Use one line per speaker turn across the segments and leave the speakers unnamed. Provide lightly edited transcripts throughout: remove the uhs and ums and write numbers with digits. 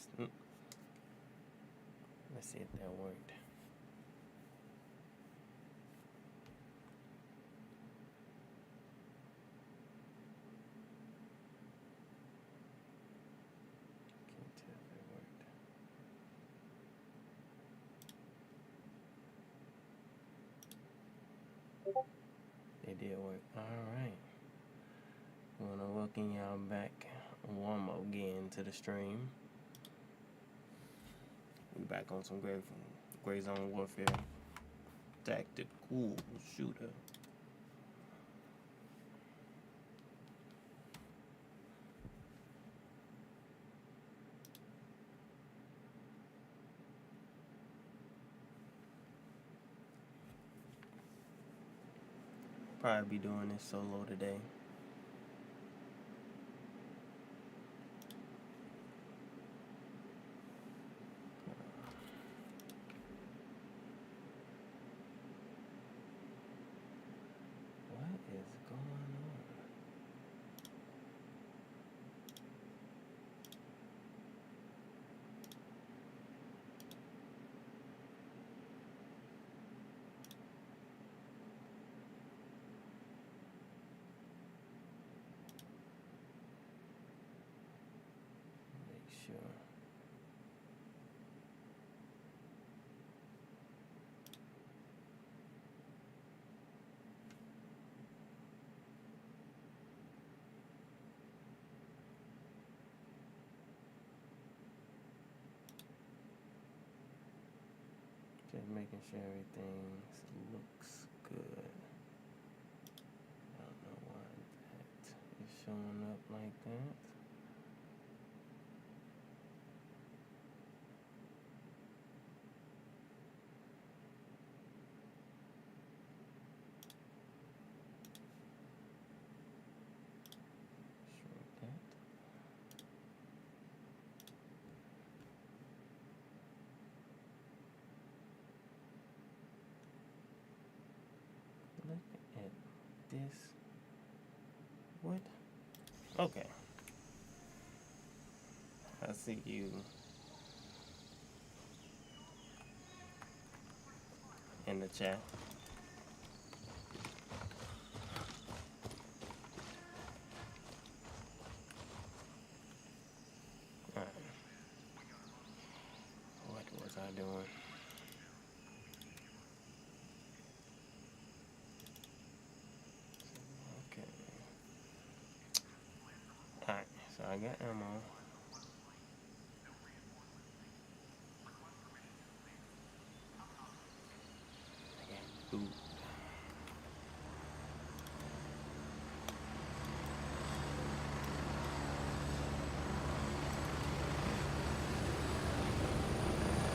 test. Let's see if that worked. Can't tell if it worked. It did work. Alright. I want to welcome y'all back one more again to the stream. We back on some Gray Zone Warfare. Tacticool shooter. Probably be doing this solo today. What is going on? Make sure. Just making sure everything looks good. I don't know why that is showing up like that. Shrink that. Look at this. What? Okay. I see you in the chat. Alright. What was I doing? Okay. Alright, so I got ammo. I got food.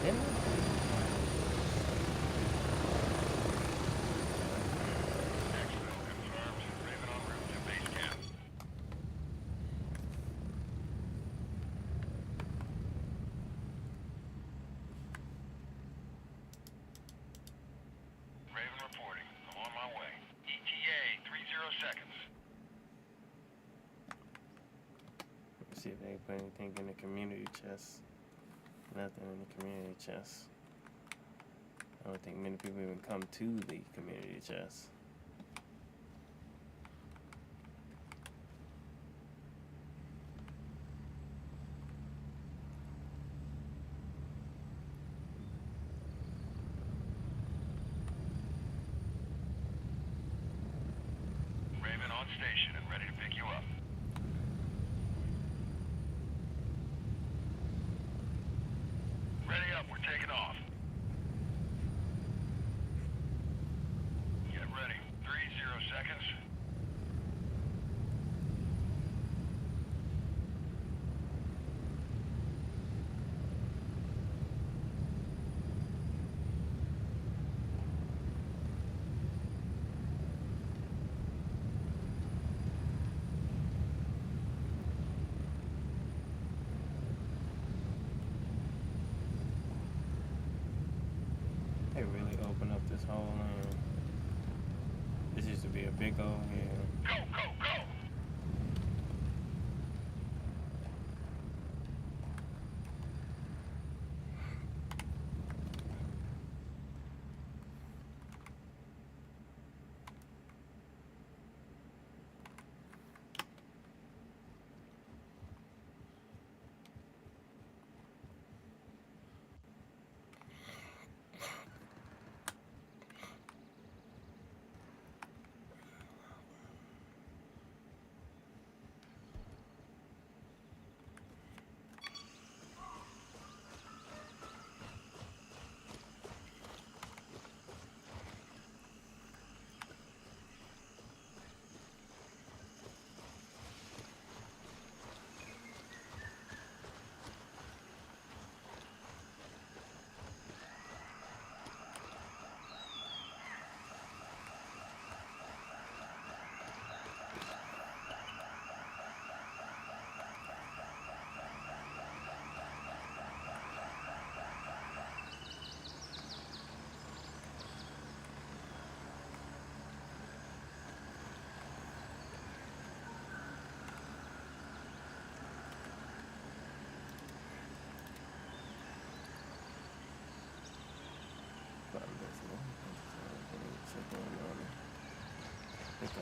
Didn't I?
Raven reporting. I'm on my way. ETA, 30 seconds.
Let's see if they put anything in the community chest. Nothing in the community chest. I don't think many people even come to the community chest.
Raven on station and ready to pick you up. Ready up, we're taking off. Get ready. 30 seconds.
They really open up this whole land. This used to be a big old hill.
Go, go, go!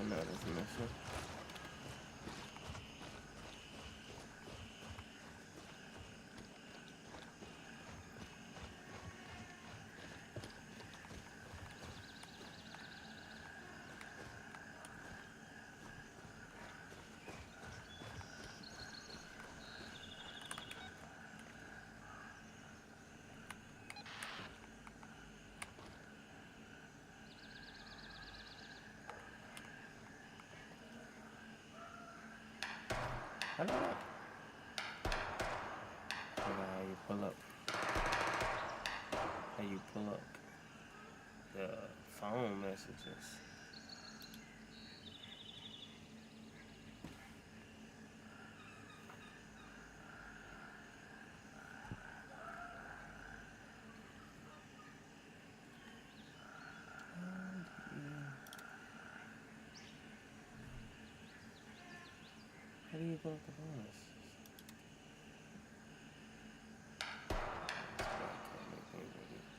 know this mission. I don't know. How you pull up. How you pull up the phone messages. How do you pull up the phone messages?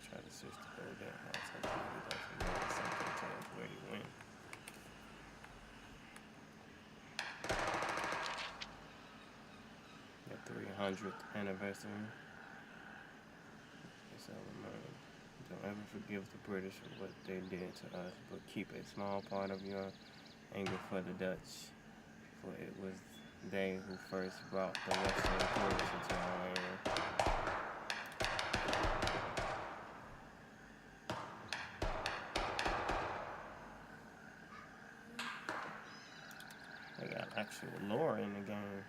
Try to search the whole damn house. Hopefully he doesn't know something to us where he went. The 300th anniversary. It's all mine. Don't ever forgive the British for what they did to us, but keep a small part of your anger for the Dutch, for it was they who first brought the Western influence into our area. They got actual lore in the game.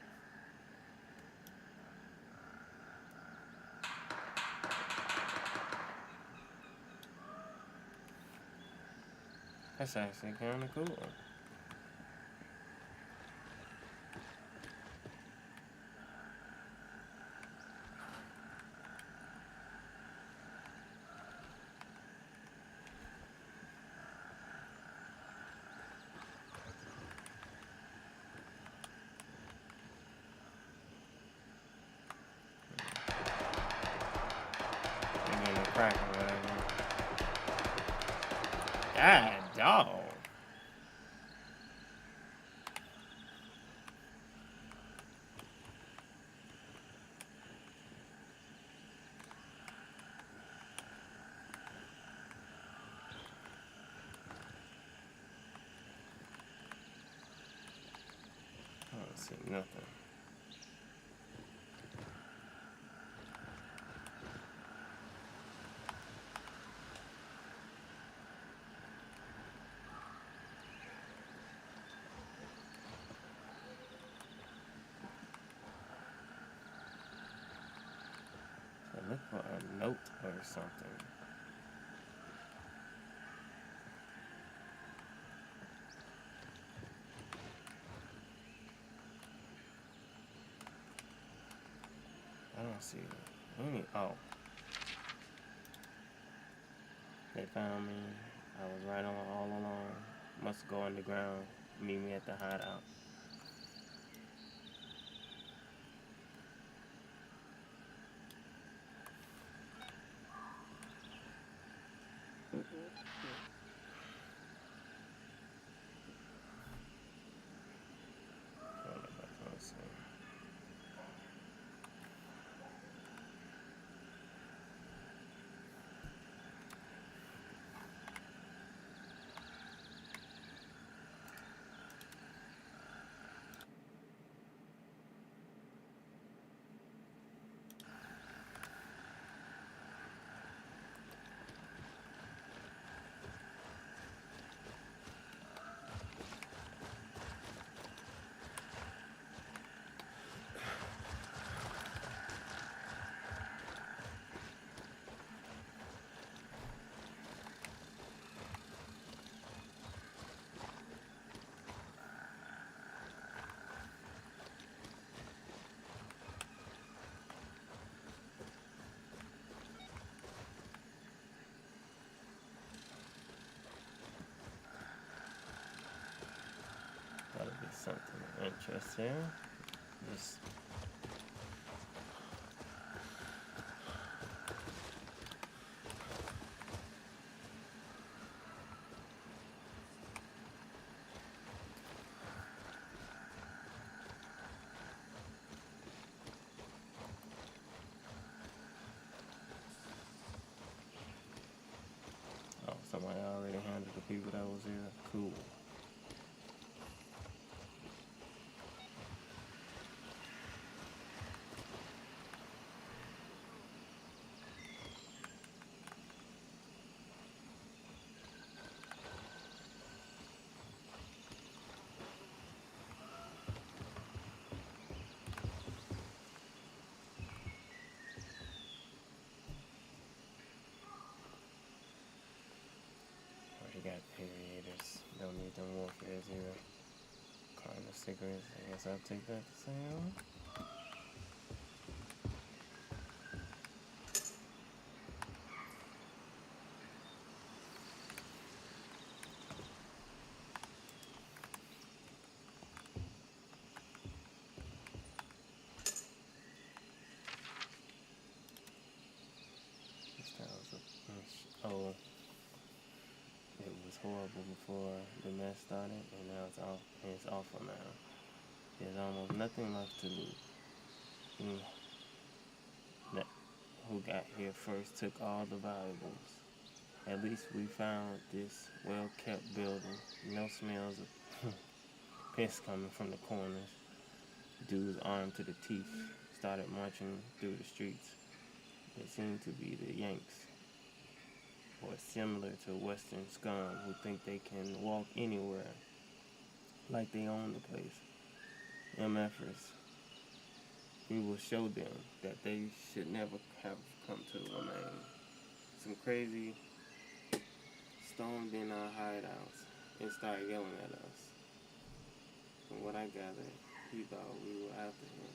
That's actually kind of cool. Crack or whatever. God, dog. I don't see nothing. Look for a note or something. I don't see any. Oh. They found me. I was right on all along. Must go underground. Meet me at the hideout. Gotta be something of interest here. Just cigarettes either. Kind of cigarettes. I guess I'll take that to sale. Oh, it was horrible before the mess started, and now it's off. And it's awful now. There's almost nothing left to loot. Who got here first took all the valuables. At least we found this well-kept building. No smells of piss coming from the corners. Dudes armed to the teeth started marching through the streets. It seemed to be the Yanks, or similar to Western scum who think they can walk anywhere like they own the place. MFers. We will show them that they should never have come to remain. Some crazy stormed in our hideouts and started yelling at us. From what I gathered, he thought we were after him.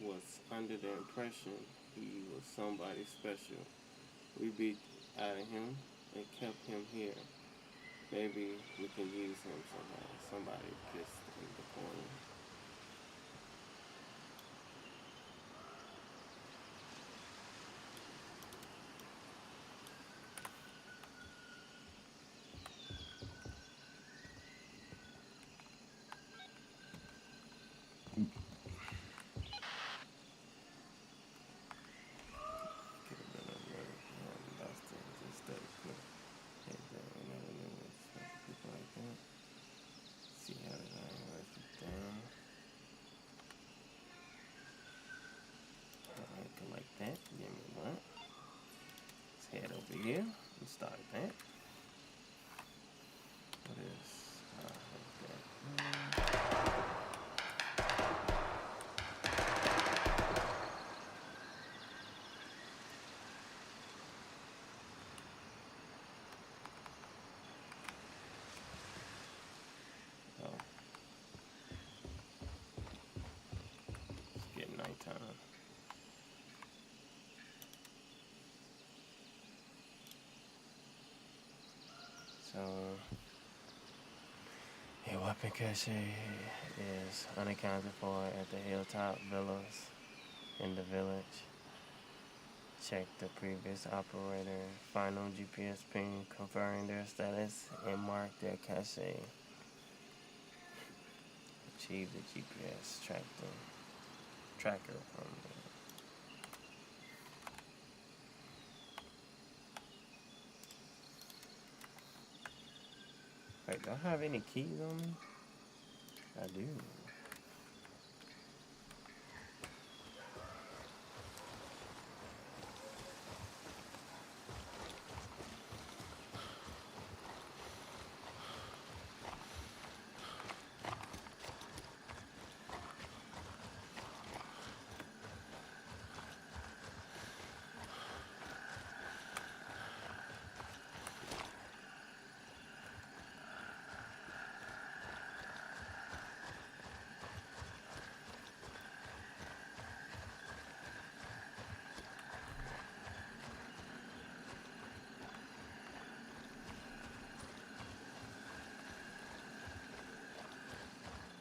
Was under the impression he was somebody special. We beat out of him and kept him here. Maybe we can use him somehow. Somebody pissed in the corner. Here, let's start that. What is it's getting nighttime. So, your weapon cache is unaccounted for at the hilltop villas in the village. Check the previous operator, final GPS ping, confirming their status, and mark their cache. Achieve the GPS tracker from the Wait, do I have any keys on me? I do.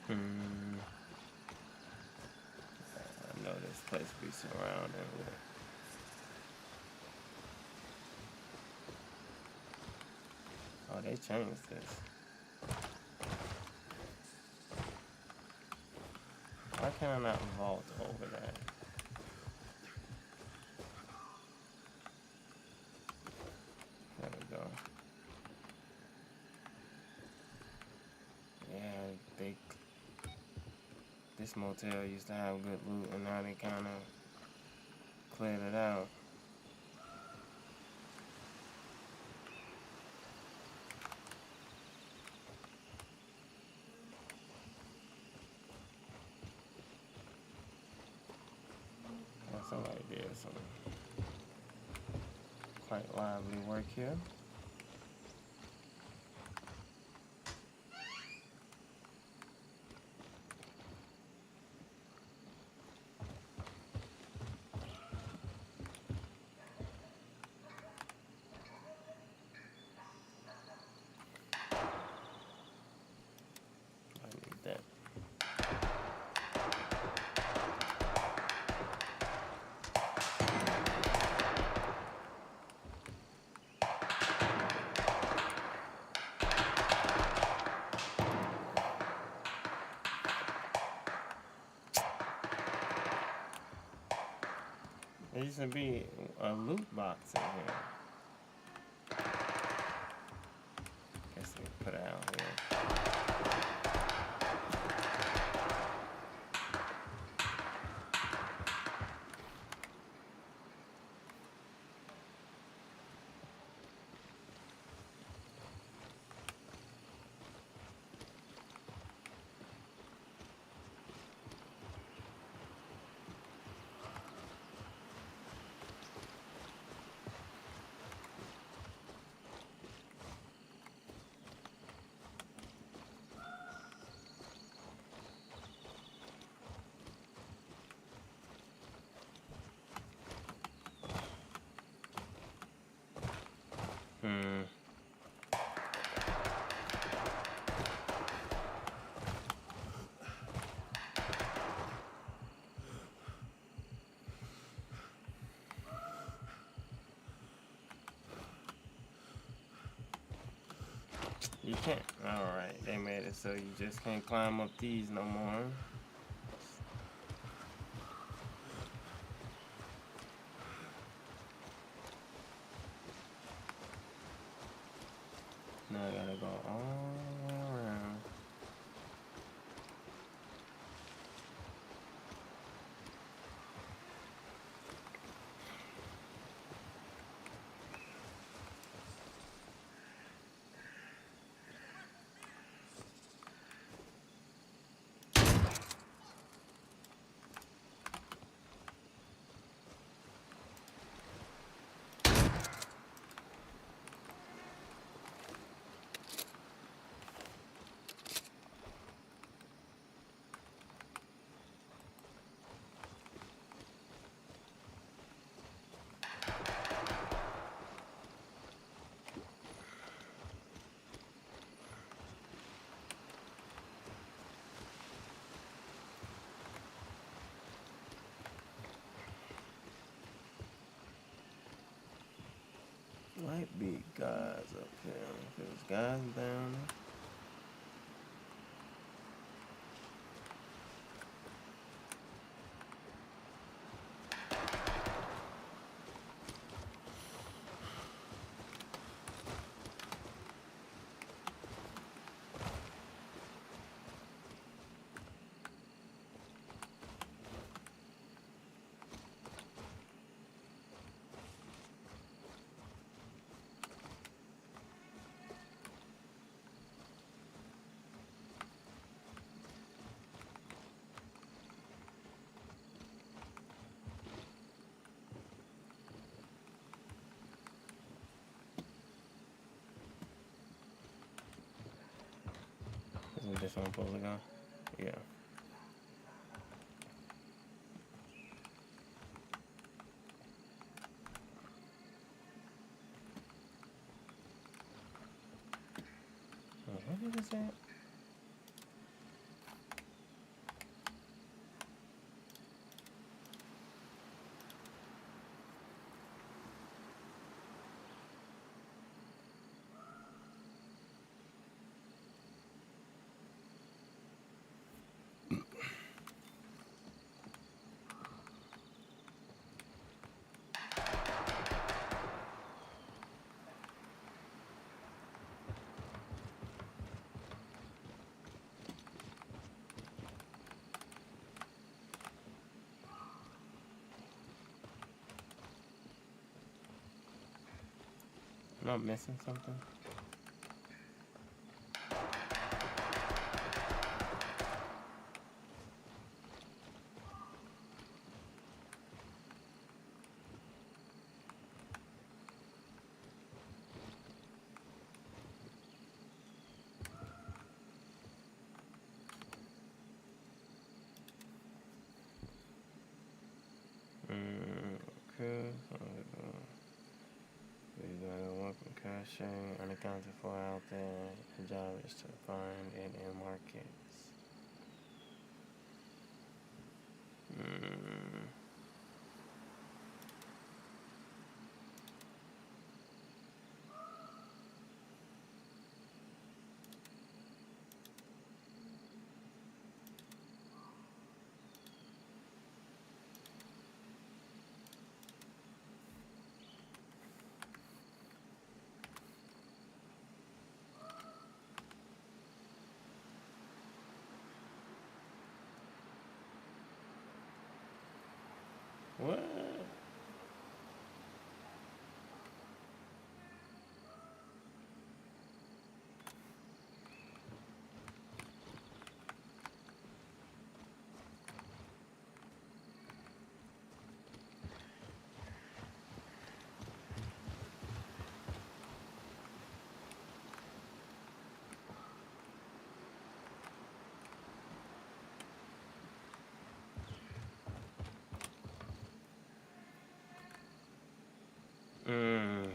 I know this place be surrounded with. Oh, they changed this. Why can I not vault over that? There we go. Yeah, this motel used to have good loot, and now they kind of cleared it out. Yeah, somebody did some quite lively work here. There used to be a loot box in here. Guess they put it out here. You can't. Alright, they made it so you just can't climb up these no more. Now I gotta go all the way around. Might be guys up here. If there's guys down there. Isn't this one supposed to go? Yeah. What is that? Am I missing something? Okay. Welcome caching unaccounted for out there. The job is to find it in markets. What? Mm.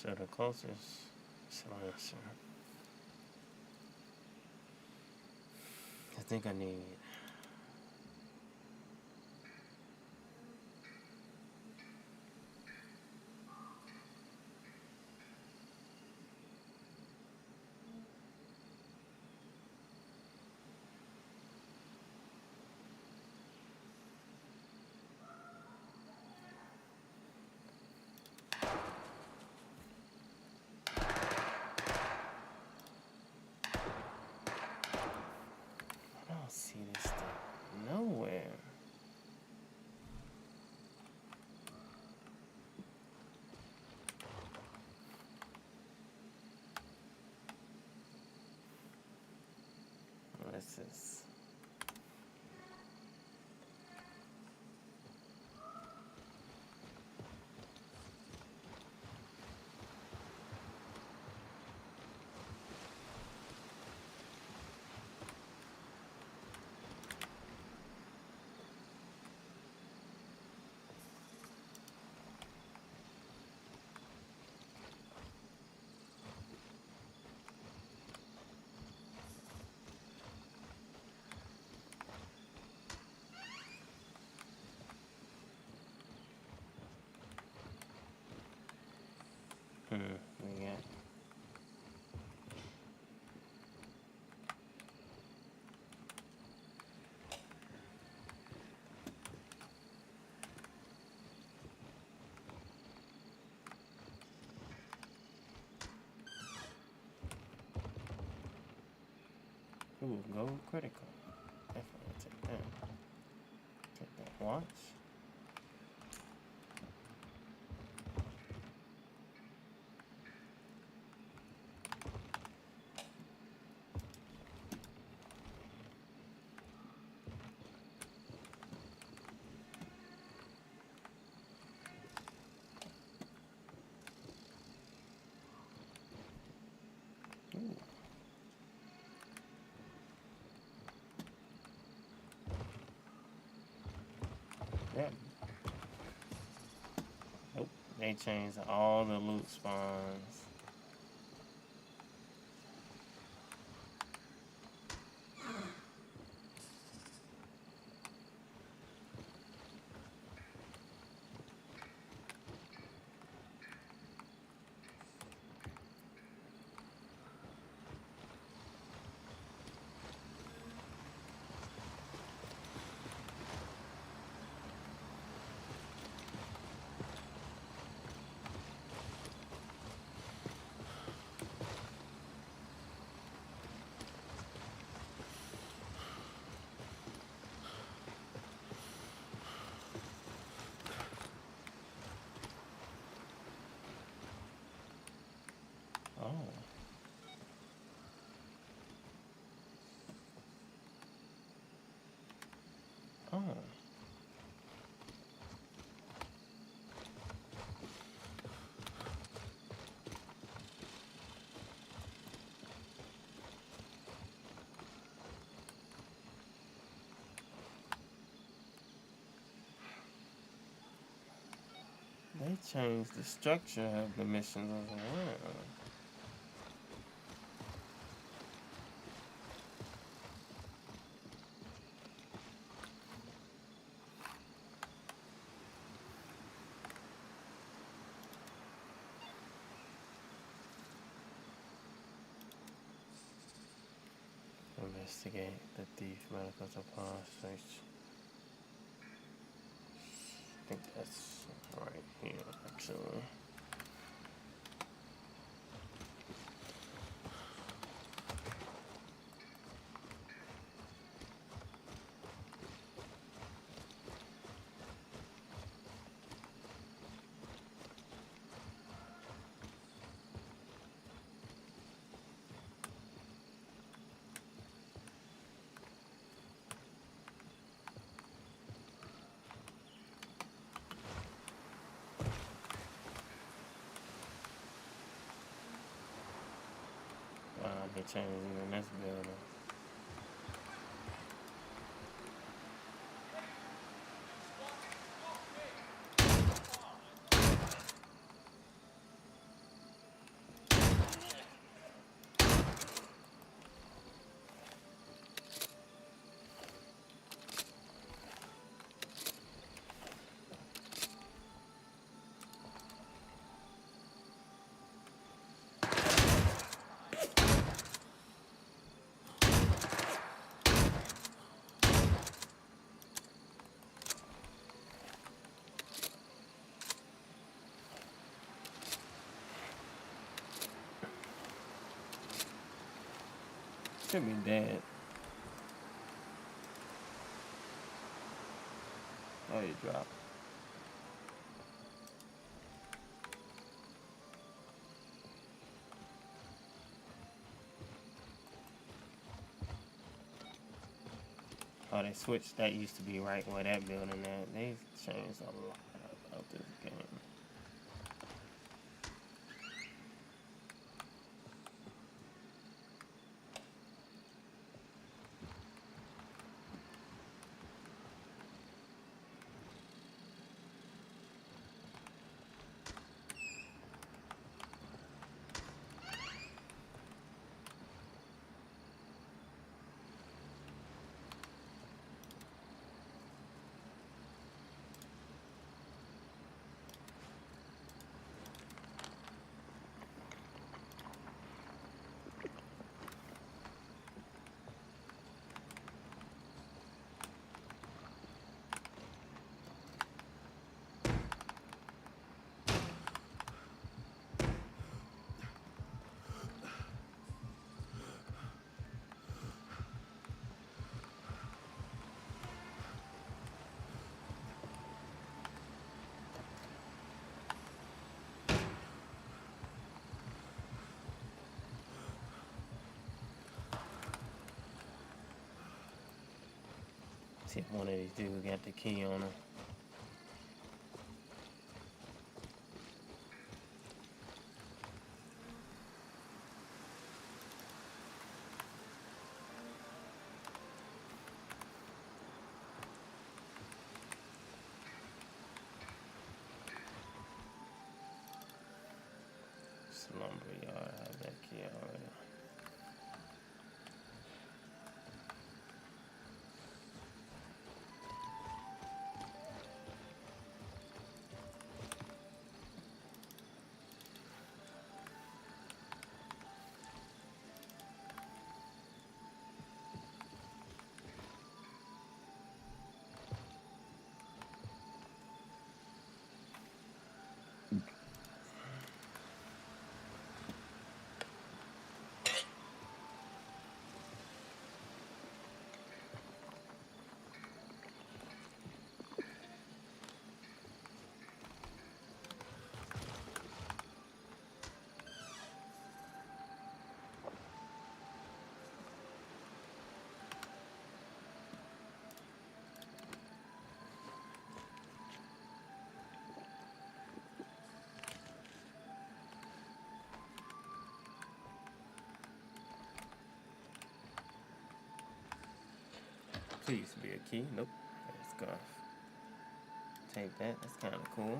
So the closest silencer. I think I need. I don't see this thing nowhere. What's this? We got. Ooh, go critical. Definitely take that. Take that watch. Ooh. Yep. Nope. They changed all the loot spawns. Oh. Oh. They changed the structure of the missions as well. investigate the thief medicals upon search. I think that's right here, actually. They changed even this building. Should be dead. Oh, you dropped. Oh, they switched. That used to be right where that building at. They changed a lot of this game. See if one of these dudes got the key on him. Lumberyard have that key already. There used to be a key. Nope. It's gone. Take that. That's kind of cool.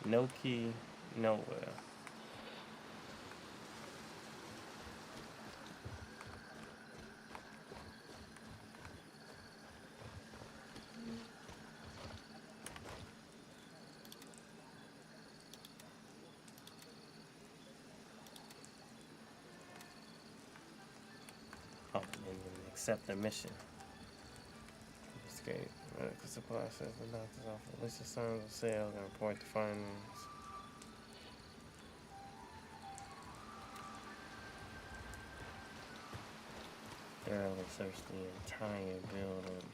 No key, nowhere. Oh, and then accept the mission. Escape. Medical supply says the doctor's office. List of signs of sales and report the findings. Thoroughly search the entire building.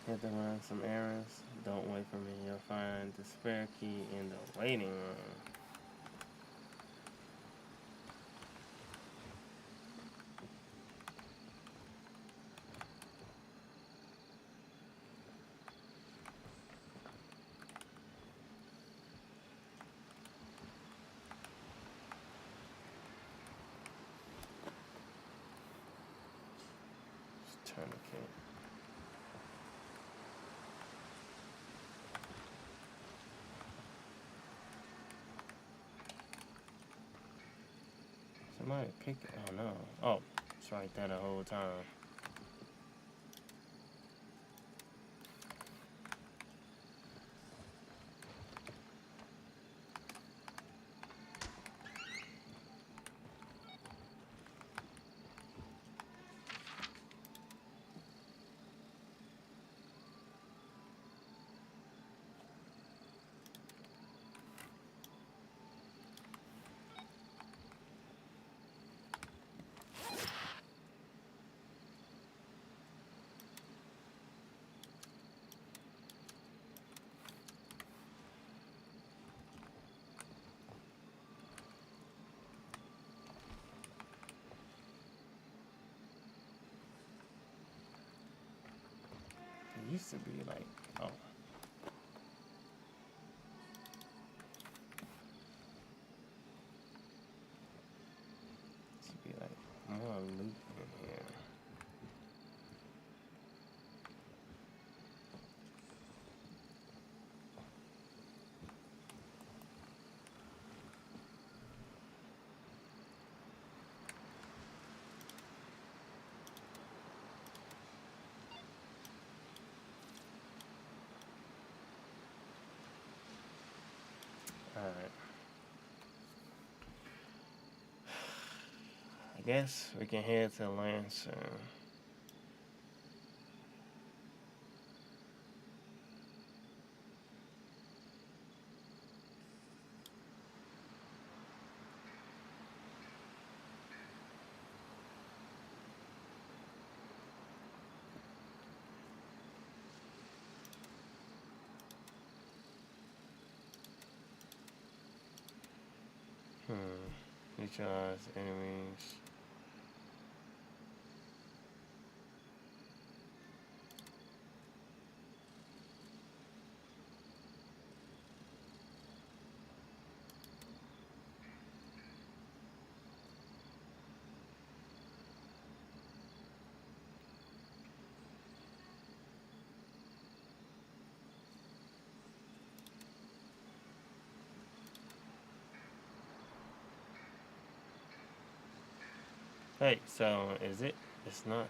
Have to run some errands. Don't wait for me. You'll find the spare key in the waiting room. Tourniquet. Somebody pick it. Oh no. Oh, it's right there the whole time. It used to be like, oh. It used to be like more loot in here. Alright. I guess we can head to land soon. Neutralize enemies. Hey, so is it? It's not.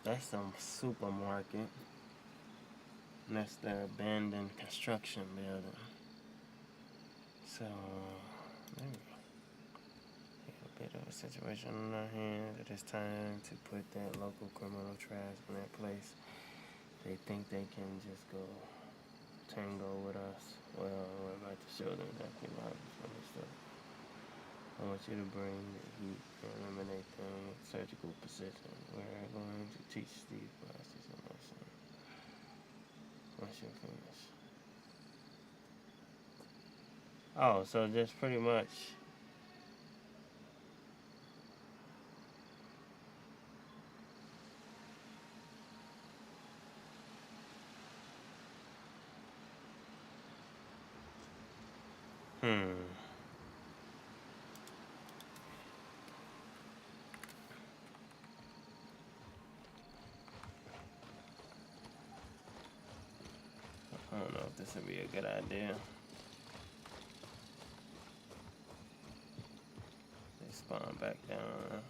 That's some supermarket. And that's the abandoned construction building. So maybe a bit of a situation on our hands. It is time to put that local criminal trash in that place. They think they can just go tango with us. Well, we're about to show them exactly why this funny stuff. I want you to bring the heat and eliminate them with surgical precision. We're going to teach these bastards a lesson. Once you're finished. Oh, so just pretty much. This would be a good idea. They spawn back down.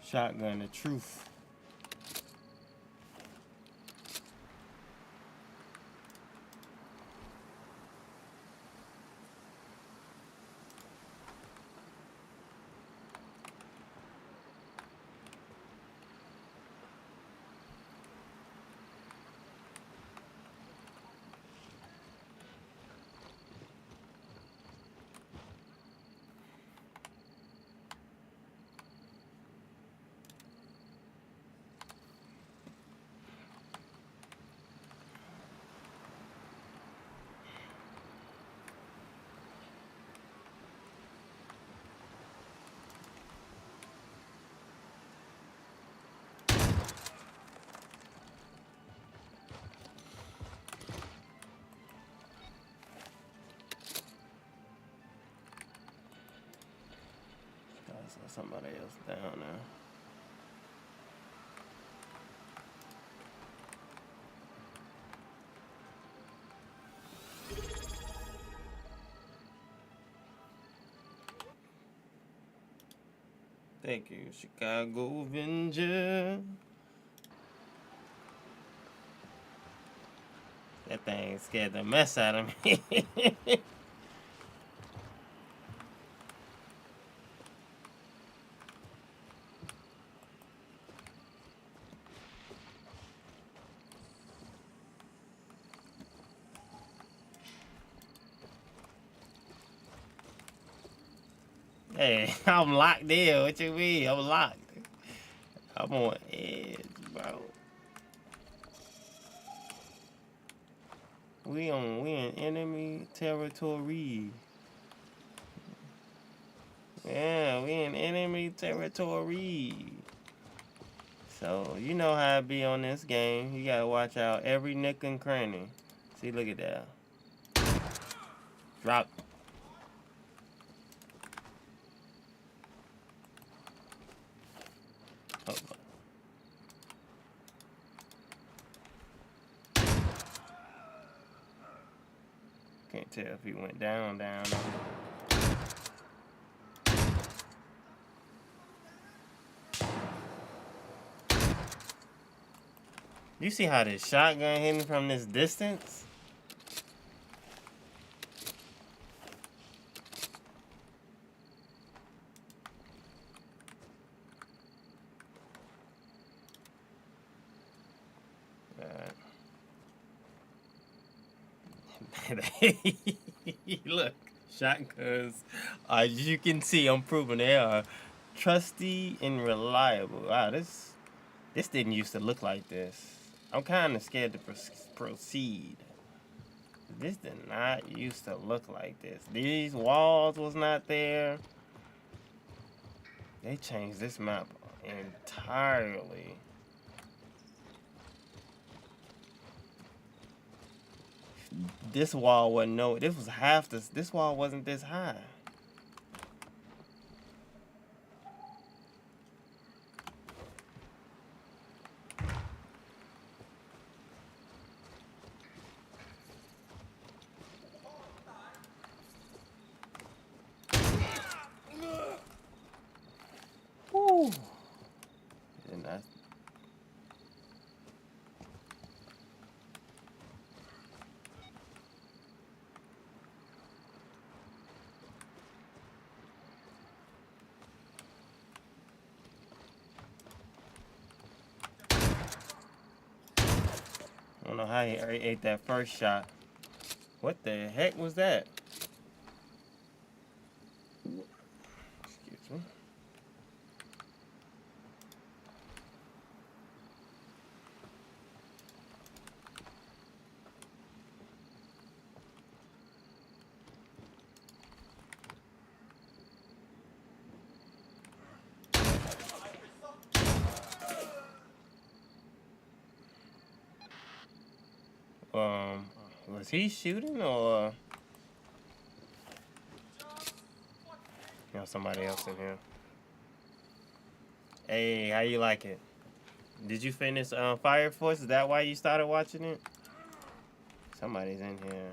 Shotgun the truth. I saw somebody else down there. Thank you, Chicago Avenger. That thing scared the mess out of me. Hey, I'm locked in. What you mean? I'm locked. I'm on edge, bro. We in enemy territory. Yeah, we in enemy territory. So you know how it be on this game. You gotta watch out every nook and cranny. See, look at that. Drop. Oh. Can't tell if he went down. You see how this shotgun hitting from this distance? Look, shotguns, as you can see, I'm proving they are trusty and reliable. Wow, this didn't used to look like this. I'm kind of scared to proceed. This did not used to look like this. These walls was not there. They changed this map entirely. This wall wasn't this was half this wall wasn't this high. Woo. And I don't know how he ate that first shot. What the heck was that? Excuse me. Was he shooting or somebody else in here? Hey, how you like it? Did you finish Fire Force? Is that why you started watching it? Somebody's in here.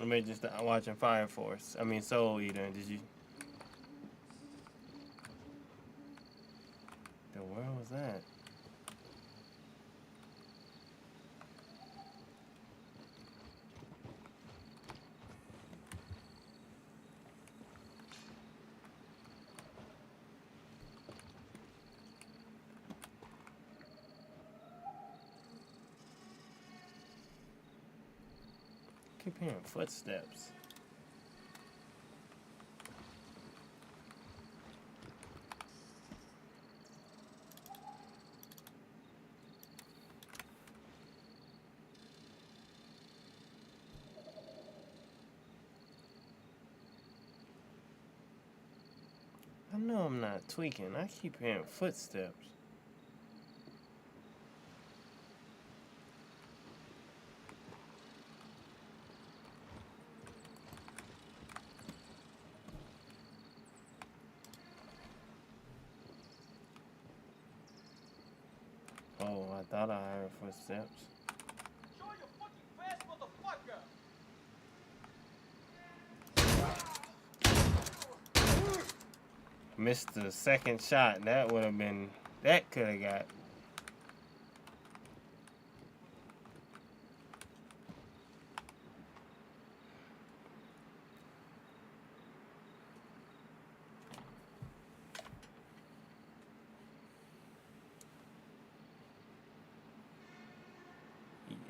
I mean, just watching Fire Force. I mean, Soul Eater. Did you? The world was that? Keep hearing footsteps. I know I'm not tweaking. I keep hearing footsteps. Oh, I thought I heard footsteps.
Show your fucking fast, motherfucker!
Missed the second shot. That would have been. That could have got.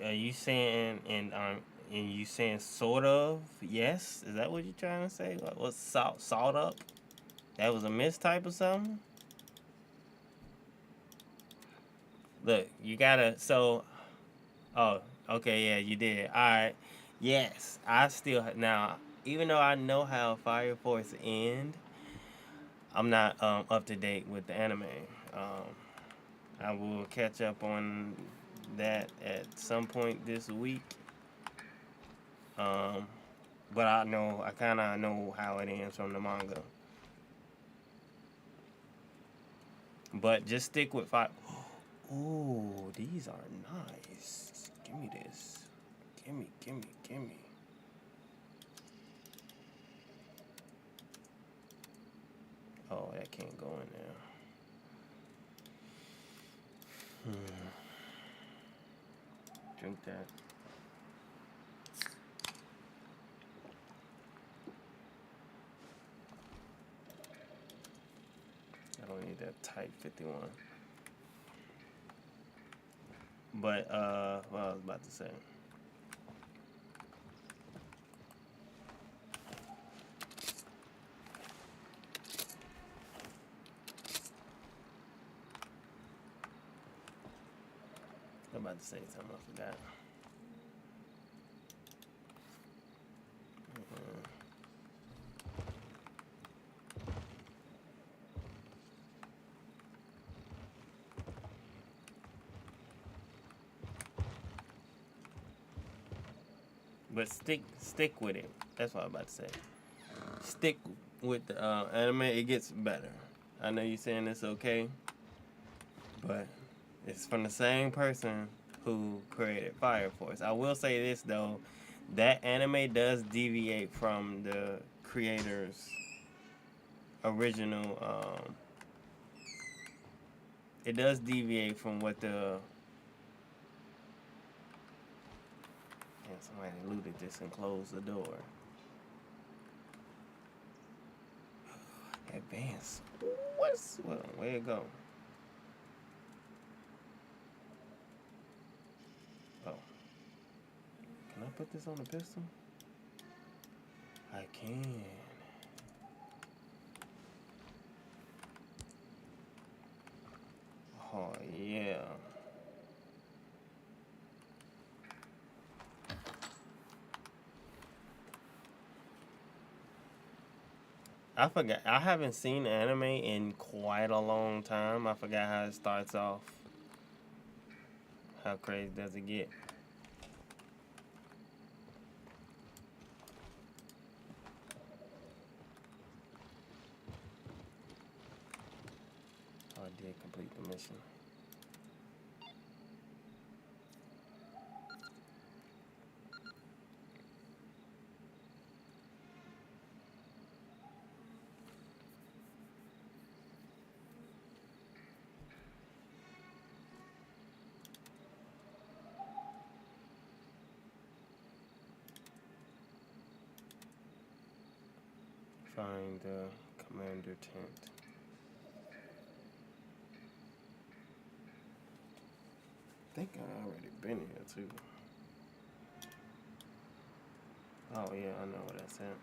Are you saying and you saying sort of yes? Is that what you're trying to say? What was salt up? That was a mistype or something? Look, you gotta oh, okay, yeah, you did. Alright. Yes. I still now even though I know how Fire Force end, I'm not up to date with the anime. I will catch up on that at some point this week. But I kinda know how it ends from the manga. But just stick with Fire. Ooh, these are nice. Give me this. Gimme. Oh, that can't go in there. Drink that. I don't need that tight 51. But what I was about to say. I'm about to say something I forgot. But stick with it. That's what I'm about to say. Stick with the anime. It gets better. I know you're saying it's okay, but it's from the same person who created Fire Force. I will say this though, that anime does deviate from the creator's original. It does deviate from what the. Somebody looted this and closed the door. Advance. Where it go? Oh. Can I put this on the pistol? I can. Oh, yeah. I forgot. I haven't seen anime in quite a long time. I forgot how it starts off. How crazy does it get? Oh, I did complete the mission. Find the commander tent. I think I already been here too. Oh yeah, I know where that's at.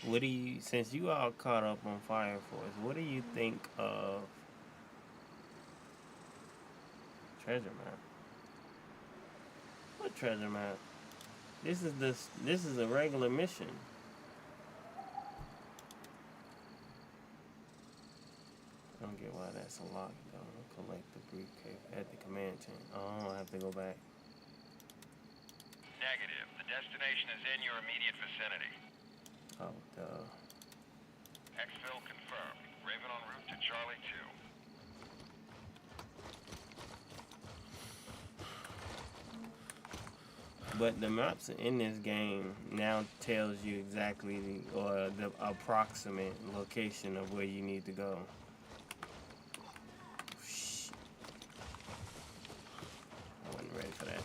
What do you, since you all caught up on Fire Force, what do you think of treasure map? What treasure map? This is a regular mission. I don't get why that's locked though. Collect the briefcase at the command tent. Oh, I have to go back.
Negative. The destination is in your immediate vicinity.
Oh, duh.
Exfil confirmed. Raven en route to Charlie 2.
But the maps in this game now tells you exactly the approximate location of where you need to go. Shit. I wasn't ready for that.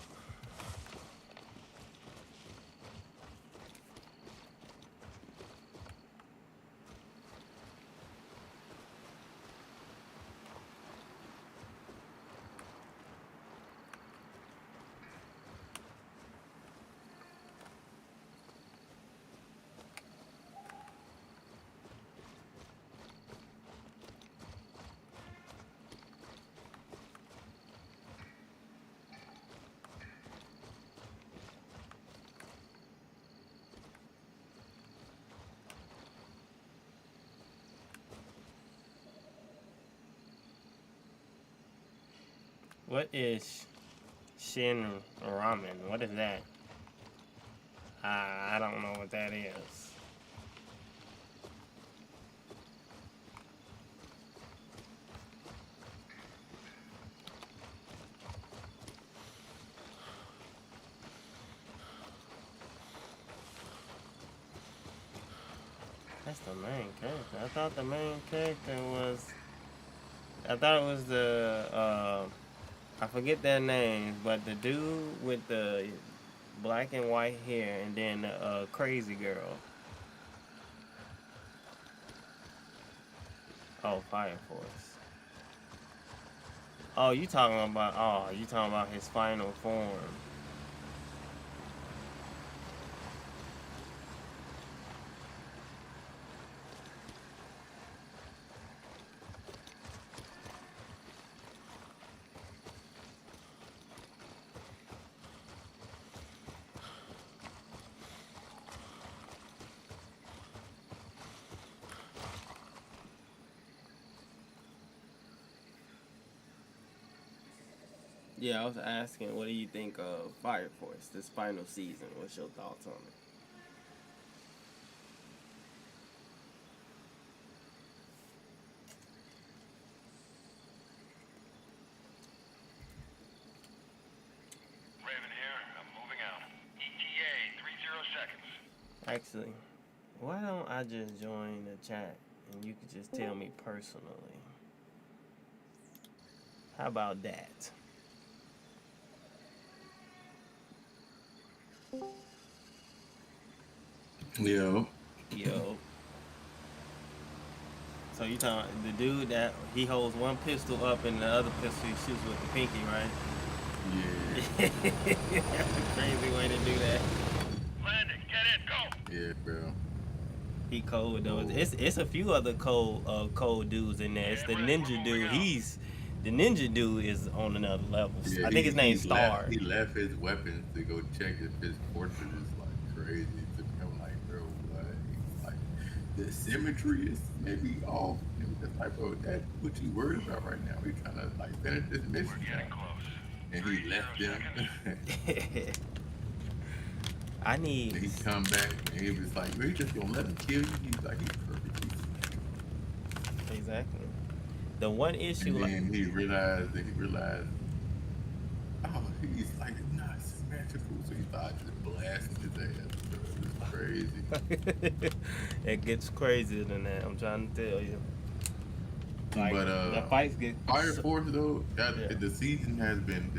What is Shin Ramen? What is that? I don't know what that is. that's the main character. I thought the main character was. I thought it was the. I forget their names, but the dude with the black and white hair, and then the crazy girl. Oh, Fire Force. Oh, you talking about? Oh, you talking about his final form? Yeah, I was asking, what do you think of Fire Force this final season? What's your thoughts on it?
Raven here. I'm moving out. ETA 30 seconds.
Actually, why don't I just join the chat and you could just tell me personally? How about that?
Yo,
Yo. So you talking the dude that he holds one pistol up and the other pistol he shoots with the pinky, right?
yeah,
That's a crazy way to do that.
Landing. Get in. Go.
yeah, bro.
He cold though.
Oh.
It's a few other cold dudes in there. It's the ninja dude. The ninja dude is on another level.
Yeah,
I think his name's Star.
He left his weapons to go check if his portrait is like crazy. To me, I'm like, bro, what? Like, the symmetry is maybe off. And we're just like, bro, that what you worried about right now? We trying to like finish this mission.
We're getting close.
And he left them.
I need.
And he come back and he was like, we just gonna let him kill you. He's like, he's perfect.
Exactly. The one issue.
And then he realized, oh, he's like not symmetrical. So he started just blasting his ass, bro. It's crazy.
It gets crazier than that. I'm trying to tell you. Like,
But
the fights get
Fire Force though,
Yeah.
the season has been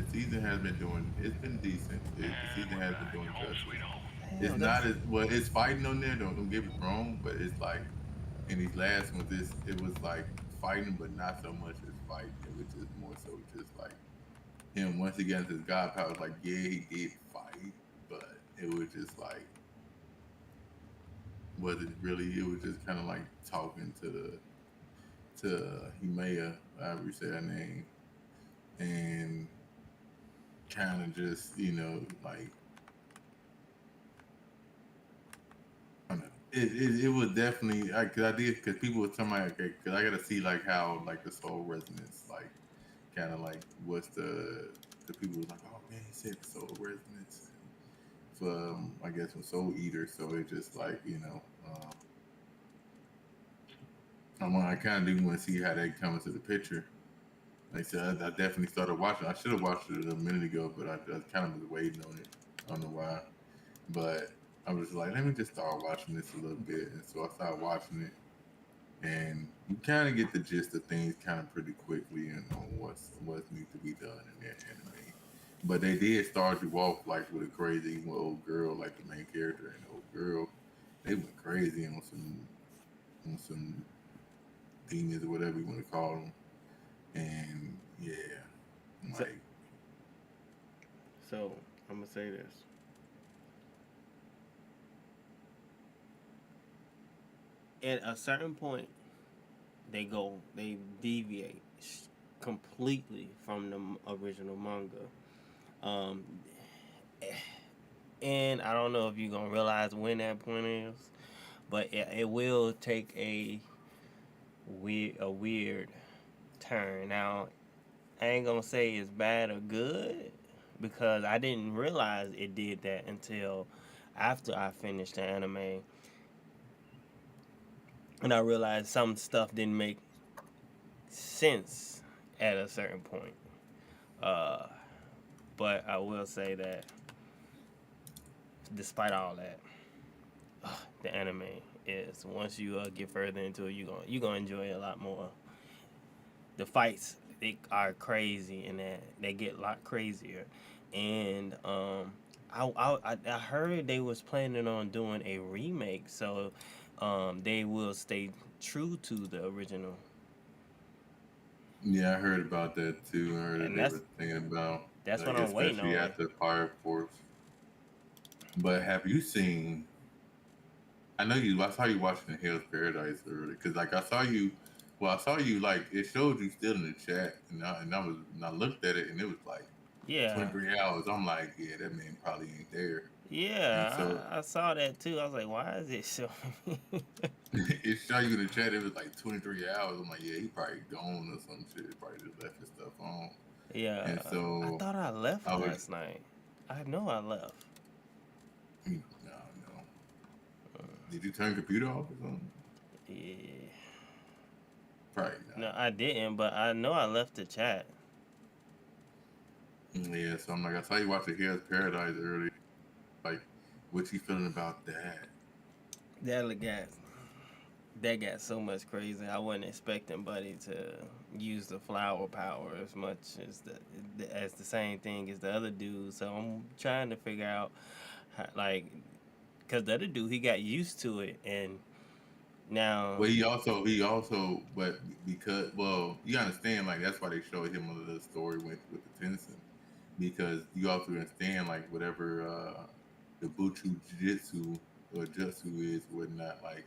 doing. It's been decent. The season has been doing
Home
justice.
sweet home.
It's not as well. It's fighting on there. Don't get me wrong, but it's like in these last ones, it was like fighting, but not so much as fighting. It was just more so just like him once he got into his god power. Like yeah, he did fight, but it was just like wasn't really. It was just kind of like talking to Himea, however you say her name, and kind of just like I don't know. It was definitely because people were telling me okay, because I got to see like how like the soul resonance like kind of like what's the people was like oh man he said the soul resonance from I guess from Soul Eater, so it just like I kind of do want to see how they come into the picture. Like I said, I definitely started watching. I should have watched it a minute ago, but I kind of was waiting on it. I don't know why, but I was like, let me just start watching this a little bit, and so I started watching it, and you kind of get the gist of things kind of pretty quickly and on what needs to be done in their anime. But they did start you off like with a crazy old girl, like the main character and the old girl. They went crazy on some demons or whatever you want to call them. And yeah,
So-
like
So I'm gonna say this. At a certain point, they deviate completely from the original manga. Um, and I don't know if you're gonna realize when that point is, but it will take a weird turn. Now, I ain't gonna say it's bad or good because I didn't realize it did that until after I finished the anime, and I realized some stuff didn't make sense at a certain point. But I will say that despite all that, the anime is. Once you get further into it, you gonna enjoy it a lot more. The fights, they are crazy, and that they get a lot crazier. And I heard they was planning on doing a remake, so they will stay true to the original.
Yeah, I heard about that too. I heard that
And
they were thinking about,
that's
like,
what I'm waiting
especially
on.
after Fire Force. But have you seen? I know you. I saw you watching Hell's Paradise earlier because, like, I saw you. Well, I saw you, like, it showed you still in the chat, and I looked at it, and it was like
Yeah,
23 hours. I'm like, yeah, that man probably ain't there. And
yeah,
so
I saw that too. I was like, why is it showing me?
it showed you in the chat. It was like 23 hours. I'm like, yeah, he probably gone or some shit. He probably just left his stuff on.
Yeah,
And
I
so
thought I left
I was,
last night. I know I left.
no, no. Did you turn the computer off or something?
Yeah.
Probably
No,
not.
I didn't, but I know I left the chat.
Yeah, so I'm like, I saw you watching Hell's Paradise earlier. Like, what you feeling about that?
That got that got so much crazy. I wasn't expecting Buddy to use the flower power as much as the same thing as the other dude. So I'm trying to figure out how, like, because the other dude he got used to it, and now
Well, but because, well, you understand, like, that's why they showed him a little story with the Tenson, because you also understand, like, whatever the Buchu Jiu-Jitsu or Jutsu is, whatnot, like,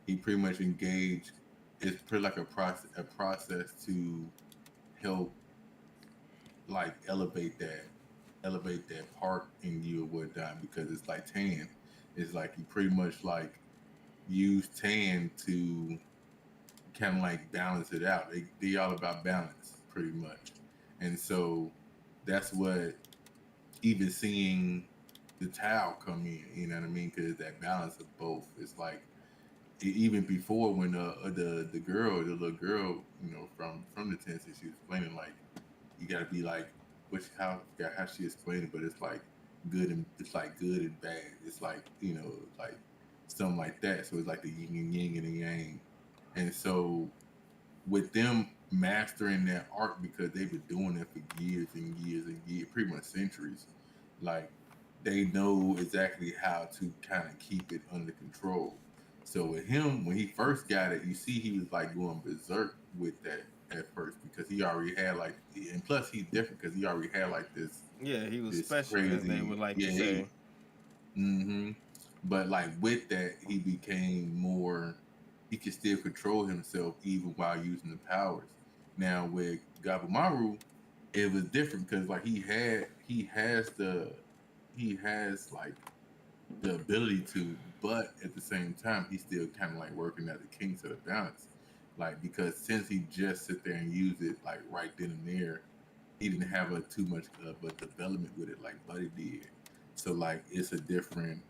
he pretty much engaged. It's pretty like a process to help, like, elevate that part in you or whatnot, because it's like tan. It's like you pretty much like use tan to kind of like balance it out. They all about balance pretty much, and so that's what, even seeing the towel come in, you know what I mean? Because that balance of both. It's like even before, when the little girl, from the Tennessee, she was explaining, like, you got to be like, how she explained it, but it's like good and bad. It's like, like something like that. So it's like the yin and yang and the yang. And so with them mastering that art, because they've been doing it for years and years and years, pretty much centuries, like, they know exactly how to kind of keep it under control. So with him, when he first got it, you see he was like going berserk with that at first, because he already had, like, and plus he's different because he already had like this
yeah, he was
this
special, as they
crazy,
would like to
yeah,
say.
hmm but like with that, he became more. He could still control himself even while using the powers. Now with Gabumaru, it was different because, like, he has like the ability to, but at the same time, he's still kind of like working at the kinks of the balance. Like, because since he just sit there and use it like right then and there, he didn't have too much of a development with it like Buddy did. So like it's a different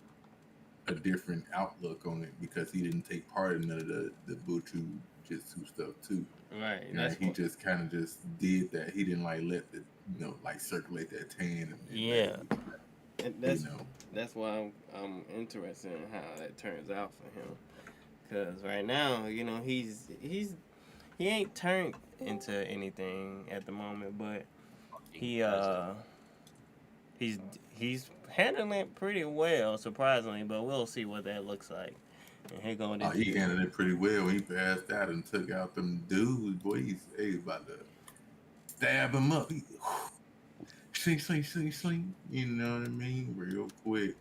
outlook on it, because he didn't take part in none of the Buchu Jitsu stuff too.
Right.
He just kind of just did that. He didn't like let the like circulate that tan and let
Yeah,
it,
and
you know.
that's why I'm interested in how that turns out for him. Cause right now, he ain't turned into anything at the moment, but he he's he's handling it pretty well, surprisingly. But we'll see what that looks like. And here going the
He
dude.
handled it pretty well. He passed out and took out them dudes. Boy, he's about to stab him up. Sling, sling, sling, sling. You know what I mean? Real quick.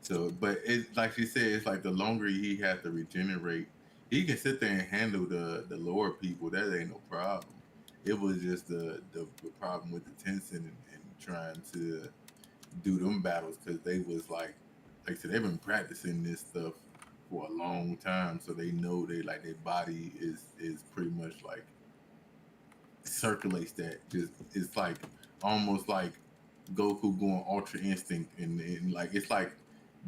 So, but it's like she said, it's like the longer he has to regenerate, he can sit there and handle the lower people. That ain't no problem. It was just the problem with the Tension and trying to do them battles, because they was like I said, they've been practicing this stuff for a long time, so they know they like their body is pretty much like circulates that. Just it's like almost like Goku going Ultra Instinct, and like it's like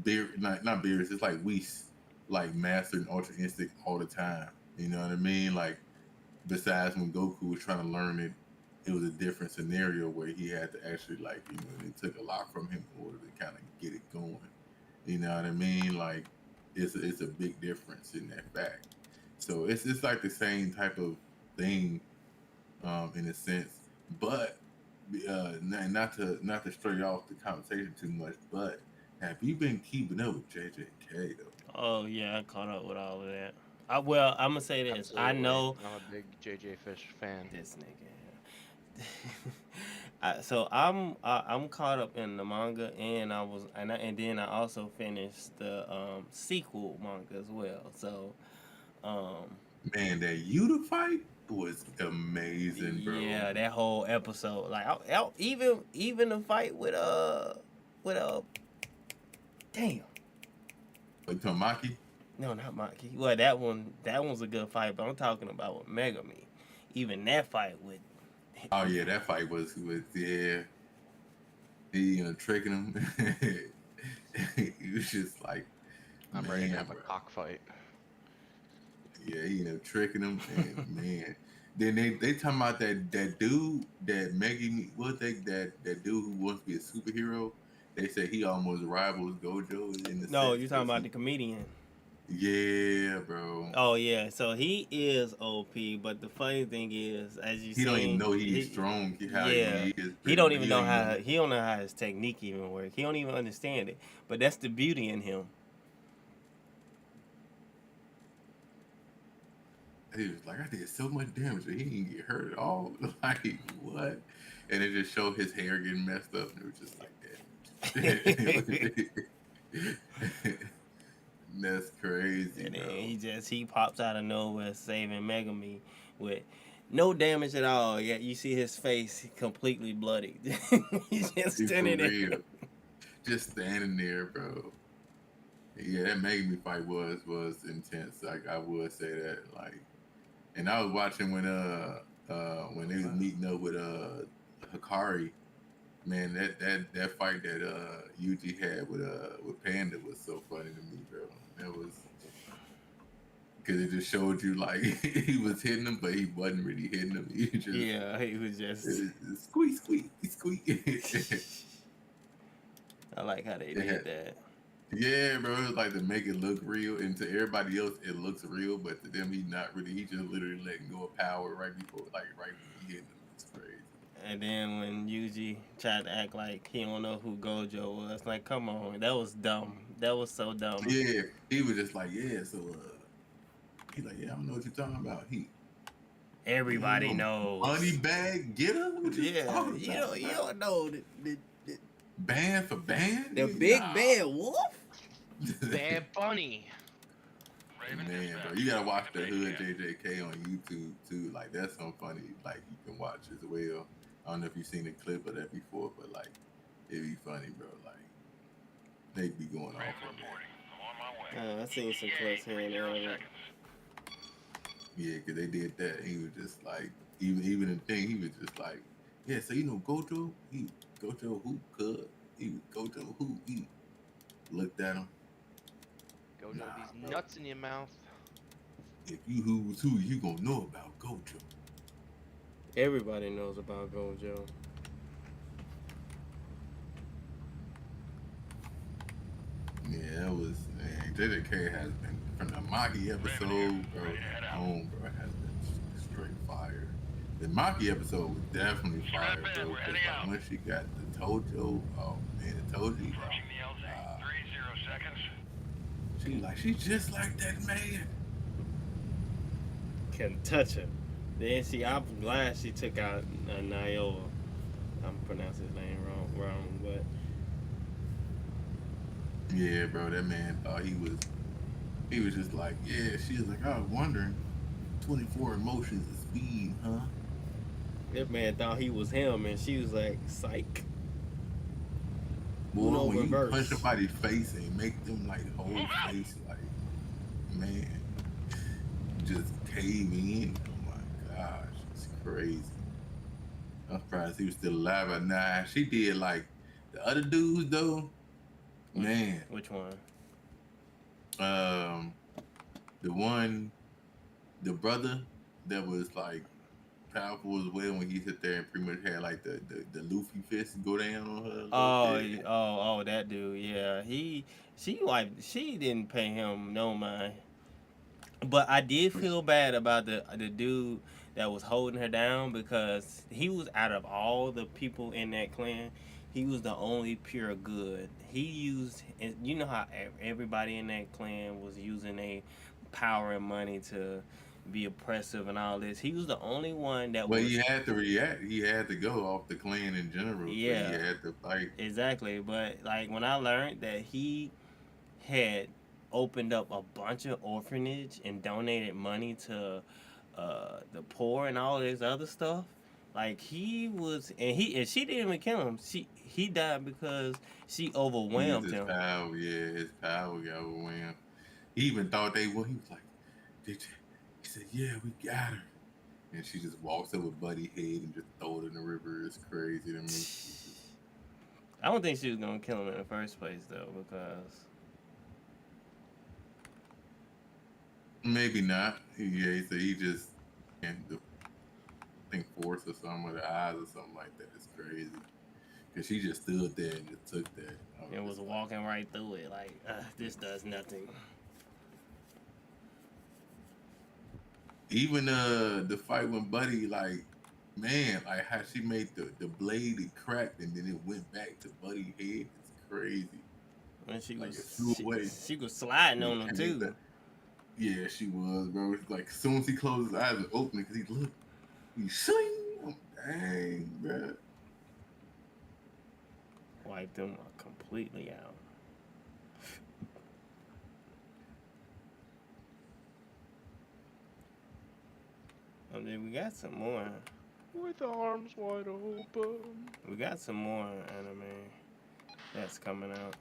beer, not beers. It's like Whis, like mastering Ultra Instinct all the time. You know what I mean? Like, besides when Goku was trying to learn it, it was a different scenario where he had to actually, like, it took a lot from him in order to kind of get it going. You know what I mean? Like, it's a big difference in that fact. So it's like the same type of thing, in a sense, but not to stray off the conversation too much, but have you been keeping up with JJK though?
Oh yeah, I caught up with all of that. Well, I'm gonna say this. I
Absolutely.
know
I'm a big JJ Fish fan.
this nigga. I'm caught up in the manga, and and then I also finished the sequel manga as well. So um,
Man, that Yuta fight was amazing, bro.
yeah, that whole episode, like even the fight with damn.
Like Tamaki.
No, not Maki. Well, that one's a good fight, but I'm talking about with Megami. Even that fight with
Oh yeah, that fight was yeah. He tricking him. He was just like,
I'm ready to
man,
have a
bro.
cockfight.
Yeah, he tricking him, and man. Then they talking about that dude that Maggie what they that dude who wants to be a superhero. They say he almost rivals Gojo in the
no,
sense
you're talking
because
about the comedian.
yeah, bro.
Oh yeah, so he is OP, but the funny thing is, as you
He don't even
seen,
know he's strong. How
yeah,
he is.
he
Pretty
don't
much.
even know how he don't know how his technique even works. He don't even understand it. But that's the beauty in him.
He was like, I did so much damage that he didn't get hurt at all. Like what? And it just showed his hair getting messed up, and it was just like that. That's crazy,
And then
bro.
he pops out of nowhere saving Megami with no damage at all. Yet you see his face completely bloody. He's just
Dude, for
standing there.
real. Just standing there, bro. Yeah, that Megami fight was intense. Like I would say that. Like, and I was watching when they was meeting up with Hikari. Man, that fight that Yuji had with Panda was so funny to me, bro. That was because it just showed you like he was hitting him, but he wasn't really hitting him. He just
Yeah, he was just.
squeak, squeak, squeak.
I like how they
It
did
had-
that.
Yeah, bro. It was like to make it look real, and to everybody else, it looks real, but to them, he not really. He just literally letting go of power right before, like right when he hit them. It's crazy.
And then when Yuji tried to act like he don't know who Gojo was, like, come on, that was dumb. That was so dumb.
Yeah, he was just like, yeah. So he's like, yeah, I don't know what you're talking about.
Everybody knows.
Money bag getter. What you
Yeah,
talking
you
about?
don't know
Band for band.
the big bad wolf.
Bad Bunny.
Man, bro, you gotta watch the Hood JJK on YouTube too. Like that's some funny. Like you can watch as well. I don't know if you've seen a clip of that before, but like it'd be funny, bro. Like they'd be going off
Raven
on that.
reporting. I'm on my way.
I seen some clips here and
30
there.
seconds.
Yeah, cause they did that. He was just like, even in the thing, he was just like, yeah. So you know, Gojo, Gojo who could, he was Gojo who he looked at him.
Gojo,
Nah,
these
bro.
nuts in your mouth.
If you who's who, you gonna know about Gojo.
Everybody knows about Gojo.
Yeah, that was man. JJK has been from the Maki episode, bro. Home, bro, has been straight fire. The Maki episode was definitely fire, bro. Cause like once she got the Tojo, oh man, the Toji,
Approaching the LZ. 30 seconds.
she's just like that man.
Can touch her. Then I'm glad she took out Niola. I'm pronouncing his name wrong, but
Yeah, bro, that man thought he was just like, yeah, she was like, I was wondering, 24 emotions of speed, huh?
this man thought he was him, and she was like, psych.
Boy,
Uno
when you
reverse.
punch somebody's face and make them like whole face, like, man, just cave in. Oh my gosh, it's crazy. I'm surprised he was still alive at 9. She did like the other dudes though. Man,
Which one?
the brother that was like powerful as well when he sit there and pretty much had like the Luffy fist go down on her a little
Oh,
bit.
that dude. Yeah, she didn't pay him no mind. But I did feel bad about the dude that was holding her down because he was out of all the people in that clan, he was the only pure good. He used, and you know how everybody in that clan was using a power and money to be oppressive and all this. He was the only one that
Well, he
was,
had to react. He had to go off the clan in general, so he
yeah,
had to fight.
exactly. But like when I learned that he had opened up a bunch of orphanage and donated money to the poor and all this other stuff. Like he was, and she didn't even kill him. He died because she
He used
overwhelmed
his
him.
power. Yeah, his power got overwhelmed. He even thought they would. He was like, "Did you?" He said, "Yeah, we got her." And she just walks up with Buddy head and just throw it in the river. It's crazy to me.
I don't think she was gonna kill him in the first place though, because
Maybe not. Yeah, he said he just and the think force or something with her eyes or something like that. It's crazy because she just stood there and just took that.
it was walking right through it. Like this does nothing.
Even the fight when Buddy like like how she made the blade, it cracked and then it went back to Buddy head. It's crazy.
When she
Like
was
it flew away.
she was sliding
And
on him too.
yeah, she was, bro. It's like as soon as he closed his eyes, it opened because he looked. He swing. Oh, dang, bro.
Wiped him completely out. And then we got some more.
With arms wide open.
We got some more anime that's coming out.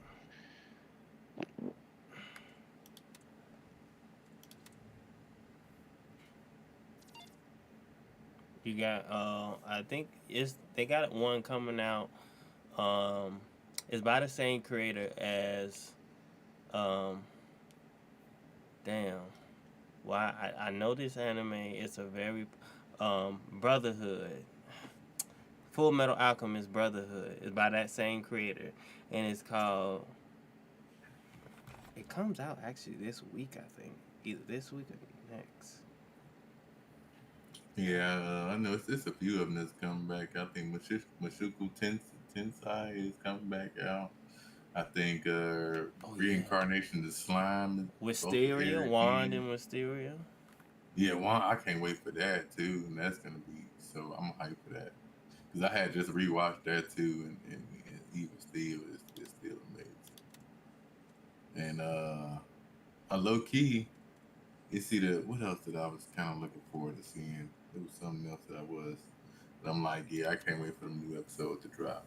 You got I think they got one coming out. It's by the same creator as damn. Why I know this anime. It's a very Brotherhood. Full Metal Alchemist Brotherhood is by that same creator, and it's called. It comes out actually this week, I think, either this week or next.
Yeah, I know it's a few of them that's coming back. I think Mushoku Tensai is coming back out. I think Reincarnation of Slime is supposed to
Wisteria,
air
Wand
again.
and Wisteria.
Yeah, I can't wait for that too, and that's gonna be so. I'm hyped for that because I had just rewatched that too, and even still, it's still amazing. And a low key, you see the what else that I was kind of looking forward to seeing. There was something else that I was. But I'm like, yeah, I can't wait for the new episode to drop.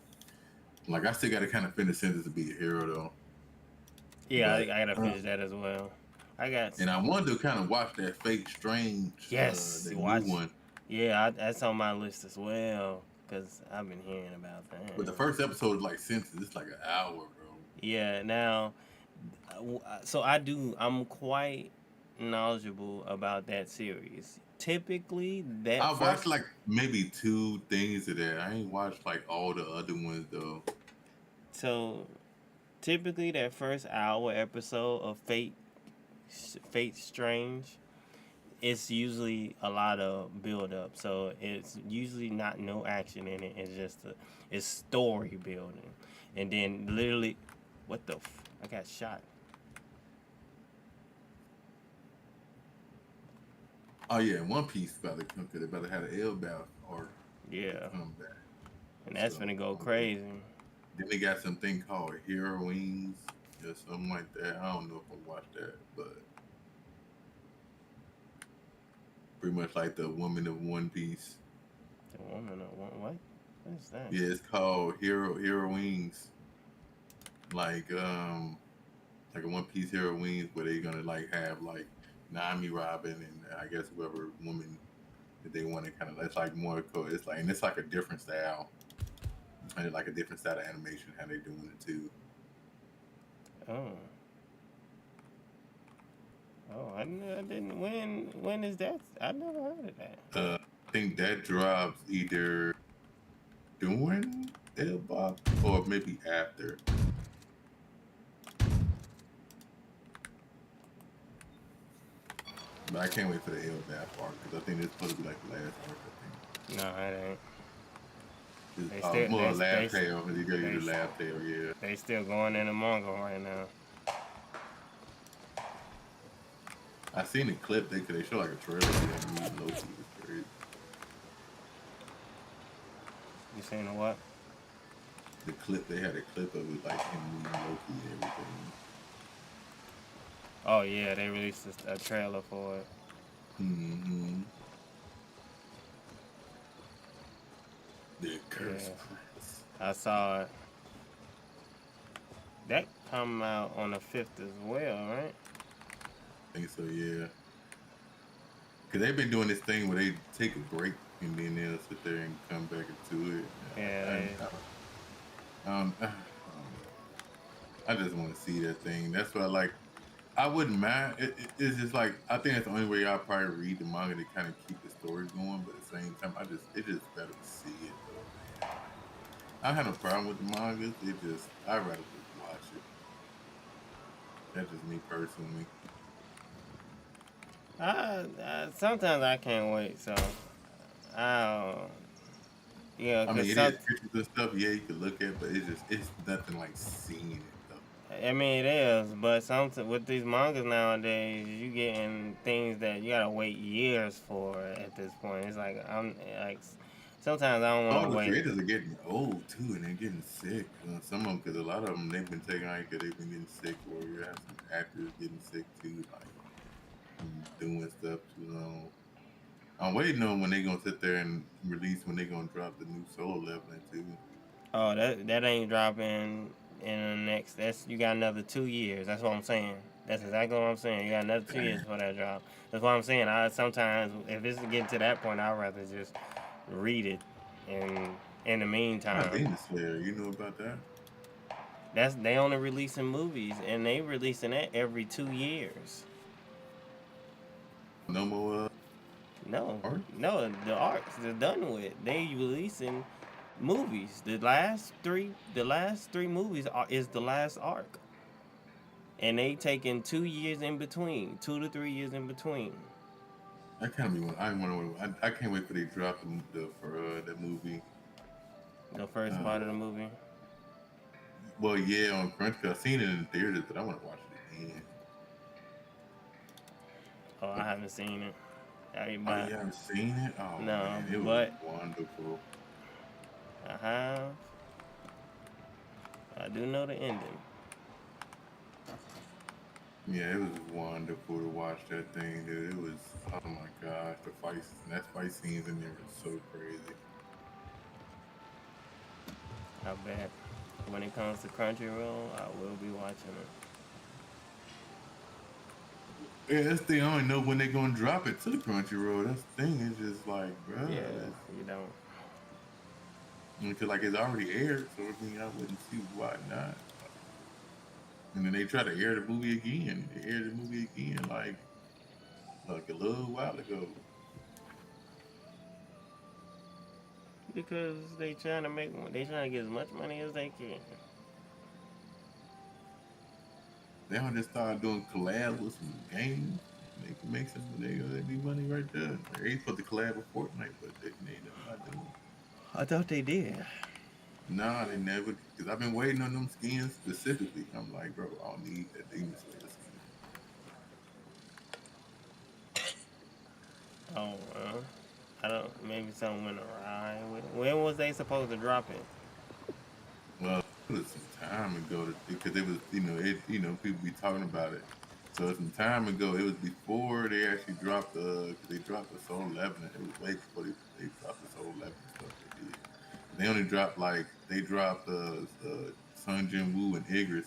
Like, I still got to kind of finish Sentence to Be a Hero though.
Yeah, I
But
gotta finish that as well. I got.
and I wanted to kind of watch that Fate Strange,
Yes,
the
watch.
new one.
Yeah, that's on my list as well because I've been hearing about that.
But the first episode is like Sentence. It's like an hour, bro.
Yeah, now, so I'm quite knowledgeable about that series. Typically, that
I watched
first,
like maybe two things of that. I ain't watched like all the other ones though.
so typically that first hour episode of Fate Strange, it's usually a lot of build up. So it's usually not no action in it. It's story building, and then literally, what the I got shot.
Oh yeah, One Piece about to come. Cause they about to have an L-Bound arc
Yeah,
come back.
and that's
So,
gonna go crazy.
Then they got something called Hero Wings or something like that. I don't know if I watched that, but pretty much like the Woman of One Piece.
The woman, what? What is that?
Yeah, it's called Hero Wings. Like a One Piece Hero Wings, where they're gonna like have like Nami, Robin, and I guess whoever woman that they want to kind of. That's like more. It's like and it's like a different style, and like a different style of animation how they doing it too.
Oh. Oh, I didn't. When is that? I never heard of that.
think that drops either during L-Box or maybe after. But I can't wait for the L-Bath arc because I think it's supposed to be like the last arc. I think.
No, it ain't. They
It's
still
more
they
laugh tail. You gotta
they
use the laugh tail, yeah.
they still going in the manga right now.
I seen the clip. They show like a trailer of them meeting Loki. It's crazy.
You seen the what?
The clip they had a clip of it like him meeting Loki and everything.
Oh yeah, they released a trailer for it.
Mm-hmm. The Curse
Yeah.
Prince.
I saw it. That come out on the 5th as well, right?
I think so, yeah. Cause they've been doing this thing where they take a break and then they'll sit there and come back into it.
Yeah.
I just want to see that thing. That's what I like. I wouldn't mind. It's just like I think that's the only way I'll probably read the manga to kind of keep the story going. But at the same time, it's just better to see it though, man. I have no problem with the mangas. I'd rather just watch it. That's just me personally.
Sometimes I can't wait, so I yeah,
I mean,
cause
it
some,
is pictures and stuff. Yeah, you can look at, but it's nothing like seeing it though.
I mean it is, but some with these mangas nowadays, you getting things that you gotta wait years for at this point. It's like I'm like sometimes I don't want
All
to
the
wait.
creators are getting old too, and they're getting sick. Some of them, because a lot of them, they've been taking out because they've been getting sick, or you have some actors getting sick too, like doing stuff too long. I'm waiting on when they're gonna sit there and release when they're gonna drop the new solo leveling too.
Oh, that ain't dropping in the next. That's you got another 2 years. That's what I'm saying. That's exactly what I'm saying. You got another 2 years
Damn.
for that drop. That's what I'm saying. I sometimes if it's getting to that point, I'd rather just read it. And in the
Not
meantime,
Demon Slayer, you know about that?
that's they only releasing movies, and they releasing that every 2 years.
No more
No,
art?
no, the arcs they're done with. They releasing movies. The last three movies is the last arc. And they taking 2 years in between, 2 to 3 years in between.
I kind of be one. I can't wait for they drop the movie.
The first
Uh,
part of the movie.
well, yeah, on Crunch. I've seen it in the theaters, but I want to watch it again.
Oh, I haven't seen it.
Oh,
But
you haven't seen it? Oh
no,
man, it was
but
wonderful.
I have. I do know the ending.
Yeah, it was wonderful to watch that thing, dude. It was, oh my gosh, that fight scenes in there were so crazy.
I bet when it comes to Crunchyroll, I will be watching
Yeah, that's the thing. I don't know when they're gonna drop it to the Crunchyroll. That's the thing. It's just like,
it.
bruh,
Yeah, you don't.
because like it's already aired, so I mean, I wouldn't see why not. And then they try to air the movie again. They aired the movie again, like a little while ago.
Because they trying to get as much money as they can.
They don't just start doing collabs with some games. They can make some. They be money right there. They ain't supposed to collab with Fortnite, but they not doing.
I thought they did.
Nah, they never. Because I've been waiting on them skins specifically. I'm like, bro, I don't need that Demon Slayer skin.
Oh, I don't. Maybe something went awry with it. When was they supposed to drop it?
Well, it was some time ago because it was, people be talking about it. So some time ago, it was before they actually dropped cause they dropped the Soul 11. It was way before they dropped the Soul 11 stuff they did. They only dropped they dropped Sun Jin Woo and Igris,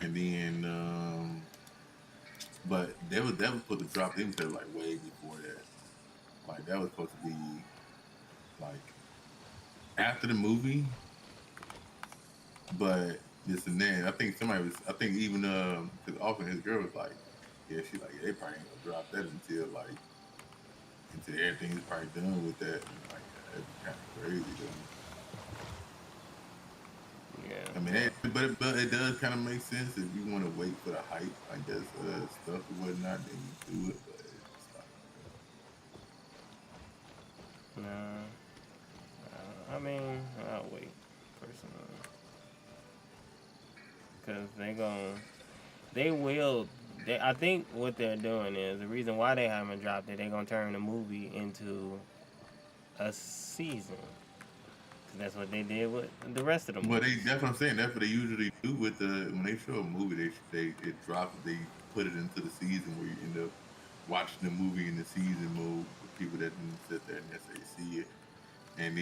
and then but that was supposed to drop them like way before that. Like that was supposed to be like after the movie, but this and then I think even because often his girl was like, yeah, she like, yeah, they probably ain't gonna drop that until like into everything is probably done with that. And like that'd be kind of crazy though.
Yeah.
I mean, but it does kind of make sense if you want to wait for the hype, I guess, stuff and whatnot, then you do it. But it's like,
No. I mean, I'll wait personally, cause they will. I think what they're doing is the reason why they haven't dropped it. They're gonna turn the movie into a season, cause that's what they did with the rest of the
but
movies.
that's what I'm saying. That's what they usually do with the when they show a movie. They it drops. They put it into the season where you end up watching the movie in the season mode with people that didn't sit there and necessarily see it, and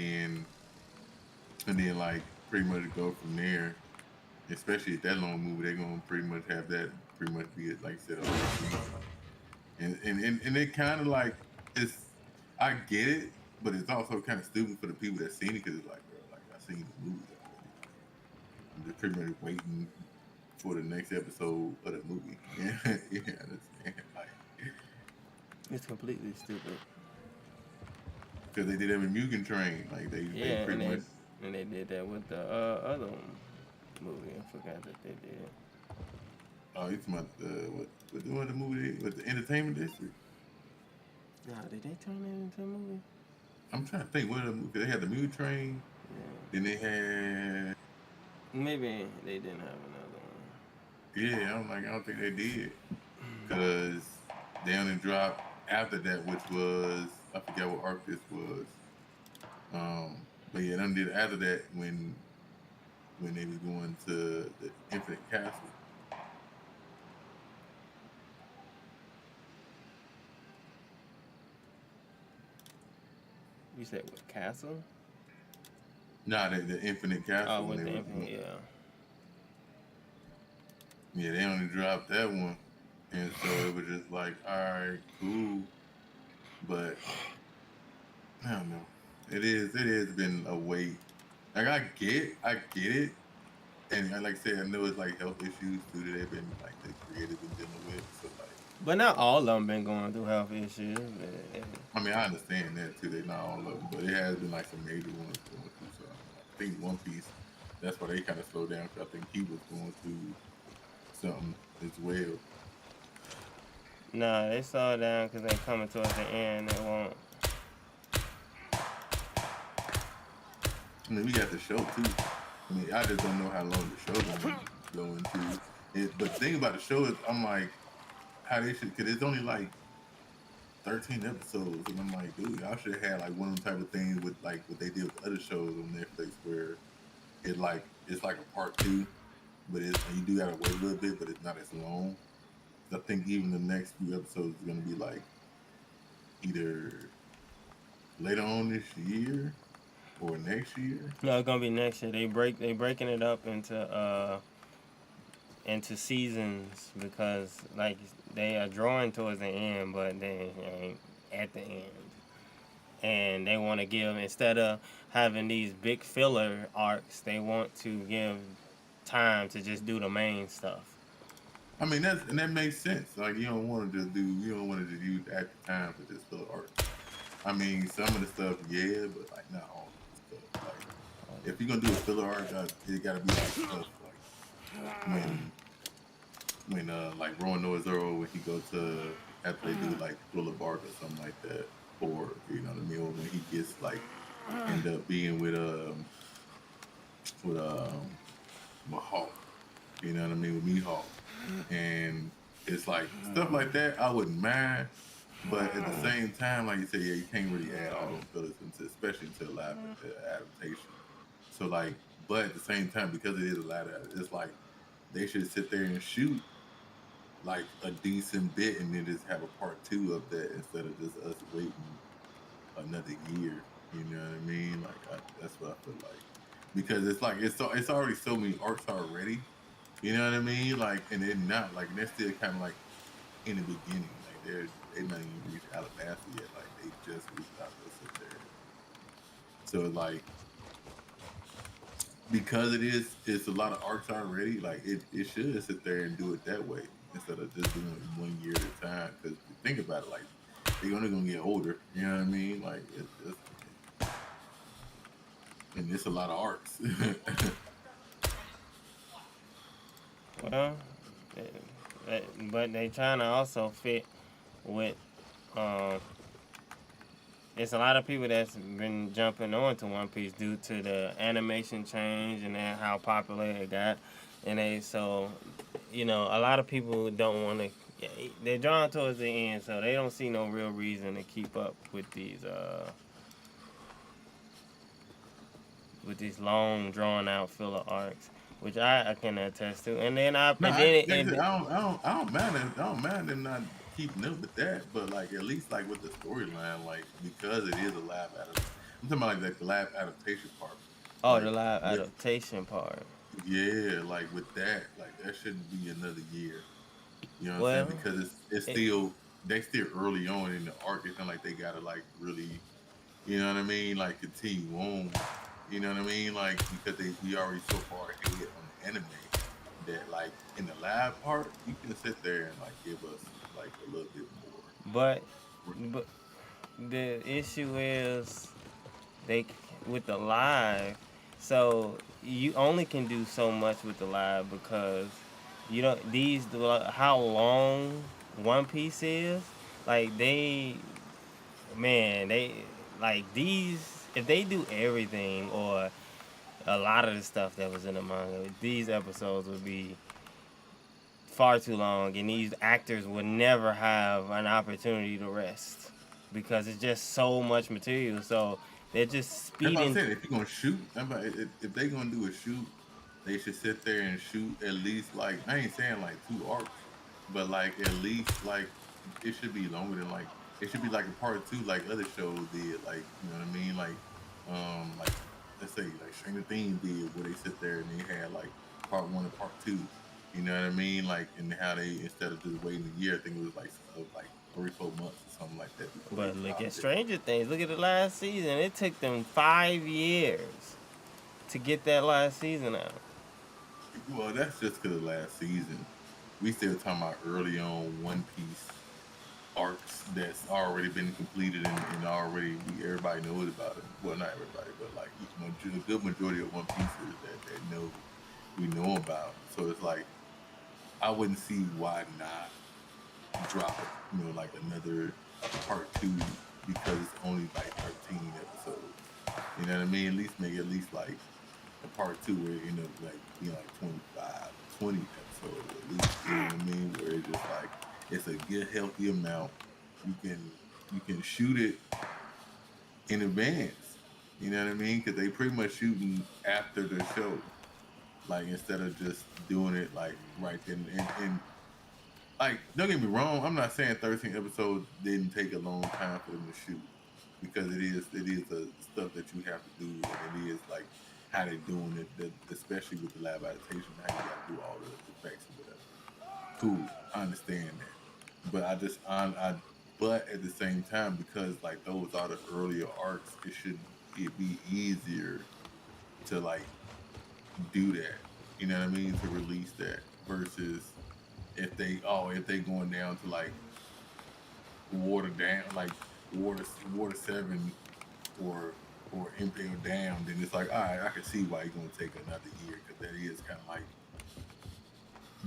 then like pretty much go from there. Especially at that long movie, they're gonna pretty much have that pretty much be it like I said a whole season. And it kind of like it's I get it, but it's also kind of stupid for the people that seen it because it's like, bro, like I seen the movie already. Like, I'm just pretty much waiting for the next episode of the movie. Yeah, yeah, that's like
It's completely stupid.
because they did that with Mugen Train. Like they
Yeah,
pretty much.
and they did that with the other movie. I forgot that they did.
Oh, you talking about what the movie with the Entertainment District?
Nah, did they turn that into a movie?
I'm trying to think what the movie. They had the Mugen Train.
Yeah.
Then they had
Maybe they didn't have another
yeah. I'm like I don't think they did because they only dropped after that, which was I forget what arc this was. But yeah, they did after that when they was going to the Infinite Castle.
one. You said what, Castle?
Nah, the Infinite Castle
Oh,
when
with
they
the
was
Infinite, yeah.
yeah they only dropped that one, and so it was just like all right, cool, but I don't know. It has been a wait. Like I get it, and like I said, I know it's like health issues too that they've been like the creators been dealing with. So like,
But not all of them been going through health issues.
I mean, I understand that too. They not all of them, but it has been like some major ones going through. So I think One Piece, that's why they kind of slowed down. Cause I think he was going through something as well.
Nah, they slow down because they coming towards the end. They won't.
I mean, we got the show too. I mean, I just don't know how long the show's gonna go into. But the thing about the show is, I'm like, how they should, because it's only like 13 episodes, and I'm like, dude, y'all should have had like one of them type of things with like what they did with other shows on Netflix, where it's like a part two, but you do gotta wait a little bit, but it's not as long. I think even the next few episodes is gonna be like either later on this year or next year.
No, it's gonna be next year. They breaking it up into seasons because like they are drawing towards the end, but they ain't at the end. And they want to give, instead of having these big filler arcs, they want to give time to just do the main stuff.
I mean that makes sense. Like you don't want to just use at the time for just fill art. I mean some of the stuff, yeah, but like not all of the stuff. Like if you're gonna do a filler art, it gotta be like stuff like when like Roanoke Zero when he go to after they do like Thriller Bark or something like that, or you know what I mean, or when he gets like end up being with Hawk, you know what I mean, with Mihawk, and it's like stuff like that I wouldn't mind, but at the same time, like you said, yeah, you can't really add all those fillers into, especially into a live adaptation. So like, but at the same time, because it is a live, it's like they should sit there and shoot like a decent bit and then just have a part two of that instead of just us waiting another year. You know what I mean? Like that's what I feel like because it's like it's already so many arcs already. You know what I mean? Like and they're not like they're still kind of like in the beginning. Like they not even reached Alabasta yet. Like they just reached Alabasta there. So like because it's a lot of arcs already. Like it should sit there and do it that way instead of just doing it 1 year at a time. Because think about it, like they're only gonna get older. You know what I mean? Like and it's a lot of arcs.
Well, but they trying to also fit with. Um, It's a lot of people that's been jumping on to One Piece due to the animation change and then how popular it got, and a lot of people don't want to. They're drawn towards the end, so they don't see no real reason to keep up with these long drawn out filler arcs, which I can attest to. And then
No,
and then
like I said, I don't mind them not keeping up with that, but like at least like with the storyline, like because it is a live adaptation. I'm talking about like the live adaptation part.
the
Like
live
with
adaptation part.
yeah, like with that, like that shouldn't be another year. You know what I'm saying?
Well,
Because it's
it,
still they still early on in the arc. It's not like they gotta like really, you know what I mean? Like continue on. You know what I mean? Like because we already so far ahead on the anime that like in the live part you can sit there and like give us like a little bit
but
more.
but the issue is they with the live, so you only can do so much with the live because you don't how long One Piece is. Like they like these if they do everything or a lot of the stuff that was in the manga, these episodes would be far too long, and these actors would never have an opportunity to rest because it's just so much material. So they're just
That's what I
speeding.
said. If you're gonna shoot, if they're gonna do a shoot, they should sit there and shoot at least like I ain't saying like 2 arcs, but like at least like it should be longer than like it should be like a part two like other shows did. Like you know what I mean? Like let's say like Stranger Things did where they sit there and they had like part one and part two. You know what I mean? Like and how they instead of just waiting a year, I think it was like 3 4 months or something like that before they
But look at
dropped it.
Stranger Things. Look at the last season. It took them 5 years to get that last season out.
Well, that's just because of last season. We still talking about early on One Piece arcs that's already been completed and already everybody knows about it. Well, not everybody, but like a good majority of One Pieces that know we know about. So it's like I wouldn't see why not drop like another part two because it's only like 13 episodes. You know what I mean? At least make at least like a part two where it end up like being like 25, 20 episodes at least. You know what I mean? Where it's just like it's a good healthy amount. You can shoot it in advance. You know what I mean? Because they pretty much shooting after the show, like instead of just doing it like right then and like don't get me wrong, I'm not saying 13 episodes didn't take a long time for them to shoot because it is the stuff that you have to do and it is like how they're doing it, especially with the lab adaptation, how you got to do all the effects or whatever. Cool, I understand that, but but at the same time, because like those are the earlier arcs, it be easier to like do that. You know what I mean? To release that versus if they going down to like water down like water 7 or impale down, then it's like all right, I can see why you're gonna take another year because that is kind of like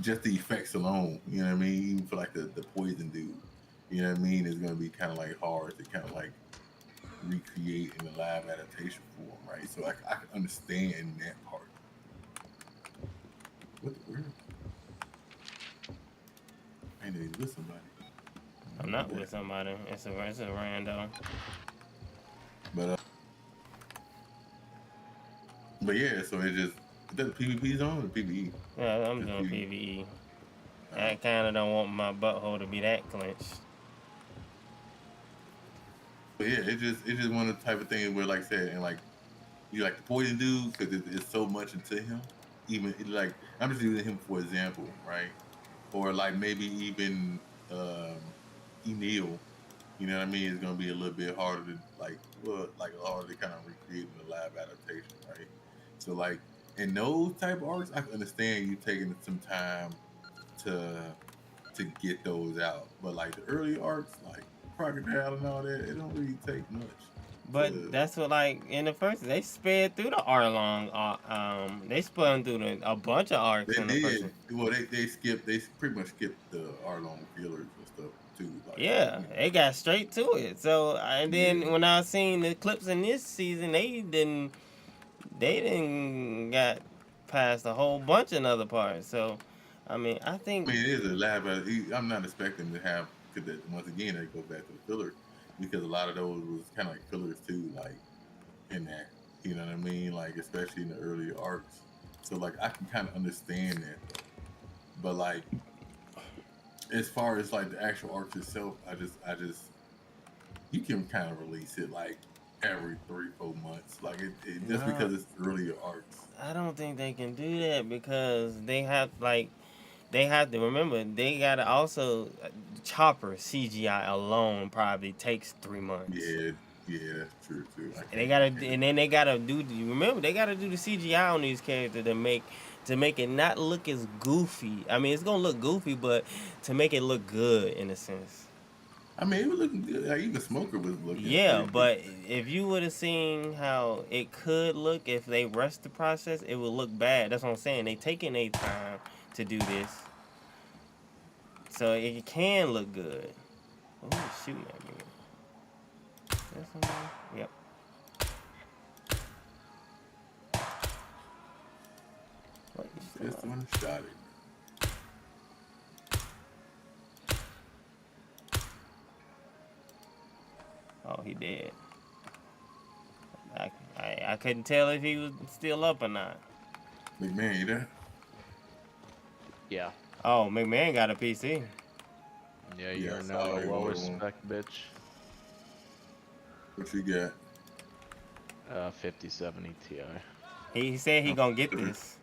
just the effects alone. You know what I mean? Even for like the poison dude, you know what I mean? It's gonna be kind of like hard to kind of like recreate in the live adaptation form, right? So I can understand that part. What the world? I ain't even with somebody.
I'm not with somebody. It's a rando.
But but yeah, so it just is that the PvP zone or PvE?
Yeah, I'm
Just
doing
PvE.
PVE.
All
I
right.
kind of don't want my butthole to be that clenched.
But yeah, it's just one of the type of things where, like I said, and like you like the poison dude because it's so much into him. Even like I'm just using him for example, right? Or like maybe even Enil. You know what I mean? It's gonna be a little bit harder to like harder to kind of recreate in the live adaptation, right? So like in those type of arcs, I can understand you taking some time to to get those out. But like the early arcs, like crocodile and all that. It don't really take much.
But that's what, like, in the first, they sped through the Arlong. They spun through a bunch of arcs
They
in the first
did.
one.
Well, they pretty much skipped the Arlong fillers and stuff too. Like,
Yeah, they got straight to it. So, and then
yeah.
when I seen the clips in this season, they didn't got past a whole bunch of other parts. So, I mean, I
I
think
mean, it is a lab, but I'm not expecting to have because once again they go back to the fillers because a lot of those was kind of like fillers too, like in that. You know what I mean? Like especially in the early arcs. So like I can kind of understand that though. But like as far as like the actual arcs itself, I just you can kind of release it like every 3-4 months, like just
nah,
because it's earlier arcs.
I don't think they can do that because they have to remember they gotta also Chopper CGI alone probably takes 3 months.
Yeah, yeah, that's true too.
And they gotta,
I can't.
and then they gotta do. Remember, they gotta do the CGI on these characters to make it not look as goofy. I mean, it's gonna look goofy, but to make it look good in a sense.
I mean, it was looking good. Like, even Smoker was looking
Yeah,
pretty good.
but if you would have seen how it could look if they rushed the process, it would look bad. That's what I'm saying. They taking their time to do this, so it can look good. Oh, he's shooting at me. That's somebody? Yep. What? You still
Just
on?
when I shot it.
Oh, he did. I couldn't tell if he was still up or not.
McMahon, you there?
Yeah.
Oh, McMahon got a PC.
Yeah,
Yeah,
you're
I
now
saw
the
you
lowest
order one.
spec bitch.
What you got?
5070 Ti.
He said he
Oh,
gonna get this.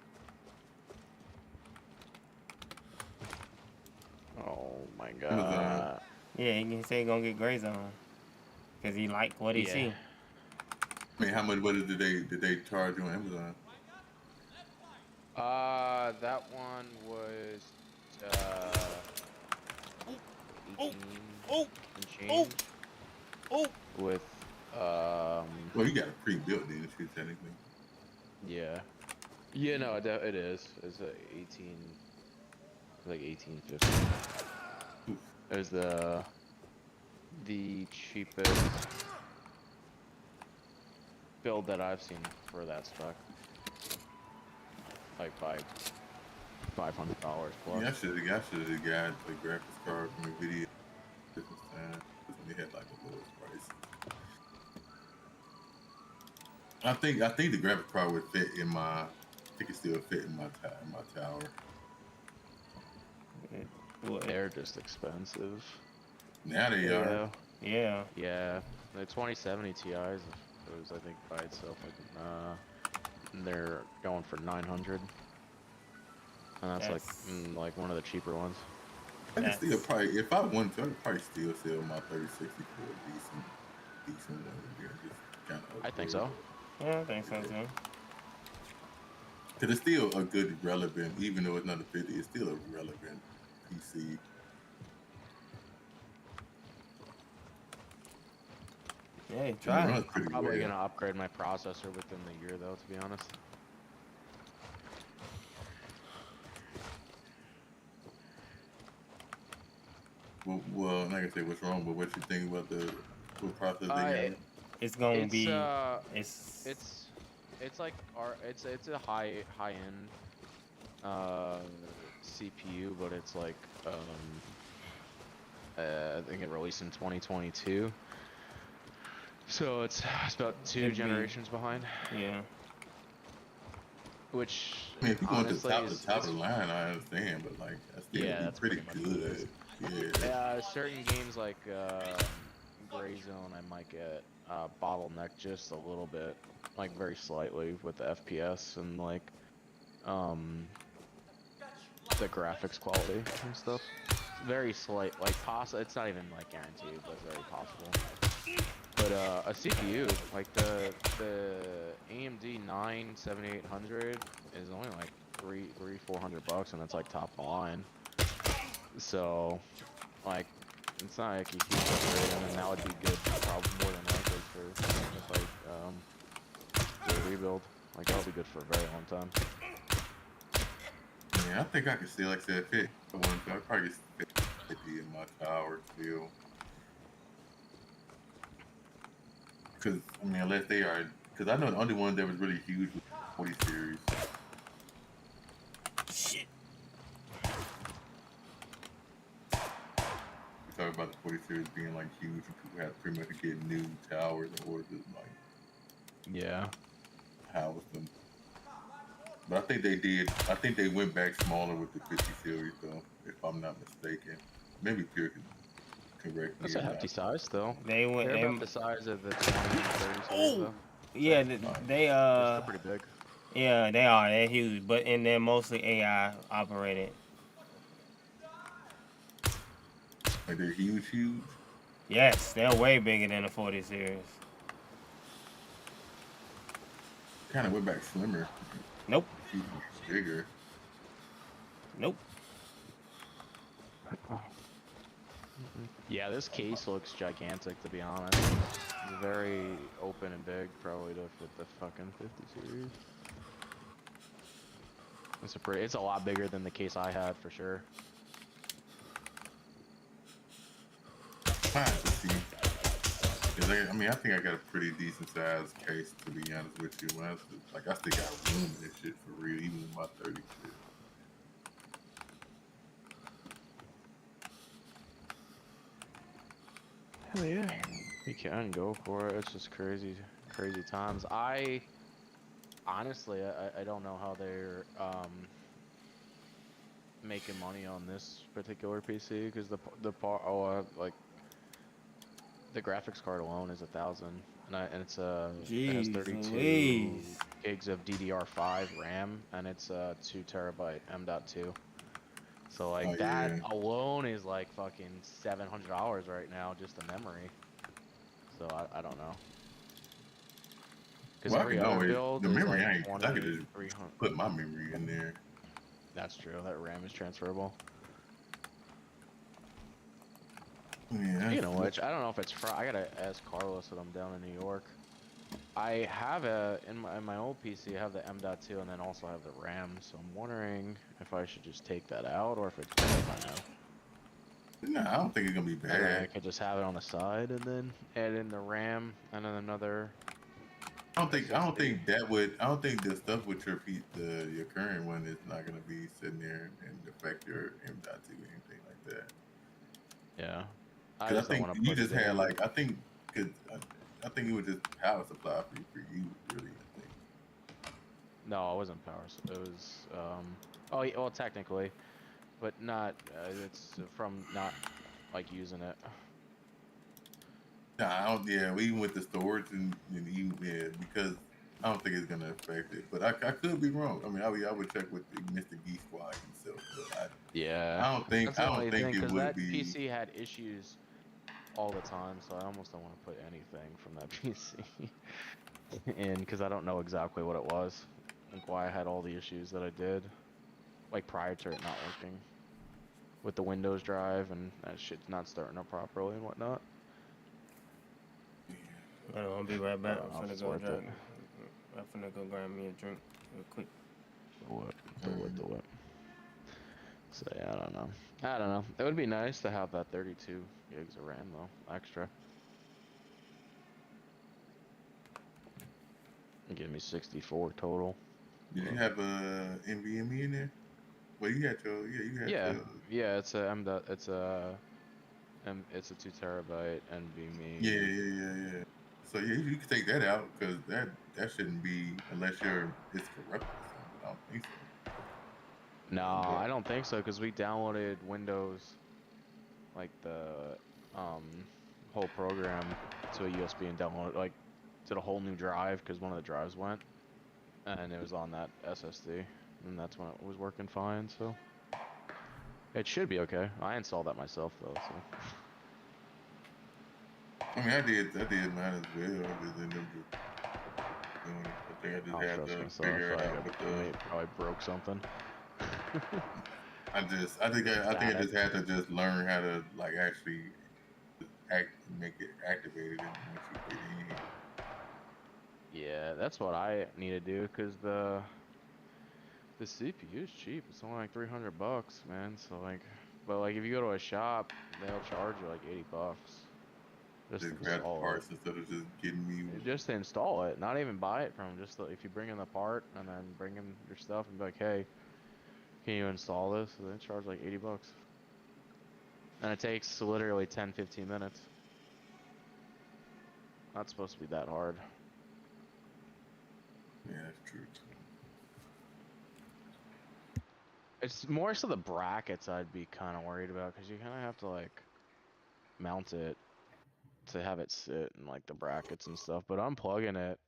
Oh my
Amazon.
god.
Yeah, he said he gonna get Gray Zone. Cause he like what he
Yeah.
see.
I mean, how much? What did they charge you on Amazon?
That one was 18
Oh,
and
oh,
change
oh.
with
Well, you got it pre-built, didn't you? Technically.
yeah. Yeah, no, it is. It's 18, like 1850.
Oof.
It was the cheapest build that I've seen for that spec. Like by $500 plus.
Yeah, I should have got the graphics card from the video this time. Because they had like the lowest price. I think the graphics card would fit in my. I think it still fit in my tower.
What?
They're just expensive.
Now they are.
Yeah.
Yeah. The 2070 Ti's was I think by itself like they're going for 900. And that's like one of the cheaper ones.
I can still probably, if I wanted to, I could probably still sell my 3060 for a decent one. Yeah, just kind of.
I think so.
Yeah, I think so too.
Because it's still a good, relevant, even though it's not a 50, it's still a relevant PC.
Yeah,
And it
try.
runs pretty
Probably
well.
gonna upgrade my processor within the year though, to be honest.
Well, like I say, what's wrong? But what you think about what process they got?
It's gonna be.
It's like it's a high end CPU, but it's like I think it released in 2022. So it's about two generations behind.
Yeah.
Which
I mean, if you go to
honestly
the top of the line, I understand, but like that's still
Yeah, that's
pretty
pretty much what it
good. Yeah.
certain games like Gray Zone, I might get bottleneck just a little bit, like very slightly with the FPS and like the graphics quality and stuff. Very slight, like it's not even like guaranteed, but it's very possible. But a CPU, like the AMD 7800 is only like $400, and that's like top of the line. So, like, it's not like a huge upgrade, and then that would be good, probably more than likely for just like the rebuild. Like that would be good for a very long time.
Yeah, I think I can still, like I said, fit one. I probably get 50 in my tower still. Because I mean, unless they are, because I know the only one that was really huge was 40 series.
Shit.
We talk about the 40 series being like huge, and people have pretty much to get new towers in order to like
Yeah.
house them. But I think they did. I think they went back smaller with the 50 series, though, if I'm not mistaken. Maybe Pure can correct me
That's
or
a hefty
not.
size, though.
They went.
They're
They,
about the size of the 20 and 30 series,
oh,
though.
yeah.
So,
They
they're still pretty big.
yeah, they are. They're huge, but and they're mostly AI operated.
Like they're huge, huge.
Yes, they're way bigger than the 40 series.
Kind of went back slimmer.
Nope.
Huge, bigger.
Nope.
Yeah, this case looks gigantic, to be honest. It's very open and big, probably to fit the fucking 50 series. It's a lot bigger than the case I had, for sure.
I have to see. 'Cause I mean, I think I got a pretty decent sized case, to be honest with you. When I still got room in this shit for real, even with my 30 shit.
Hell yeah. You can go for it. It's just crazy times. Honestly, I don't know how they're making money on this particular PC, because like the graphics card alone is 1,000, and it has
Jeez
32
Louise.
gigs of DDR5 RAM, and it's 2 terabyte M.2. So like
Oh,
that
yeah.
alone is like fucking $700 right now, just the memory. So I don't know. Because
Well, I
every
can
other
always,
build
the
is
memory
like
ain't, 'cause I could
20,
just
300.
put my memory in there.
That's true. That RAM is transferable.
Yeah.
Speaking of which, I don't know if it's I gotta ask Carlos when I'm down in New York. I have in my old PC, I have the M.2 and then also have the RAM. So I'm wondering if I should just take that out, or if it's better if I have.
No, I don't think it's gonna be
And then I
bad.
could just have it on the side and then add in the RAM and then another.
I don't think the stuff with your current one is not gonna be sitting there and affect your M.2 or anything like that.
Yeah. I
Because
just
I
don't
think
want to
you
put
just
it
had
in.
like I think it was just power supply for you really. I think.
No, it wasn't power. It was oh yeah, well technically, but not. It's from not like using it.
Nah, I don't. Yeah, even with the storage and even because I don't think it's gonna affect it. But I could be wrong. I mean, I would check with Mr. Geek Squad himself. But
Yeah, that's
I
the
don't
only
think
thing,
it
because
would
that
be.
PC had issues all the time, so I almost don't want to put anything from that PC in, because I don't know exactly what it was, like why I had all the issues that I did, like prior to it not working with the Windows drive and that shit's not starting up properly and whatnot.
I don't know, I'll be right
I
back.
don't know
I'm
if
finna
it's
go
worth
grab.
it.
I'm finna go grab me a drink real quick.
Do it. So yeah, I don't know. It would be nice to have that 32 gigs of RAM though, extra. Give me 64 total.
Did you have a NVMe in there? Well, you had you had
Yeah,
your.
yeah. It's a 2 terabyte NVMe.
Yeah. So yeah, you can take that out because that shouldn't be unless it's corrupted or something. But I don't think so.
No,
But
I don't think so, because we downloaded Windows, like the whole program, to a USB and downloaded like to the whole new drive, because one of the drives went, and it was on that SSD, and that's when it was working fine. So it should be okay. I installed that myself though, so.
I mean, I did mine as well. I just ended up just doing it. I think I
I
just
don't
had
trust
to
myself.
figure it out with the.
Probably broke something.
I think I just had to just learn how to like actually make it activated once you get in.
Yeah, that's what I need to do because the CPU is cheap. It's only like $300, man. So like, but like if you go to a shop, they'll charge you like $80 just to
Just grab the
install it.
parts instead of just getting me.
Just to install it, not even buy it from 'em, just if you bring in the part and then bring in your stuff and be like, hey, can you install this? So they charge like $80. And it takes literally 10-15 minutes. Not supposed to be that hard.
Yeah, that's true.
It's more so the brackets I'd be kind of worried about because you kind of have to like mount it to have it sit in like the brackets and stuff. But unplugging it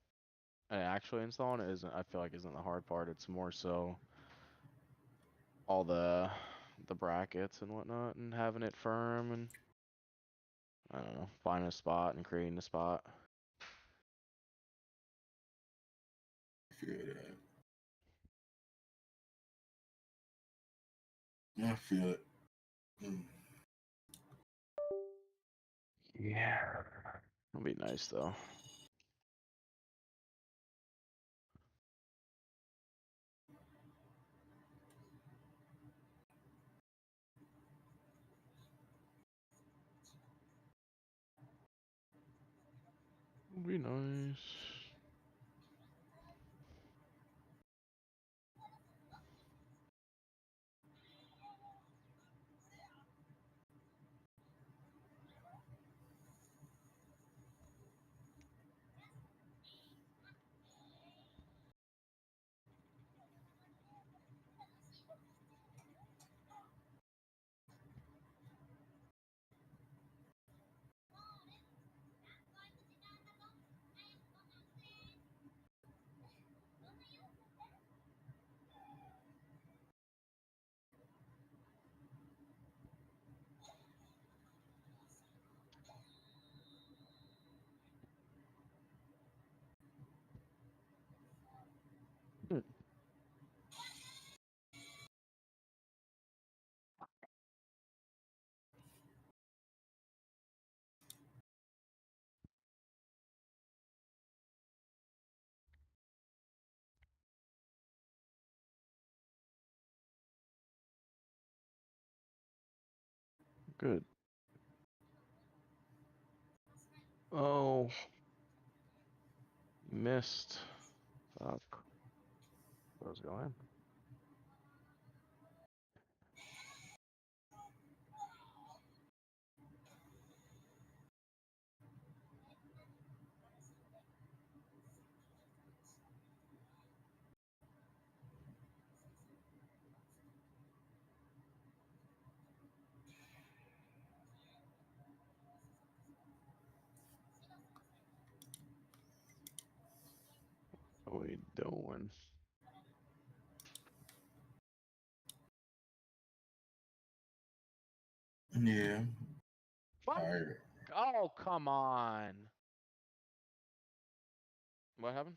and actually installing it isn't, I feel like, isn't the hard part. It's more so all the brackets and whatnot and having it firm and I don't know, finding a spot and creating a spot.
I feel that. I feel it. Mm.
Yeah, it'll be nice though. It'll be nice. Good. Oh, missed. Fuck. Where was going? What are we doing?
Yeah.
Fuck.
Tired.
Oh, come on. What happened?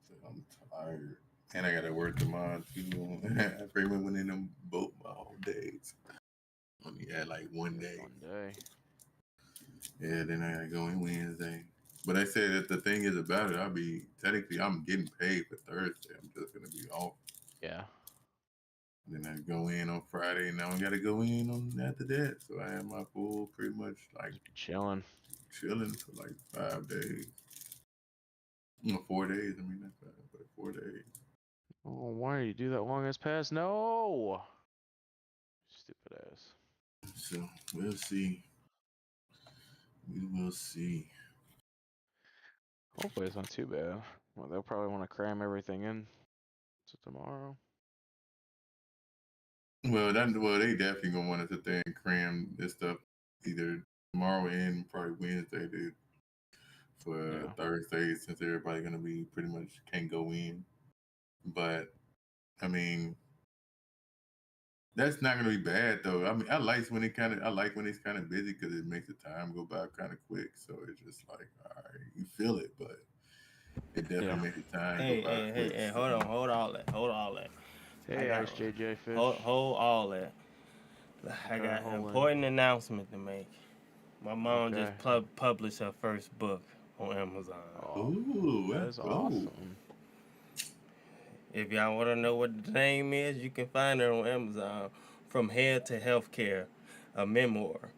So I'm tired. And I gotta work tomorrow too. I pretty much went in them both my whole days. Only had like one day.
One day.
Yeah, then I gotta go in Wednesday. But I said that the thing is about it, I'm getting paid for Thursday. I'm just gonna be off.
Yeah.
Then I go in on Friday and now I gotta go in on after that. So I have my full pretty much like
Just be chilling.
chilling for like 5 days. No, 4 days. I mean, not 5, but 4 days.
Oh, why did you do that long ass pass? No. Stupid ass.
So we'll see. We will see.
Hopefully it's not too bad. Well, they'll probably want to cram everything in to tomorrow.
Well, they definitely gonna want us to sit there and cram this stuff either tomorrow and probably Wednesday, dude, for
Yeah.
Thursday since everybody gonna be pretty much can't go in. But I mean, that's not gonna be bad though. I mean, I like when it's kind of busy because it makes the time go by kind of quick. So it's just like, all right, you feel it, but it definitely makes the time
Hey,
go by
hey, hey,
quick.
hey,
So.
hold all that. I
Hey,
got
Ice JJ Fish.
hold all that. I got an
hold on.
important announcement to make. My mom
Okay.
just published her first book on Amazon.
Oh,
Ooh,
that
let's
is
go.
awesome.
If y'all want to know what the name is, you can find it on Amazon. From Hair to Healthcare, a memoir.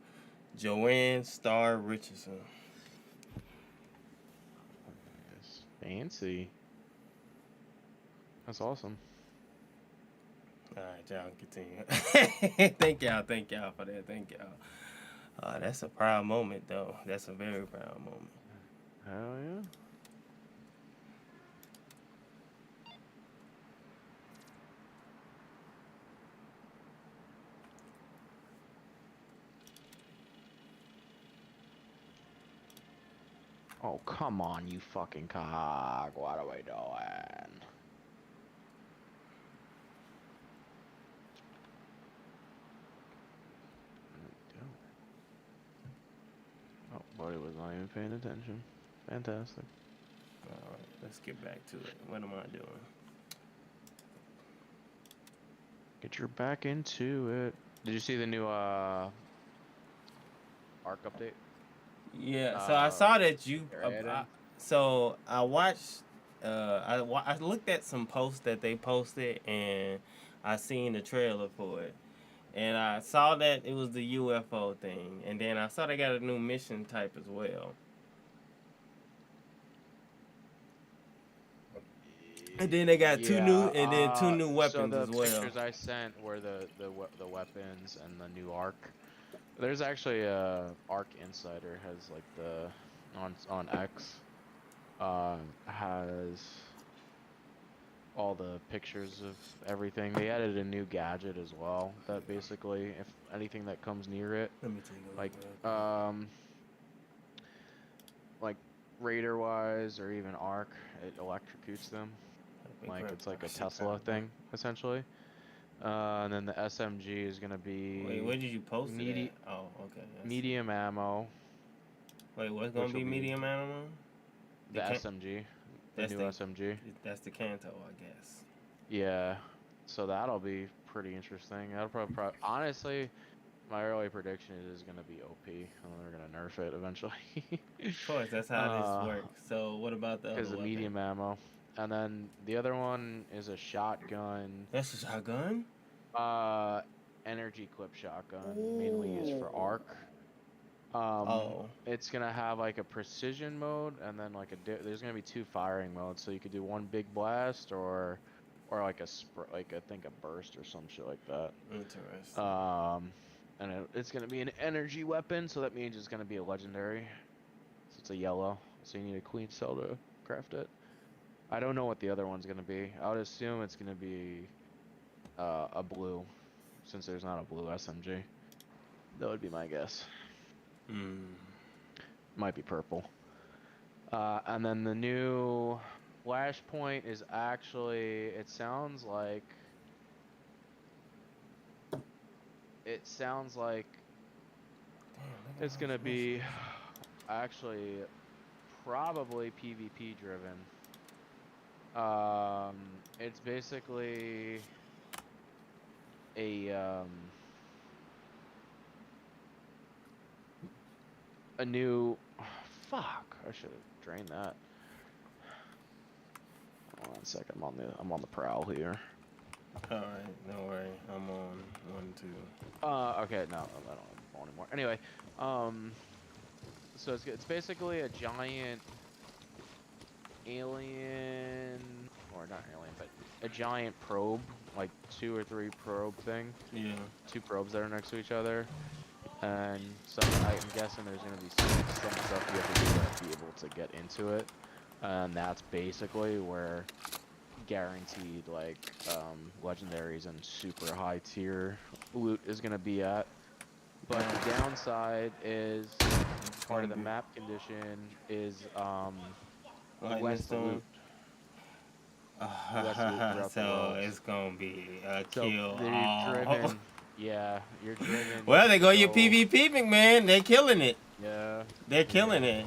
Joanne Starr Richardson.
Yes. Fancy. That's awesome.
All right, y'all continue. Thank y'all for that. Thank y'all. That's a proud moment, though. That's a very proud moment.
Hell yeah. Oh, come on, you fucking cock. What are we doing? Oh, buddy was not even paying attention. Fantastic.
All right, let's get back to it. What am I doing?
Get your back into it. Did you see the new ARC update?
Yeah, so I saw that you.
Adding?
So I watched. I looked at some posts that they posted, and I seen the trailer for it, and I saw that it was the UFO thing, and then I saw they got a new mission type as well. And then they got two new weapons as well.
So the pictures I sent were the weapons and the new ARC. There's actually a ARC Insider has like the on X has all the pictures of everything. They added a new gadget as well that basically if anything that comes near it,
Let me take a
like
look.
like radar wise or even ARC, it electrocutes them. Like it's like a Tesla thing essentially. And then the SMG is gonna be.
Wait, where did you post it at? Oh, okay.
Medium ammo.
Wait, what's gonna be medium ammo?
The SMG. The new SMG.
That's the Kanto, I guess.
Yeah. So that'll be pretty interesting. That'll probably honestly, my early prediction is gonna be OP, and they're gonna nerf it eventually.
Of course, that's how this works. So what about the other
Because of medium ammo. And then the other one is a shotgun.
That's a shotgun?
Energy clip shotgun, mainly used for ARC. It's gonna have like a precision mode, and then like there's gonna be two firing modes, so you could do one big blast or like I think a burst or some shit like that.
Interesting.
And it's gonna be an energy weapon, so that means it's gonna be a legendary. So it's a yellow, so you need a queen cell to craft it. I don't know what the other one's gonna be. I would assume it's gonna be a blue, since there's not a blue SMG. That would be my guess. Might be purple. And then the new Flashpoint is actually, it sounds like it's gonna be actually probably PvP driven. It's basically a new fuck. I should have drained that. Hold on a second. I'm on the prowl here.
All right, no worry. I'm on 1, 2.
Okay, no, I don't have the phone anymore. Anyway, so it's basically a giant alien, or not alien, but a giant probe, like 2 or 3 probe thing.
Yeah.
2 probes that are next to each other, and I'm guessing there's gonna be some stuff you have to do to be able to get into it, and that's basically where guaranteed like legendaries and super high tier loot is gonna be at. But the downside is part of the map condition is less loot.
So it's gonna be a kill.
Driven. Yeah, you're driven.
Well, they go your PvP, McMahon. They're killing it.
Yeah.
They're killing it.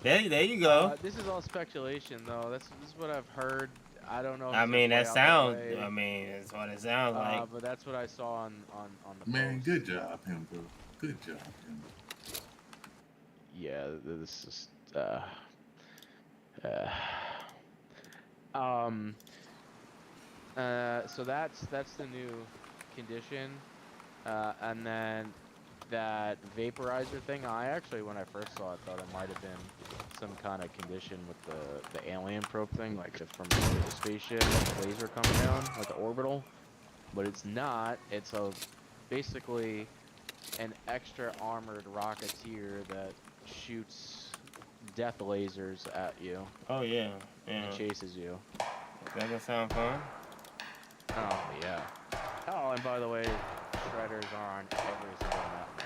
There you go.
This is all speculation, though. This is what I've heard. I don't know. If
I
it's gonna
mean,
play
that
out
sounds.
way,
I mean, that's what it sounds like.
but that's what I saw on the
Man,
post.
good job, him, bro. Good job, him.
Yeah, this is uh, um so that's the new condition, and then that vaporizer thing. I actually, when I first saw it, thought it might have been some kind of condition with the alien probe thing, like from the spaceship, like laser coming down, like an orbital. But it's not. It's basically an extra armored rocketeer that shoots death lasers at you
Oh yeah, yeah.
and chases you.
That can sound fun.
Oh yeah. Oh, and by the way, shredders are on every single map now.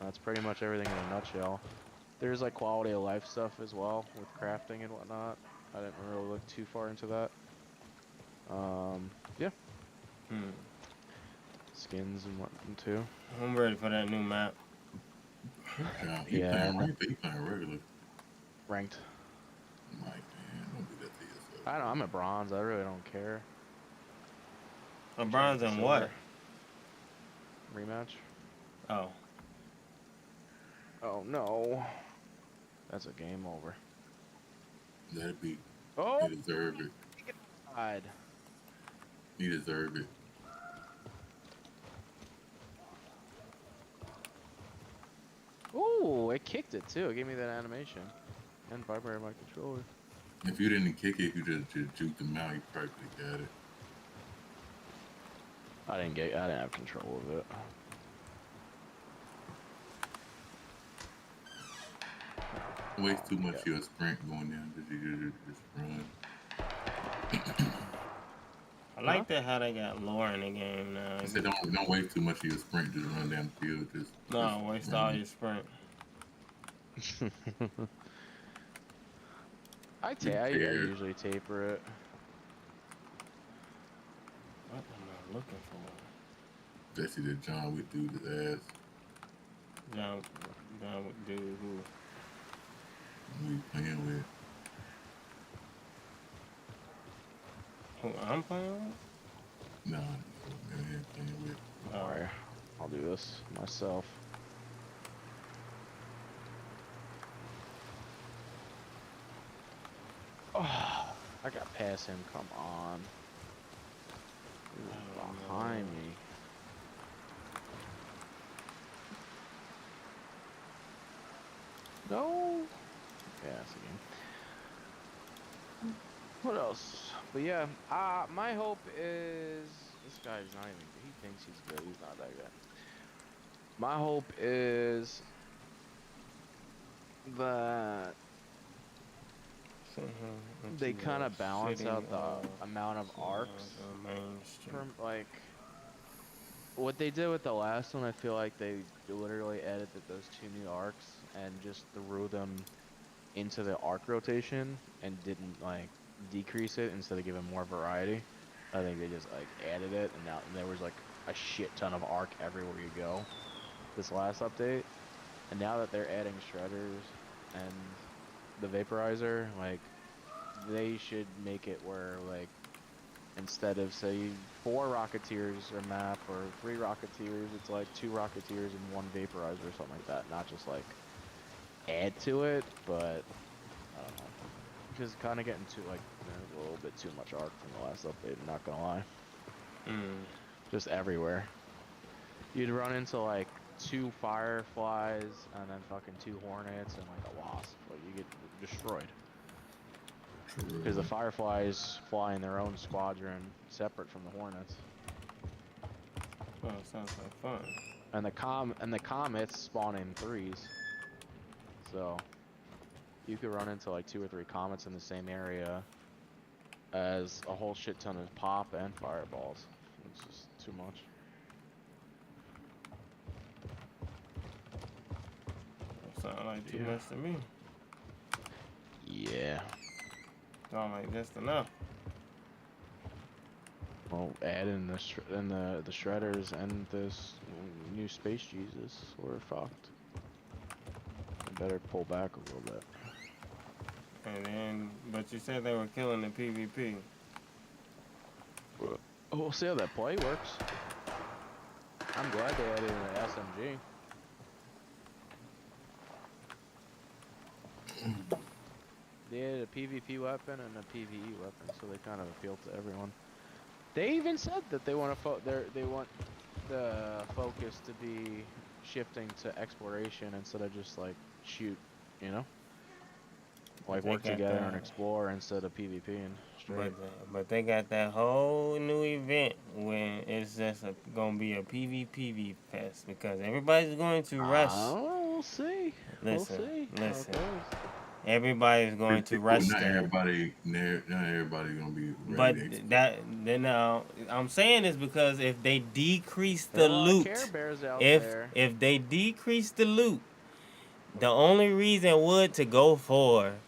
That's pretty much everything in a nutshell. There's like quality of life stuff as well with crafting and whatnot. I didn't really look too far into that. Yeah. Skins and whatnot too.
I'm ready for that new map.
Yeah, you
Yeah,
playing
and
ranked, or you playing regular?
ranked.
I'm like, man, don't do that to yourself.
I don't. I'm at bronze. I really don't care.
A bronze and what?
Rematch.
Oh.
Oh no. That's a game over.
That'd be.
Oh.
You deserve it.
God.
You deserve it.
Ooh, it kicked it too. It gave me that animation. And vibrated my controller.
If you didn't kick it, if you just juked him out, you probably could have got it.
I didn't have control of it.
Waste too much of your sprint going down because you just run.
I like that how they got lore in the game now.
I said don't waste too much of your sprint. Just run down the field. Just
Waste
run.
all your sprint.
I usually taper it.
What am I looking for?
Jesse the John Wick dude his ass.
John Wick dude who?
Who you playing with?
Who I'm playing with?
Nah, man, ain't playing with.
Alright, I'll do this myself. Oh, I got past him. Come on. He's behind me. No. Okay, that's the game. What else? But yeah, my hope is this guy's not even. He thinks he's good. He's not that good. My hope is that they kind of balance out the amount of arcs. From like what they did with the last one, I feel like they literally edited those 2 new arcs and just threw them into the arc rotation and didn't like decrease it instead of giving more variety. I think they just like added it, and now there was like a shit ton of arc everywhere you go this last update. And now that they're adding shredders and the vaporizer, like they should make it where like instead of say 4 rocketeers a map or 3 rocketeers, it's like 2 rocketeers and 1 vaporizer or something like that. Not just like add to it, but I don't know, because it's kind of getting too like a little bit too much arc from the last update. I'm not gonna lie. Just everywhere. You'd run into like 2 fireflies and then fucking 2 hornets and like a wasp. Like you get destroyed. Because the fireflies fly in their own squadron, separate from the hornets.
Oh, sounds like fun.
And the comets spawn in 3s. So you could run into like 2 or 3 comets in the same area as a whole shit ton of pop and fireballs. It's just too much.
That sounds like too much to me.
Yeah.
Sound like just enough.
Well, add in the shredders and this new space Jesus, or we're fucked. I better pull back a little bit.
And then, but you said they were killing the PvP.
We'll see how that play works. I'm glad they added an SMG. They added a PvP weapon and a PvE weapon, so they kind of appeal to everyone. They even said that they want they want the focus to be shifting to exploration instead of just like shoot, you know, like
They
work
got
together
that.
and explore instead of PvP and straight.
But they got that whole new event when it's just gonna be a PvP fest because everybody's going to rush.
We'll see.
Listen,
We'll see.
listen.
How it goes.
Everybody's going to rush
Not
that.
everybody gonna be
But
ready.
I'm saying this because if they decrease the
There are a lot of
loot,
Care Bears out
if
there.
if they decrease the loot, the only reason would to go for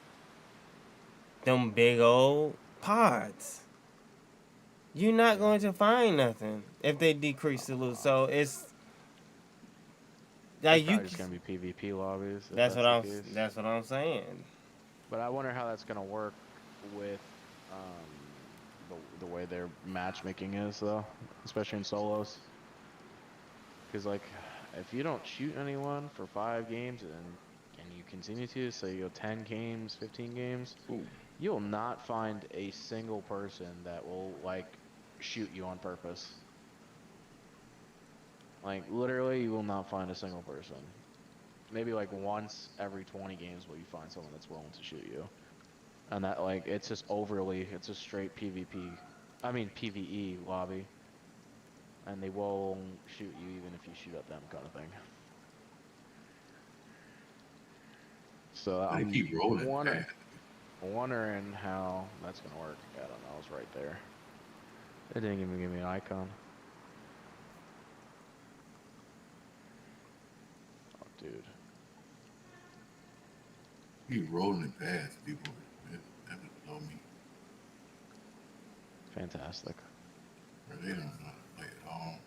them big old pods. You're not going to find nothing if they decrease the loot. So it's like
It's probably just gonna be PvP lobbies. If
That's
the case.
that's what I'm saying.
But I wonder how that's gonna work with the way their matchmaking is, though, especially in solos. Because like, if you don't shoot anyone for 5 games and you continue to, say you go 10 games, 15 games, you'll not find a single person that will like shoot you on purpose. Like literally, you will not find a single person. Maybe like once every 20 games will you find someone that's willing to shoot you. And that like it's just it's a straight PvP. I mean PvE lobby. And they won't shoot you even if you shoot at them, kind of thing. So I'm
keep rolling.
wondering how that's gonna work. I don't know, it's right there. It didn't even give me an icon. Oh dude.
Keep rolling it past people. That would blow me.
Fantastic.
They don't know how to play at all.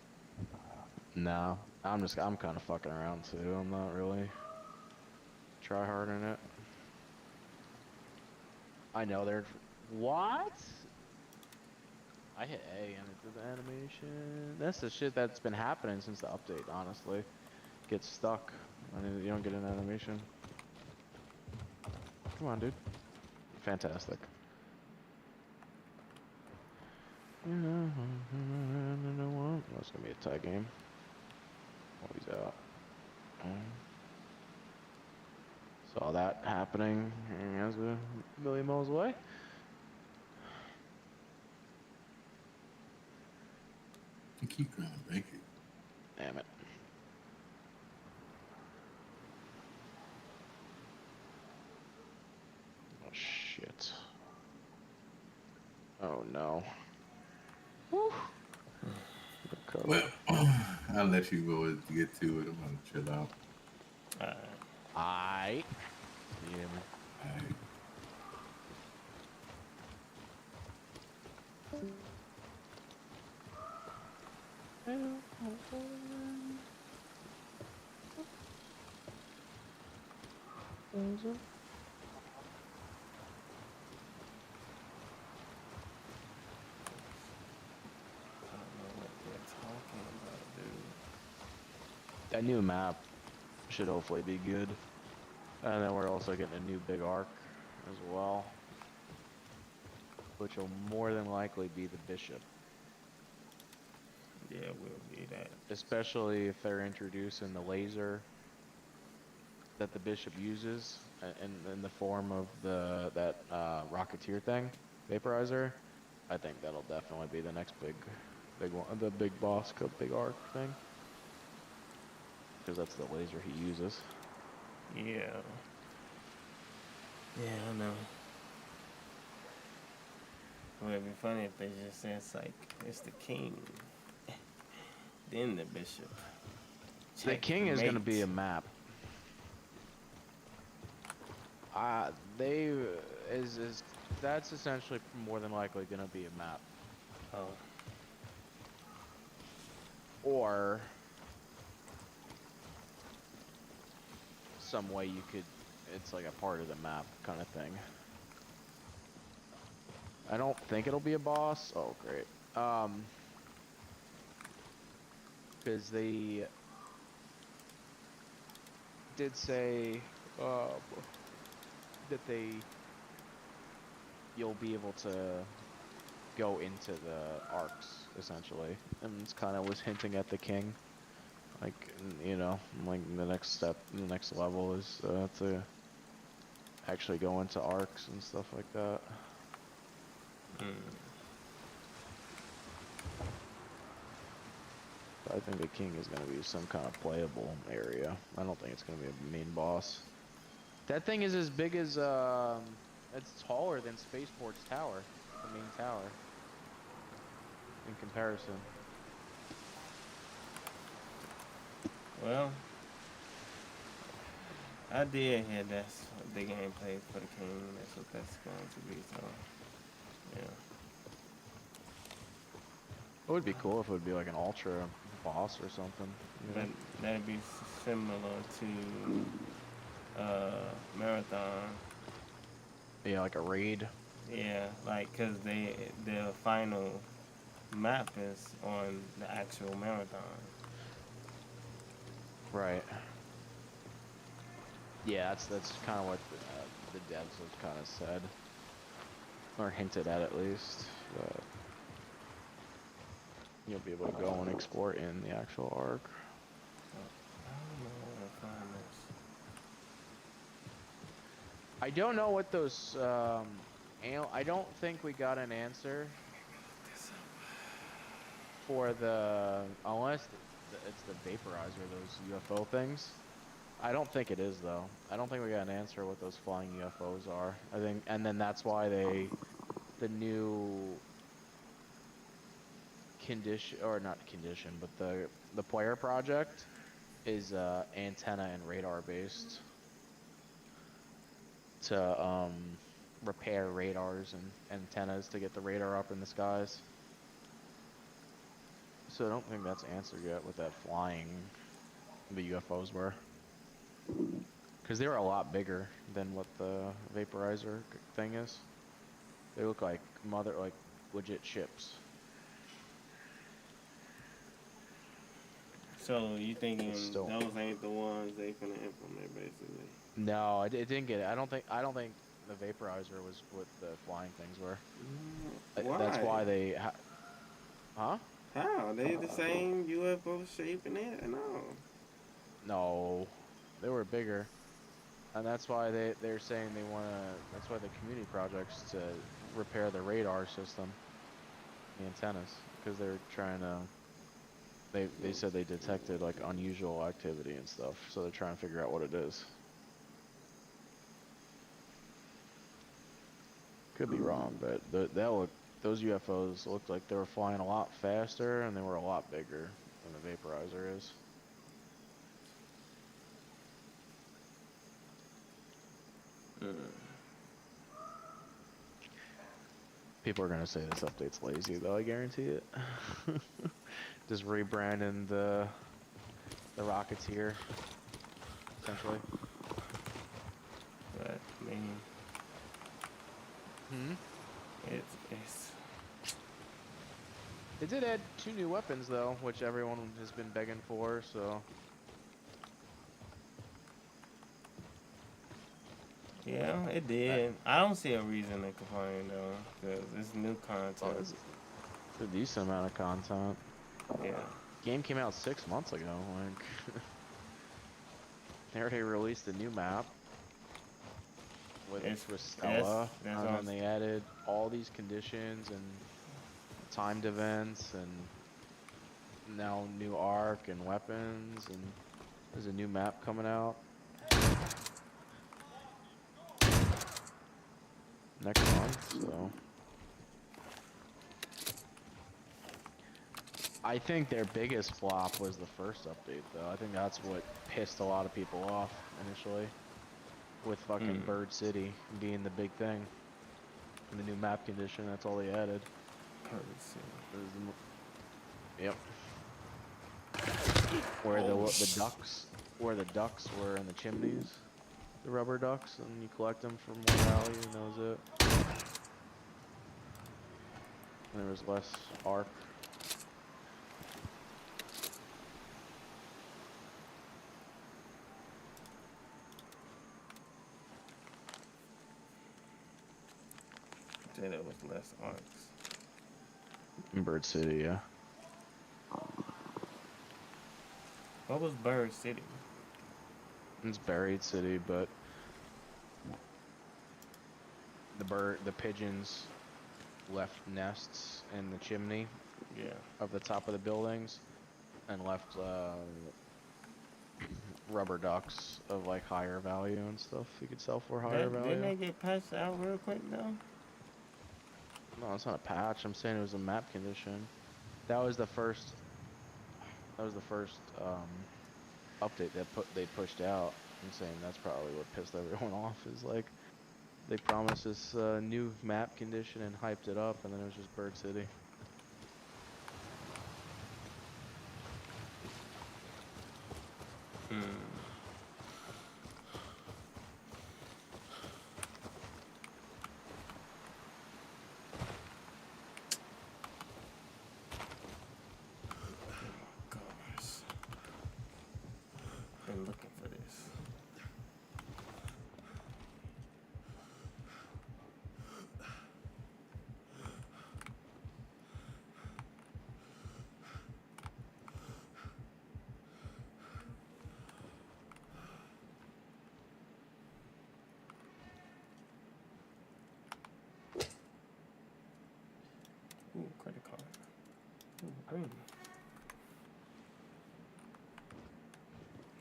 No, I'm kind of fucking around too. I'm not really try hard in it. I know they're what? I hit A and it did the animation. That's the shit that's been happening since the update. Honestly, gets stuck. I mean, you don't get an animation. Come on, dude. Fantastic. That's gonna be a tie game. Oh, he's out. Saw that happening. He was a million miles away.
You keep trying to make it.
Damn it. Oh shit. Oh no. Woo.
Well, I'll let you go and get to it. I'm gonna chill out.
Aight. Yeah, man.
All right.
That new map should hopefully be good. And then we're also getting a new big arc as well, which will more than likely be the bishop.
Yeah, we'll be that.
Especially if they're introducing the laser that the bishop uses in the form of that rocketeer thing, vaporizer. I think that'll definitely be the next big one, the big boss, big arc thing. Because that's the laser he uses.
Yeah. Yeah, I know. Well, it'd be funny if they just said it's like it's the king, then the bishop.
The king is going to be a map. That's essentially more than likely going to be a map.
Oh.
Or some way you could, it's like a part of the map kind of thing. I don't think it'll be a boss. Oh, great. Because they did say that you'll be able to go into the arcs essentially, and it's kind of was hinting at the king, like you know, like the next step, the next level is to actually go into arcs and stuff like that. But I think the king is going to be some kind of playable area. I don't think it's going to be a main boss. That thing is as big as it's taller than Spaceport's tower, the main tower. In comparison.
Well, I did hear that's the gameplay for the king. That's what that's going to be. So, yeah.
It would be cool if it would be like an ultra boss or something. You know?
That'd be similar to Marathon.
Yeah, like a raid.
Yeah, like because the final map is on the actual Marathon.
Right. Yeah, that's kind of what the devs have kind of said, or hinted at least. You'll be able to go and explore in the actual arc.
I don't know where to find this.
I don't know what those. I don't think we got an answer for unless it's the vaporizer, those UFO things. I don't think it is though. I don't think we got an answer what those flying UFOs are. I think, and then that's why the new condition, or not condition, but the player project is antenna and radar based to repair radars and antennas to get the radar up in the skies. So I don't think that's answered yet what that flying the UFOs were, because they were a lot bigger than what the vaporizer thing is. They look like legit ships.
So you thinking
Still.
those ain't the ones they finna implement, basically?
No, it didn't get it. I don't think the vaporizer was what the flying things were.
Why?
That's why they. Huh?
How? They the same UFO shape and that? No.
No, they were bigger, and that's why they're saying they want to. That's why the community projects to repair the radar system, the antennas, because they're trying to. They said they detected like unusual activity and stuff, so they're trying to figure out what it is. Could be wrong, but those UFOs looked like they were flying a lot faster and they were a lot bigger than the vaporizer is. People are gonna say this update's lazy, though. I guarantee it. Just rebranding the Rocketeer, essentially.
But I mean, it's.
It did add 2 new weapons, though, which everyone has been begging for. So.
Yeah, it did. I don't see a reason to complain though, because it's new content.
Well, it's a decent amount of content.
Yeah.
Game came out 6 months ago. Like, they already released a new map with Stella, and then they added all these conditions and timed events, and now new arc and weapons, and there's a new map coming out next month. So I think their biggest flop was the first update, though. I think that's what pissed a lot of people off initially, with fucking Bird City being the big thing. And the new map condition, that's all they added.
Bird City.
Yep. Where the ducks were in the chimneys, the rubber ducks, and you collect them from one valley, and that was it. and there was less arc.
Say there was less arcs.
In Bird City, yeah.
What was Bird City?
It's Buried City, but the pigeons left nests in the chimney
Yeah.
of the top of the buildings, and left rubber ducks of like higher value and stuff you could sell for higher value.
Didn't they get patched out real quick though?
No, it's not a patch. I'm saying it was a map condition. That was the first. That was the first update that they pushed out. I'm saying that's probably what pissed everyone off. Is like they promised this new map condition and hyped it up, and then it was just Bird City.
Gosh. Been looking for this. Ooh, credit card. Ooh, green.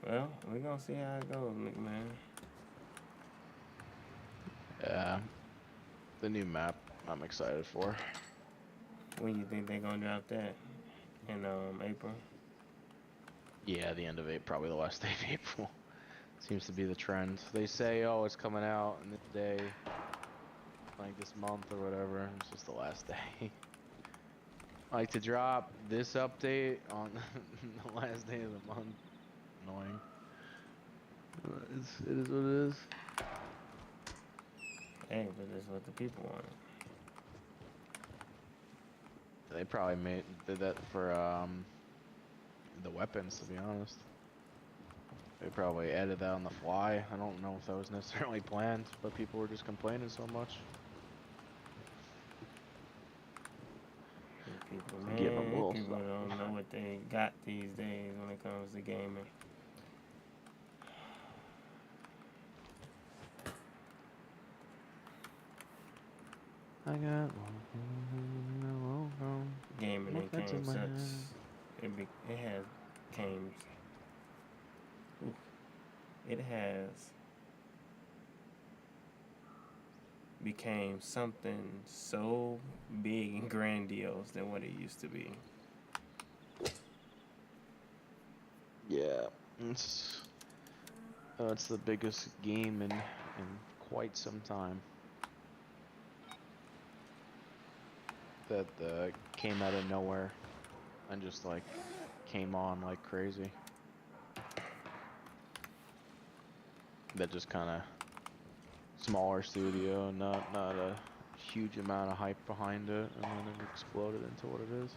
Well, we're gonna see how it goes, McMahon.
Yeah, the new map I'm excited for.
When you think they're gonna drop that? In April?
Yeah, the end of April, probably the last day of April. Seems to be the trend. They say, oh, it's coming out in this day, like this month or whatever. It's just the last day. Like to drop this update on the last day of the month. Annoying. It is what it is.
Hey, but that's what the people want.
They probably did that for the weapons, to be honest. They probably added that on the fly. I don't know if that was necessarily planned, but people were just complaining so much.
People,
Give 'em a little
people
something.
don't know what they got these days when it comes to gaming.
I got
Gaming
Look,
it
that's
came
in my
such.
hand.
It has came. Oof, it has became something so big and grandiose than what it used to be.
Yeah, it's the biggest game in quite some time. That came out of nowhere and just like came on like crazy. That just kind of smaller studio, not a huge amount of hype behind it, and then it exploded into what it is.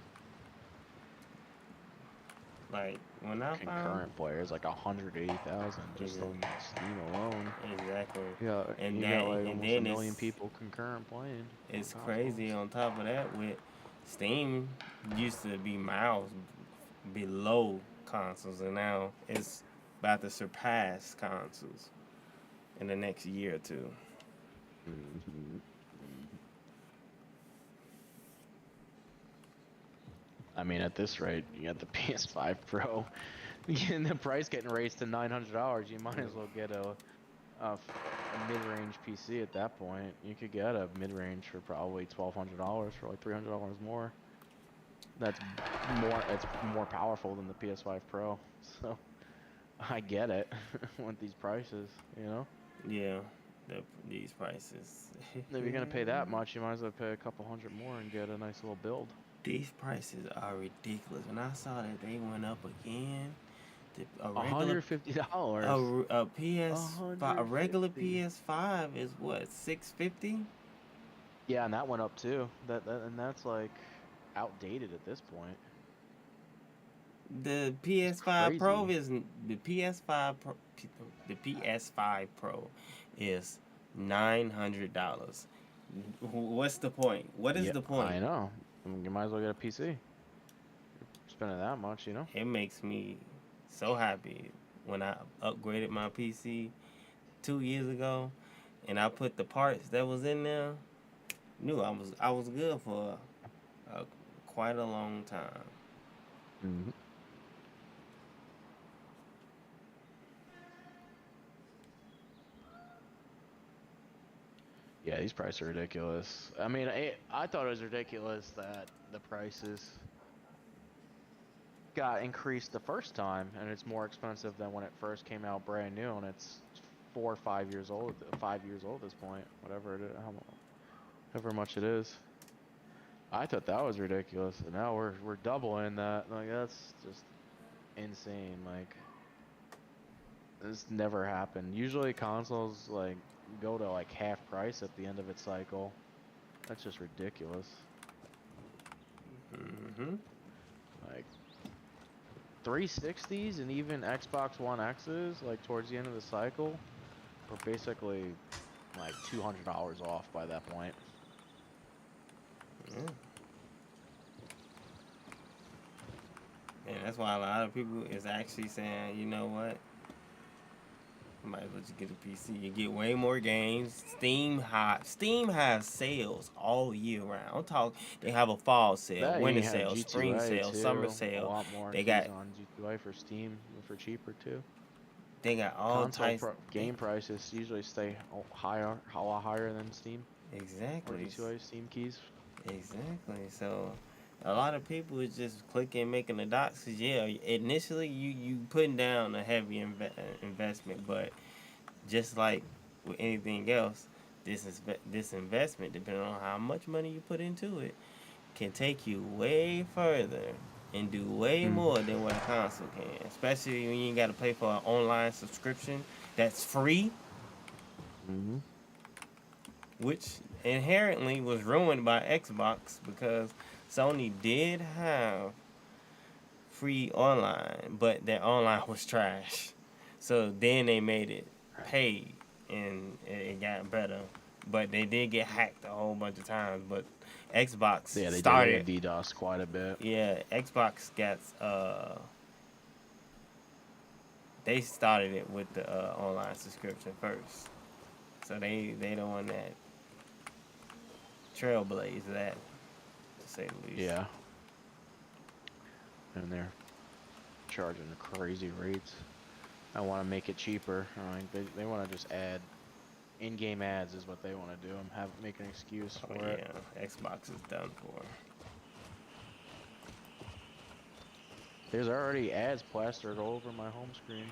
Like when I found
Concurrent players like 180,000 just on Steam alone.
exactly,
Yeah,
and
you
that
got like
and
almost
then
a million people concurrent playing.
It's
on
crazy.
consoles.
On top of that, with Steam used to be miles below consoles, and now it's about to surpass consoles in the next year or two.
Mhm. I mean, at this rate, you got the PS5 Pro, and the price getting raised to $900. You might as well get a mid-range PC at that point. You could get a mid-range for probably $1,200 for like $300 more. That's more powerful than the PS5 Pro. So I get it with these prices, you know.
Yeah, these prices.
If you're gonna pay that much, you might as well pay a couple hundred more and get a nice little build.
These prices are ridiculous. When I saw that they went up again, a
$150.
a regular PS5 is what, $650?
Yeah, and that went up too. And that's like outdated at this point.
The
It's
PS5 Pro
crazy.
isn't the PS5 Pro. The PS5 Pro is $900. What's the point? What is
Yeah,
the
I
point?
know. I mean, you might as well get a PC. Spending that much, you know?
It makes me so happy when I upgraded my PC 2 years ago, and I put the parts that was in there. Knew I was good for quite a long time.
Hmm. Yeah, these prices are ridiculous. I mean, I thought it was ridiculous that the prices got increased the first time, and it's more expensive than when it first came out brand new, and it's 4 or 5 years old, 5 years old at this point, whatever it is, however much it is. I thought that was ridiculous, and now we're doubling that. Like that's just insane. Like this never happened. Usually consoles like go to like half price at the end of its cycle. That's just ridiculous.
Hmm.
Like 360s and even Xbox One X's, like towards the end of the cycle, were basically like $200 off by that point.
Yeah. And that's why a lot of people is actually saying, you know what? I might as well just get a PC. You get way more games. Steam has sales all year round. I'm talking. They have a fall sale,
That
winter
you have
sale, spring
G2A
sale, summer
too. A
sale.
lot more
They
keys
got
on G2A for Steam for cheaper too.
they got all
Console
types.
game prices usually stay higher, a lot higher than Steam or
Exactly.
G2A Steam keys.
Exactly. So a lot of people is just clicking, making the dots. Cause yeah, initially you putting down a heavy investment, but just like with anything else, this investment, depending on how much money you put into it, can take you way further and do way
Mm.
more than what a console can. Especially when you ain't got to pay for an online subscription that's free,
Hmm.
which inherently was ruined by Xbox because Sony did have free online, but their online was trash. So then they made it paid, and it got better. But they did get hacked a whole bunch of times. But Xbox
Yeah, they did. They
started,
got DDoS quite a bit.
yeah, Xbox got they started it with the online subscription first. So they the one that trailblazed that, to say the least.
Yeah, and they're charging the crazy rates. I want to make it cheaper. Like they want to just add in-game ads is what they want to do. And make an excuse
Oh
for it.
yeah, Xbox is done for.
There's already ads plastered all over my home screen.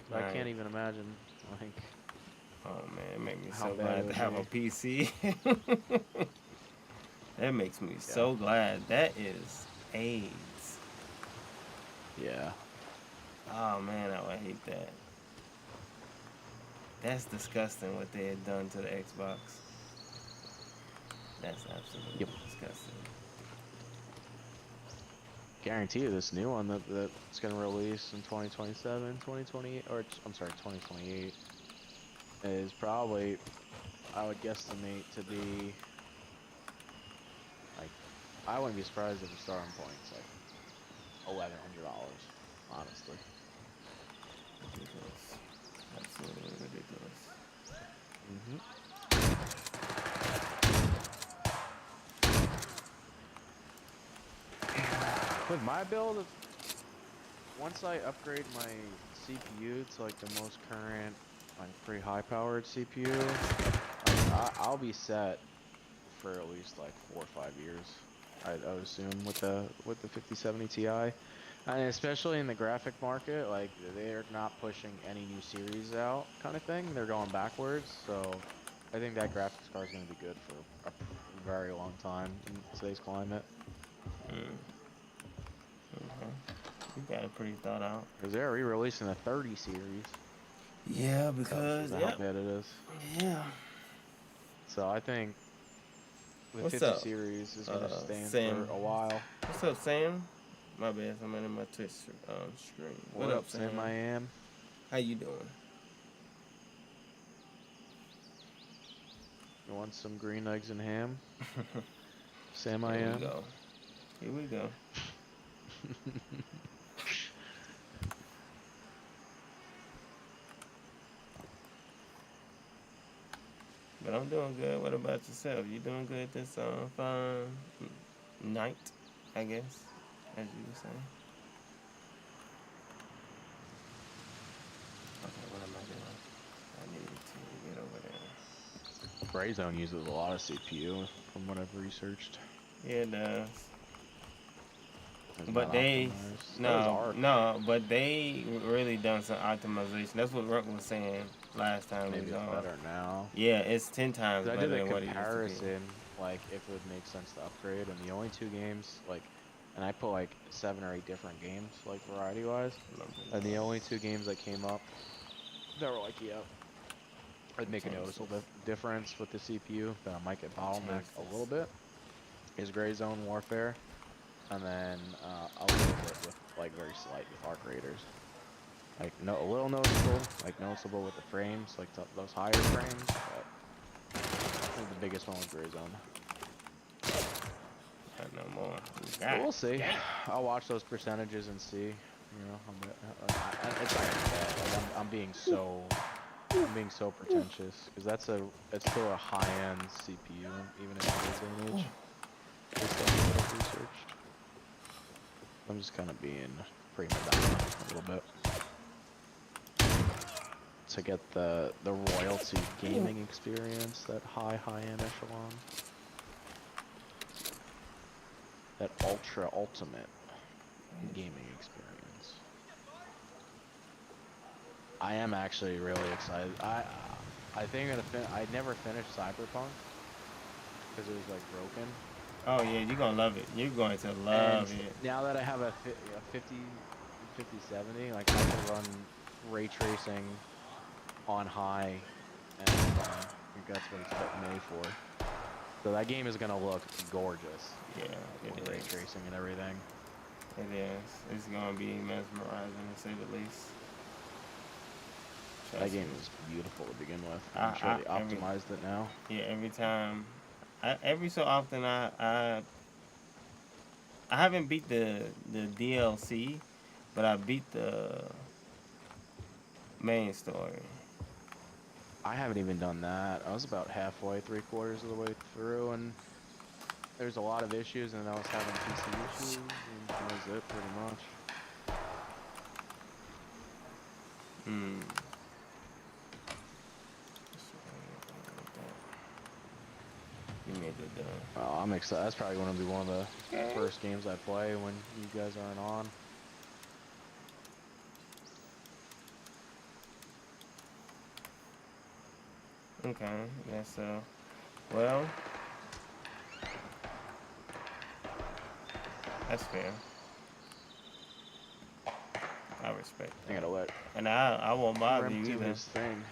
So I
Right.
can't even imagine like
Oh man, it made me
how
so
bad it
glad to
would
have a
be.
PC. That makes me
Yeah.
so glad. That is AIDS.
Yeah.
Oh man, I would hate that. That's disgusting what they had done to the Xbox. That's absolutely
Yep.
disgusting.
Guarantee you this new one that's going to release in 2027, 2028, or I'm sorry, 2028 is probably, I would guesstimate to be like, I wouldn't be surprised if the starting point's like $1,100, honestly.
Ridiculous. Absolutely ridiculous.
Hmm. With my build, once I upgrade my CPU to like the most current, like pretty high powered CPU, like, I'll be set for at least like 4 or 5 years. I would assume with the 5070 Ti, and especially in the graphic market, like they're not pushing any new series out, kind of thing. They're going backwards, so I think that graphics card is going to be good for a very long time in today's climate.
Mm. Okay. You got it pretty thought out.
Because they're re-releasing the 30 series.
Yeah,
Tells you
because
how bad it is.
yeah.
So I think The
What's
50
up,
series is gonna stand
Sam?
for a while.
What's up, Sam? My bad, I'm in my Twitch screen. What up, Sam?
I am.
How you doing?
You want some green eggs and ham? Sam, I
Here we
am.
go. Here we go. But I'm doing good. What about yourself? You doing good this fine night, I guess, as you were saying? Okay, what am I doing? I need to get over there.
Gray Zone uses a lot of CPU from what I've researched.
Yeah, it does.
It's
But
not
they,
optimized. So does Arc.
no, but they really done some optimization. That's what Ruck was saying last time.
Maybe
we was
it's
on.
better now.
Yeah, it's 10 times
'Cause I
better
did a
than what it used to be.
comparison, like if it would make sense to upgrade, and the only two games, like, and I put like 7 or 8 different games, like variety-wise, and the only two games that came up that were like, yeah, I'd make a noticeable difference with the CPU, but I might get bottlenecked a little bit, is Gray Zone Warfare, and then a little bit with, like, very slight with Arc Raiders. Like, a little noticeable with the frames, like those higher frames, but I think the biggest one was Gray Zone.
No more.
But we'll see. I'll watch those percentages and see. You know, it's not gonna be bad. Like, I'm being so pretentious because it's still a high-end CPU even in today's day and age. Based on what I've researched. I'm just kind of being prima donna a little bit to get the royalty gaming experience, that high-end echelon. That ultimate gaming experience. I am actually really excited. I think I never finished Cyberpunk because it was like broken.
Oh yeah, you're gonna love it. You're going to love it.
Now that I have a 5070, like I can run ray tracing on high, and I think that's what it's made for. So that game is gonna look gorgeous.
Yeah,
with ray tracing and everything.
It is. It's gonna be mesmerizing to say the least.
That game is beautiful to begin with. I'm sure they optimized it now.
Yeah, every time, every so often I haven't beat the DLC, but I beat the main story.
I haven't even done that. I was about halfway, 3/4 of the way through, and there's a lot of issues, and I was having PC issues, and that was it pretty much.
You made it done.
Well, I'm excited. That's probably going to be one of the first games I play when you guys aren't on.
Okay, yeah, so, well, that's fair. I respect that.
I gotta let.
And I won't bother you
do
either.
his thing.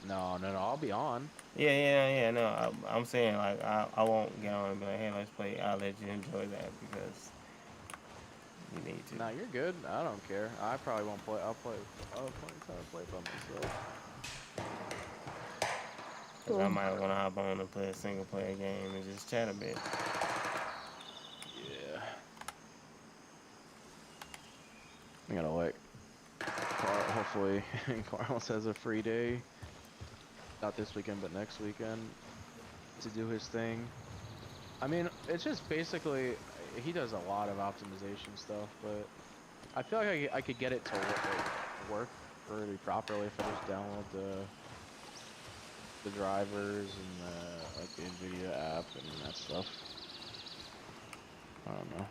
No, I'll be on.
Yeah, no, I'm saying, like, I won't get on and be like, hey, let's play. I'll let you enjoy that because you need to.
Nah, you're good. I don't care. I probably won't play. I'll play by myself.
Cause I might want to hop on and play a single player game and just chat a bit.
Yeah. I gotta let hopefully Carlos has a free day. Not this weekend, but next weekend to do his thing. I mean, it's just basically, he does a lot of optimization stuff, but I feel like I could get it to work really properly if I just download the drivers and like the NVIDIA app and that stuff. I don't know.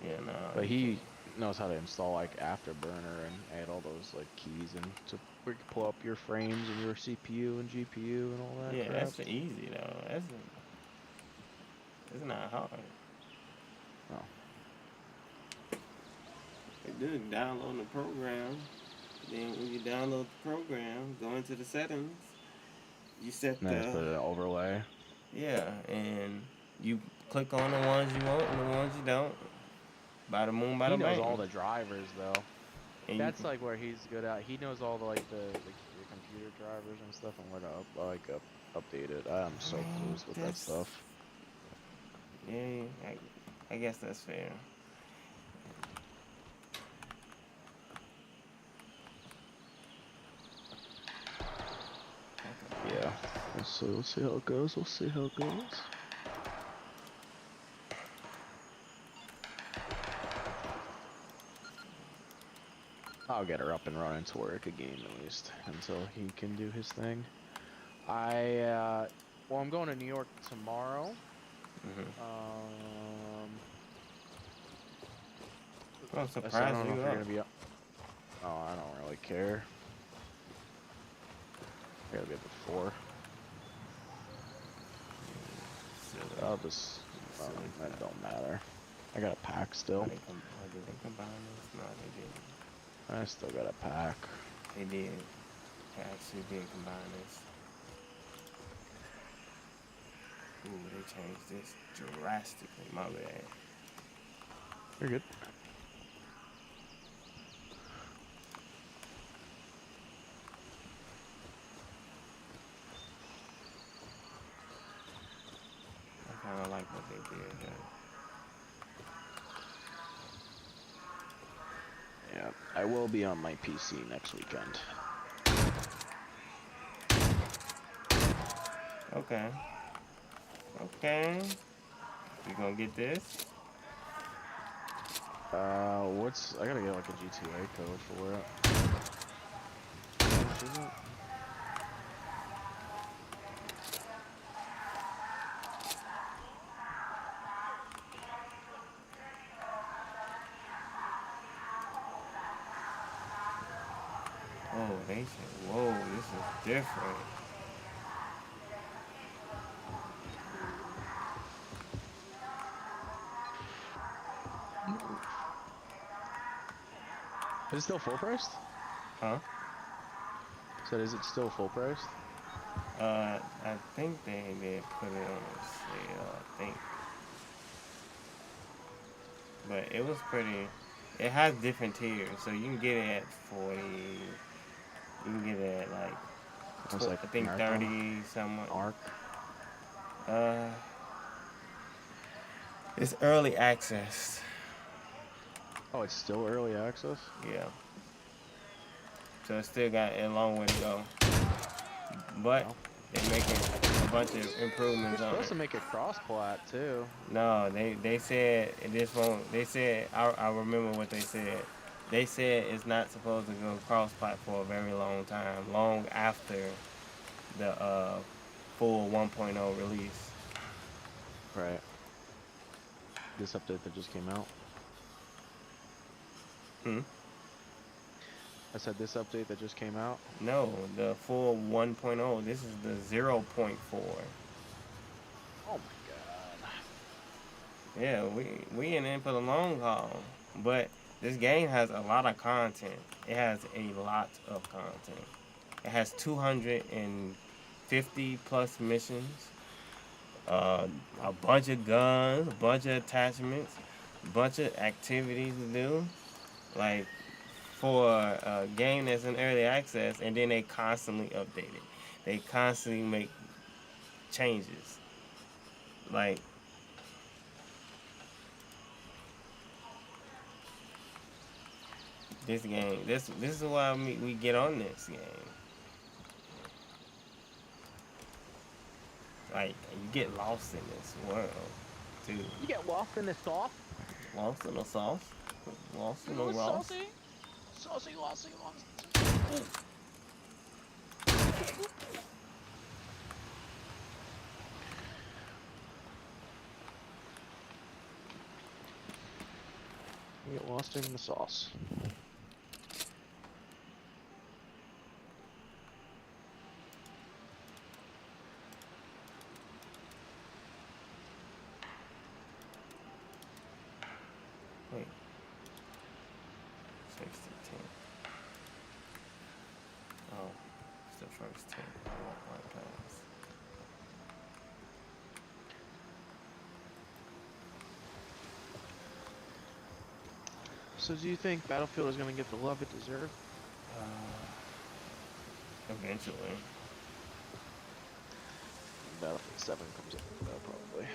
Yeah, no.
But he knows how to install like Afterburner and add all those like keys and to pull up your frames and your CPU and GPU and all that.
Yeah,
crap.
that's easy though. It's not hard.
Oh.
You do download the program. Then when you download the program, go into the settings. You set
And then just put an overlay.
Yeah, and you click on the ones you want and the ones you don't. By the moon, by
He
the
knows
bank.
all the drivers though.
And you
That's
can,
like where he's good at. He knows all the the computer drivers and stuff and where to update it. I'm so
man,
clueless with that
that's
stuff.
yeah. I guess that's fair.
Yeah. We'll see how it goes. We'll see how it goes. I'll get her up and running to where it could game at least until he can do his thing. Well, I'm going to New York tomorrow.
Mm-hmm. I'm
So I
surprised
don't know
you
if you're
up.
gonna be up. Oh, I don't really care. I gotta be up at 4.
Silly.
I'll just.
Silly
That
crap.
don't matter. I got a pack still.
Did they combine this? No, they didn't.
I still got a pack.
They did. They actually did combine this. Ooh, they changed this drastically. My bad.
You're good.
I kind of like what they did there.
Yeah, I will be on my PC next weekend.
Okay. Okay. You gonna get this?
I gotta get like a GTA code for it. How much is it?
Oh, they said, whoa, this is different.
Is it still full priced?
Huh?
Said, is it still full priced?
I think they did put it on a sale, I think. But it was pretty, it has different tiers, so you can get it at 40, you can get it at like,
It's like
I think
marathon
30 somewhat.
arc.
Uh, it's early access.
Oh, it's still early access?
Yeah. So it's still got a long way to go. But
Wow.
they're making a bunch of
You're
improvements on
supposed
it.
to make it cross-plat too.
No, they said this won't. They said I remember what they said. They said it's not supposed to go cross-plat for a very long time, long after the full 1.0 release.
Right. This update that just came out.
Hmm.
I said this update that just came out.
No, the full 1.0. This is the 0.4.
Oh my god.
Yeah, we in for the long haul. But this game has a lot of content. It has a lot of content. It has 250 plus missions, a bunch of guns, a bunch of attachments, a bunch of activities to do. Like for a game that's in early access, and then they constantly update it. They constantly make changes. Like this game, this is why we get on this game. Like you get lost in this world, too.
You get lost in the sauce?
Lost in the sauce, lost in the Ross.
Saucy, lossy. You get lost in the sauce.
Wait, 6 to 10. Oh, it's the first 10. I want my pass.
So do you think Battlefield is gonna get the love it deserves?
Eventually.
Battlefield 7 comes out probably.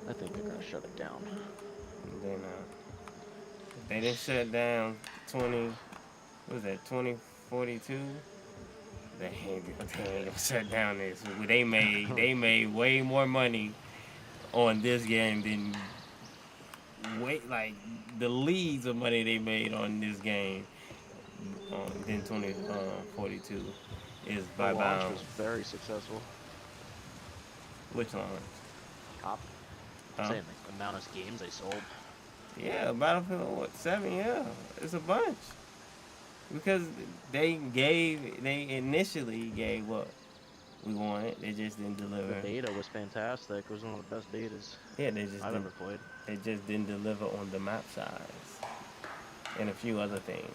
I think they're gonna shut it down.
They're not. If they didn't shut down 20. What was that? 2042. They ain't gonna shut down this. They made way more money on this game than like the leagues of money they made on this game than 2042 is
The
by
launch
bounds.
was very successful.
Which launch?
I'm saying like the amount of games they sold.
Yeah, Battlefield 7. Yeah, it's a bunch because they initially gave what we wanted. They just didn't deliver.
The beta was fantastic. It was one of the best betas
Yeah, they just
I've
didn't.
ever played.
They just didn't deliver on the map size and a few other things.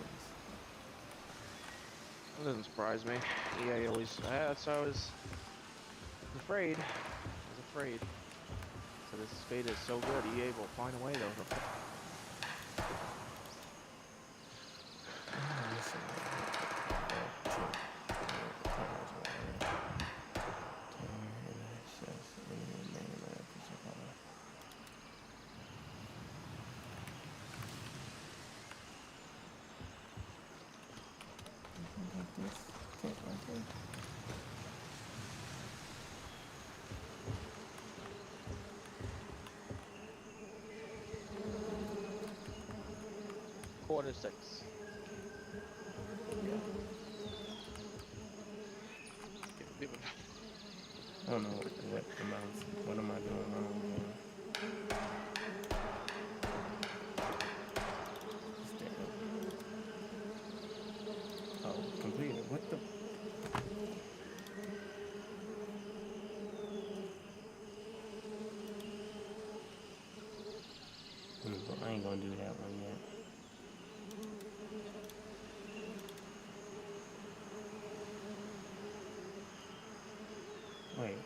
It doesn't surprise me. EA always. So I was afraid. So this beta is so good. EA will find a way though. Quarter 6. Yeah.
I don't know what am I doing wrong here? Oh, completed. What the? I ain't gonna do that one yet. Wait.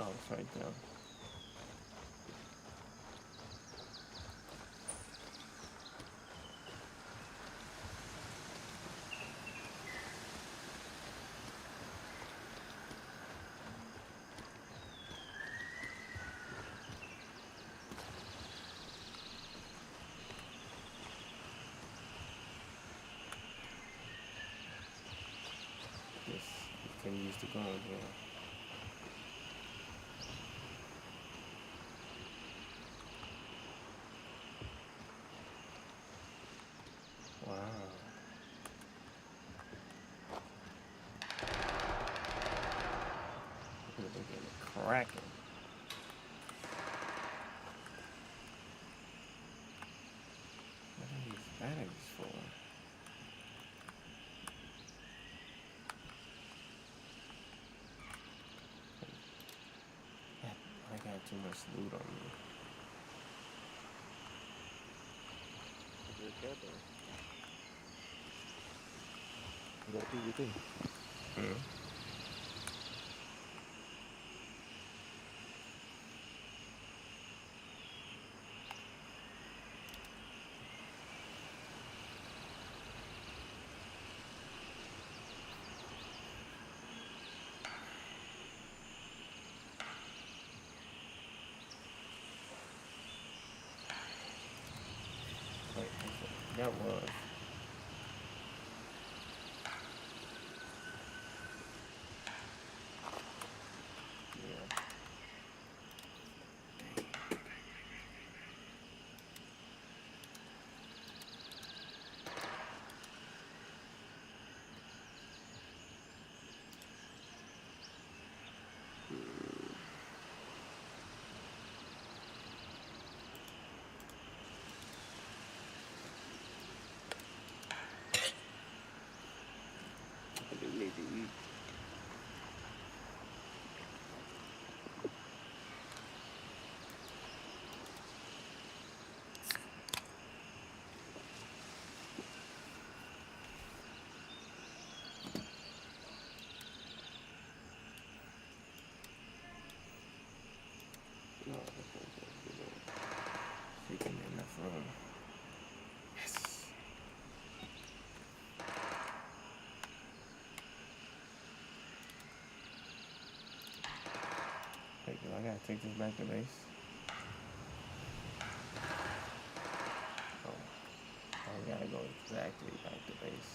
Oh, it's right there. This continues to go on here. Wow. We're getting it cracking. What are these batteries for? I got too much loot on me.
You gotta do your thing.
That was. Yeah. I do need to eat. No, that's not good. Chicken in the room. Yes. Wait, do I gotta take this back to base? Oh, I gotta go exactly back to base.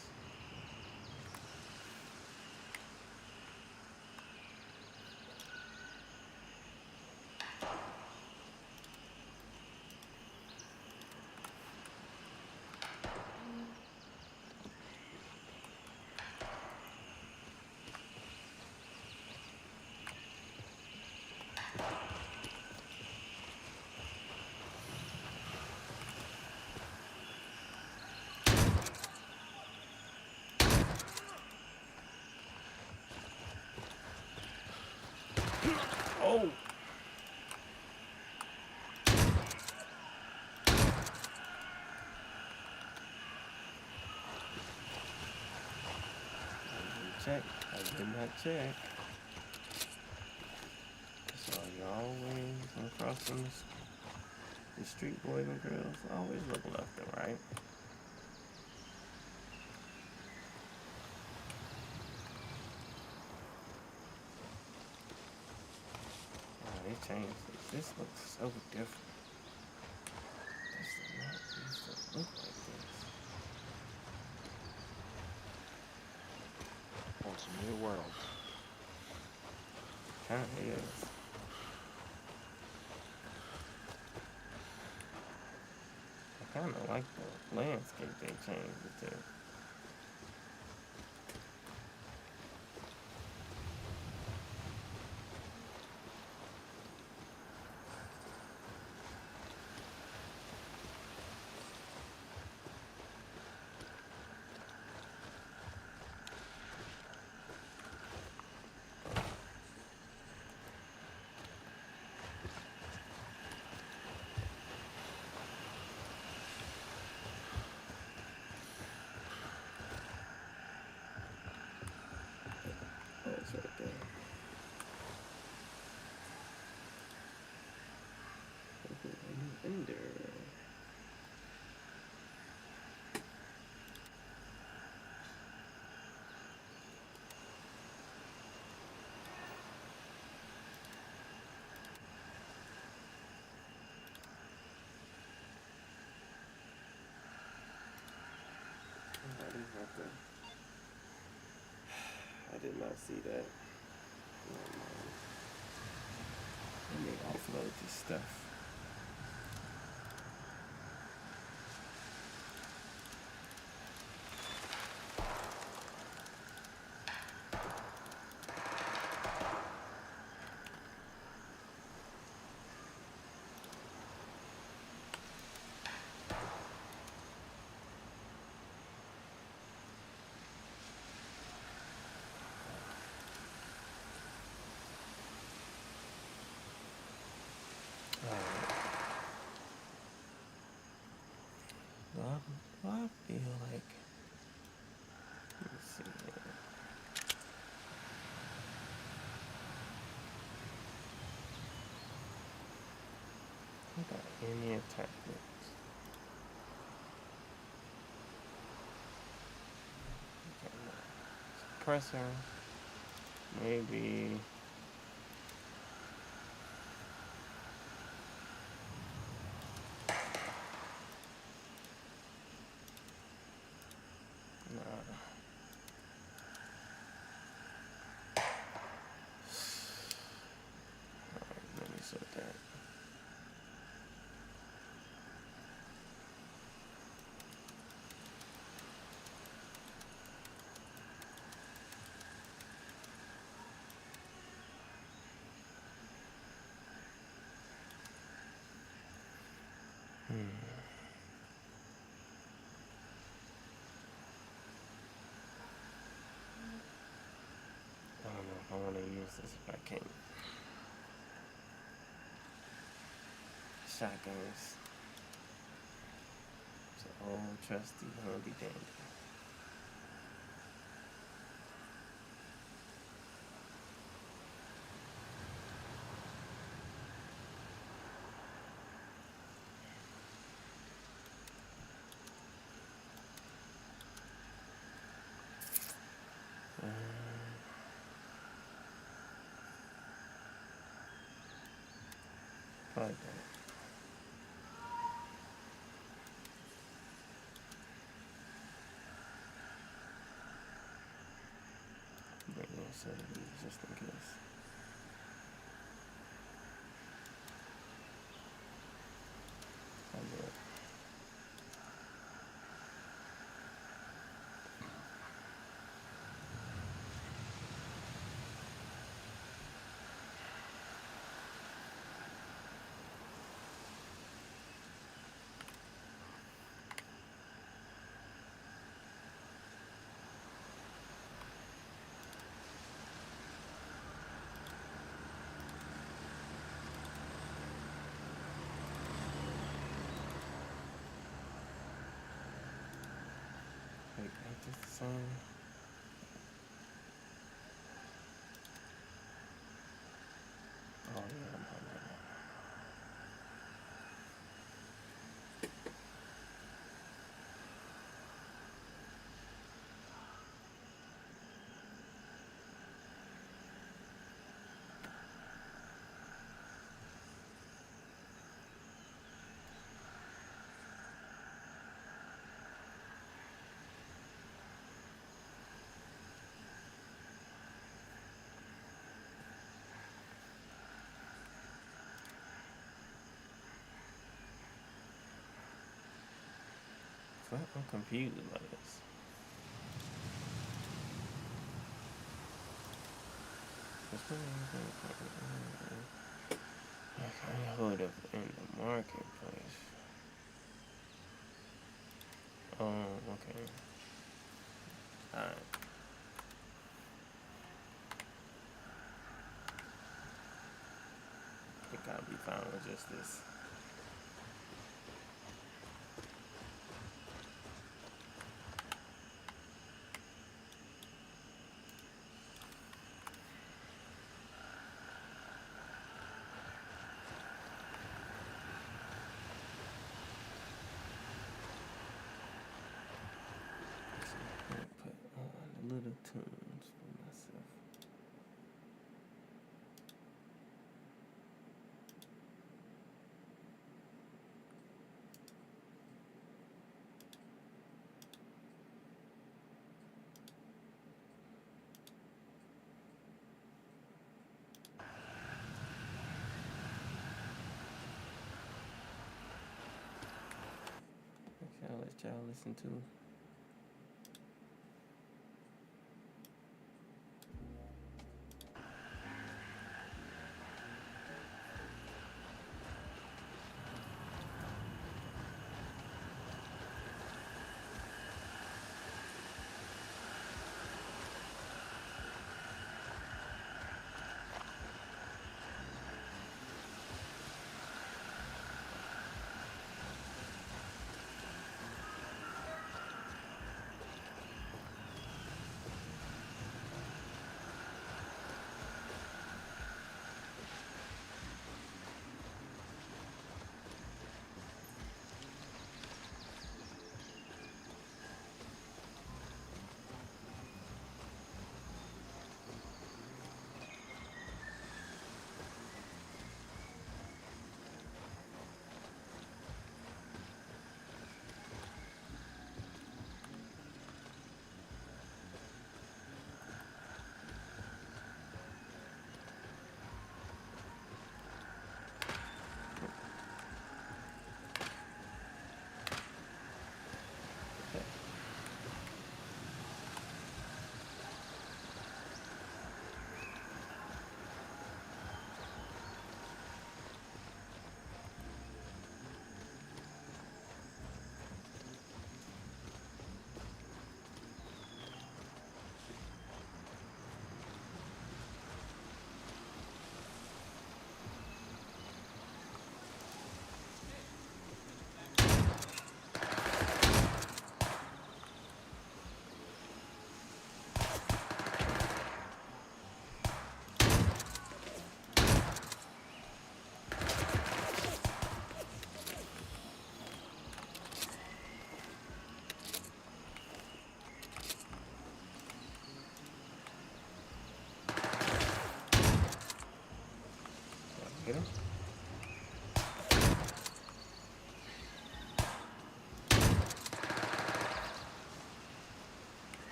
Oh! Check. I did not check. So you always, when crossing the street, boys and girls, always look left and right. Oh, they changed it. This looks so different. This does not used to look like this.
Oh, it's a new world.
Kinda is. I kinda like the landscape they changed it to. Oh, it's right there. In there. I did not see that. Let me offload this stuff. Well, I feel like, let me see here. I got any attachments. Okay, no. Suppressor, maybe. I don't know if I want to use this if I can't. Shotguns. It's an old trusty handy dandy. Like that. Bring in some of these just in case. I'll do it. Wait, ain't this the same? Oh yeah, I'm on that. What? I'm confused by this. Okay, hold up in the marketplace. Oh, okay. Alright. I think I'll be fine with just this. I'm gonna put on the little tunes for myself. Okay, I'll let y'all listen to.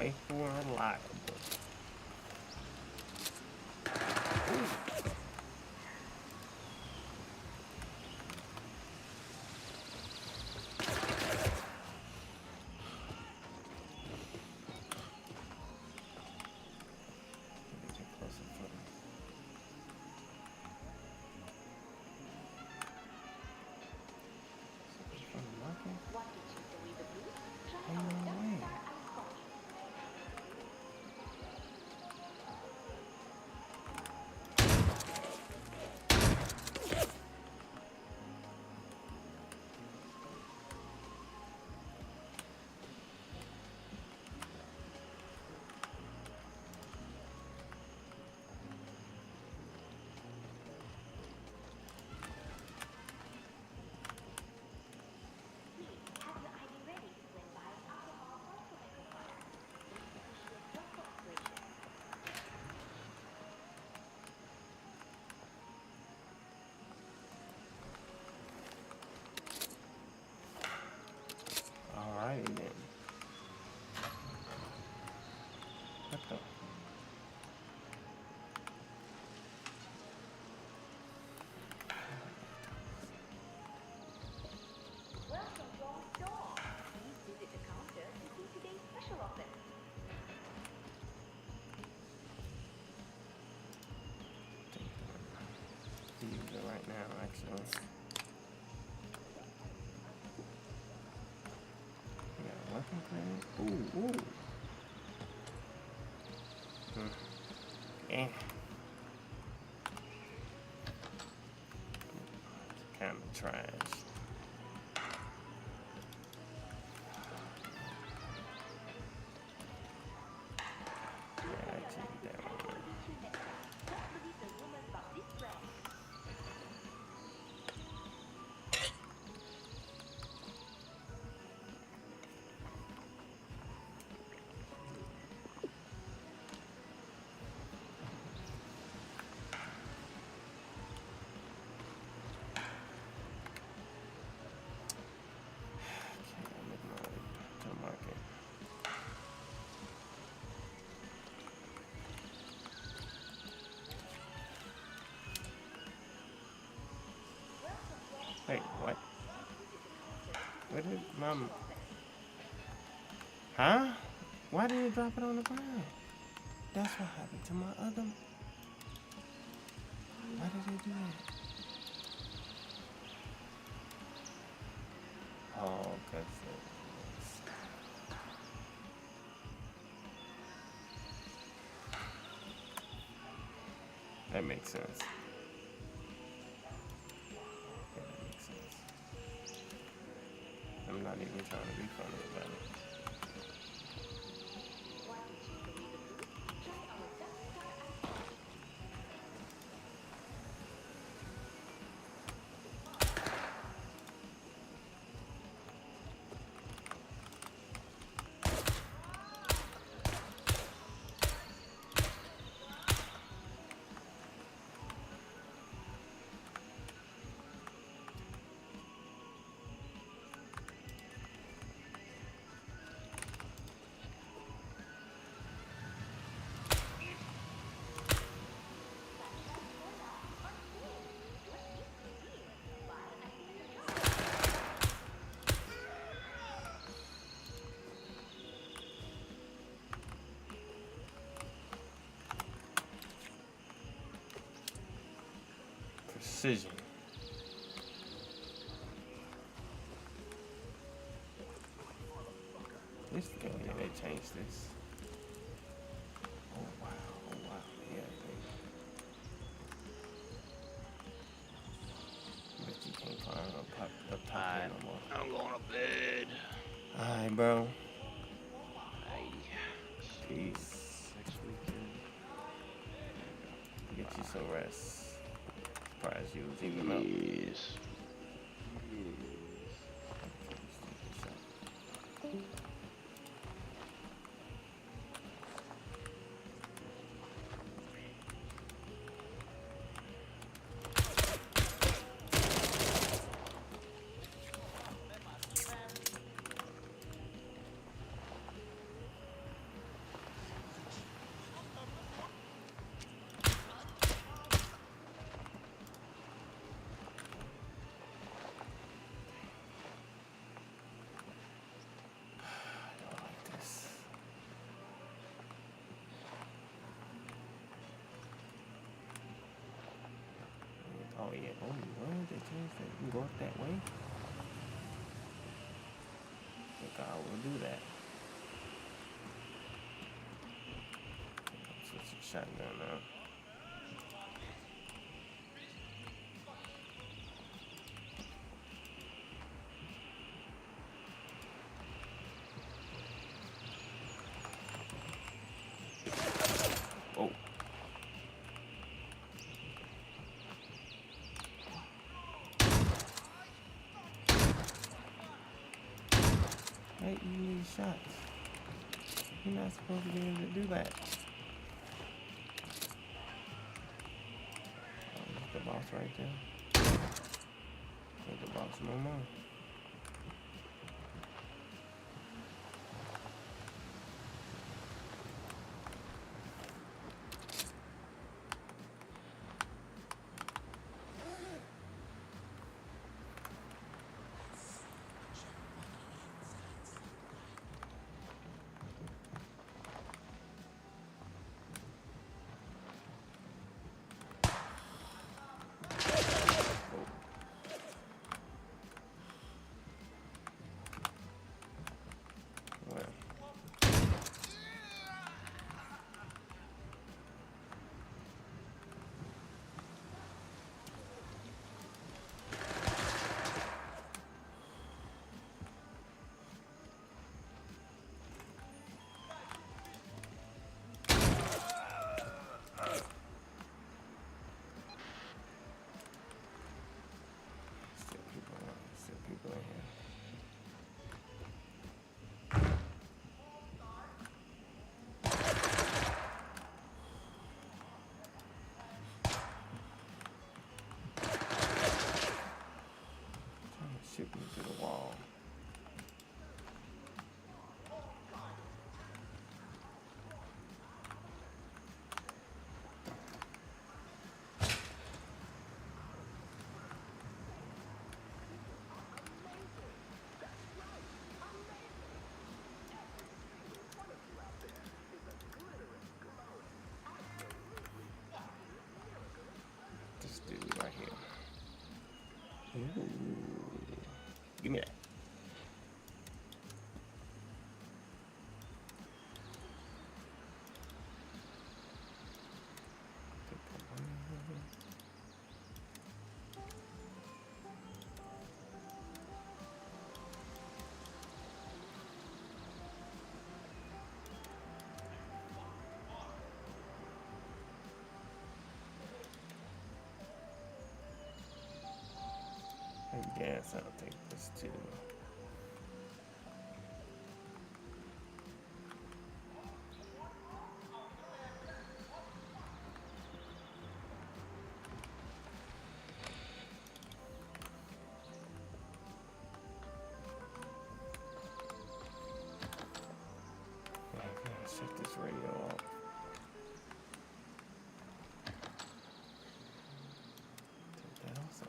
faithful and reliable. Alrighty then. What the?
Welcome to our store. Please visit the counter to see today's special offer.
Use it right now, actually. Yeah, weapon credit. Ooh, ooh. Yeah. Kind of trash. Yeah, actually, that one.
Don't believe the rumors about this brand.
Okay, I'm making my way to the market. Wait, what? Where did Mom? Huh? Why did it drop it on the ground? That's what happened to my other. Why did it do that? Oh, cause that makes sense. Yeah, that makes sense. I'm not even trying to be funny about it. Precision. This thing, yeah, they changed this. Oh wow, oh wow, yeah, but you can't climb up top there no more.
I'm going to bed.
Alright, bro. Peace.
Next weekend.
Get you some rest. Surprised you was even up.
Yes.
Oh yeah. Oh, what? They changed that. You can go up that way. I think I will do that. Switch the shotgun now. Oh. Hey, you need shots. You're not supposed to be able to do that. Oh, there's the boss right there. Ain't the boss no more. Well, still people in here. Trying to shoot me through the wall. This dude right here. Ooh. Give me that. I guess I'll take this too. Shut this radio off. Take that also.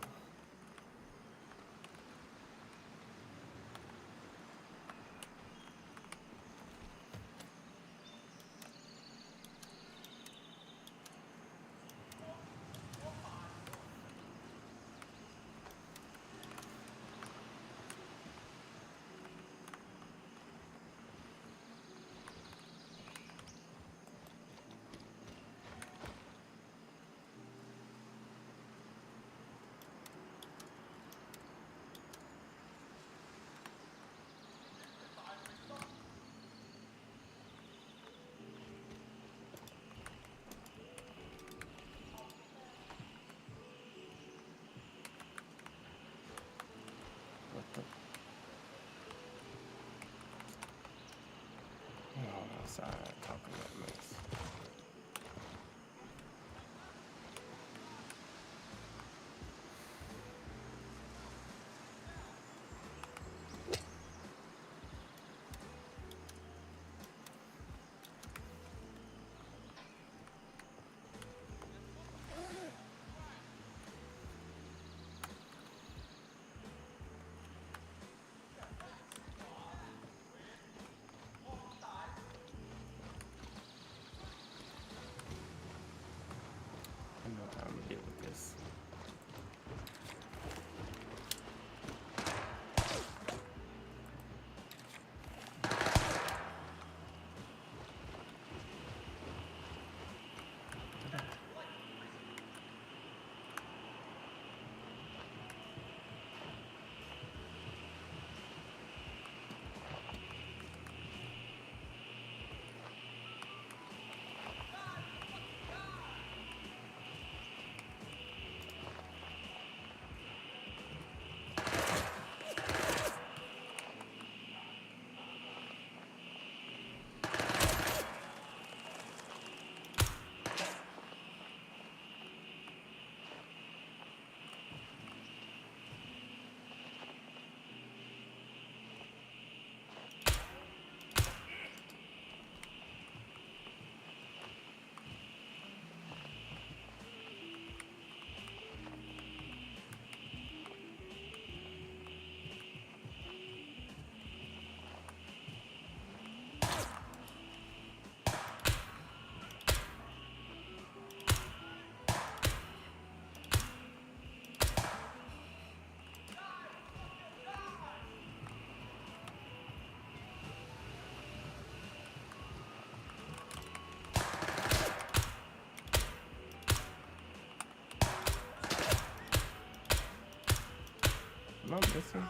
Am I missing?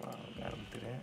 Wow, got him through that.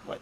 What?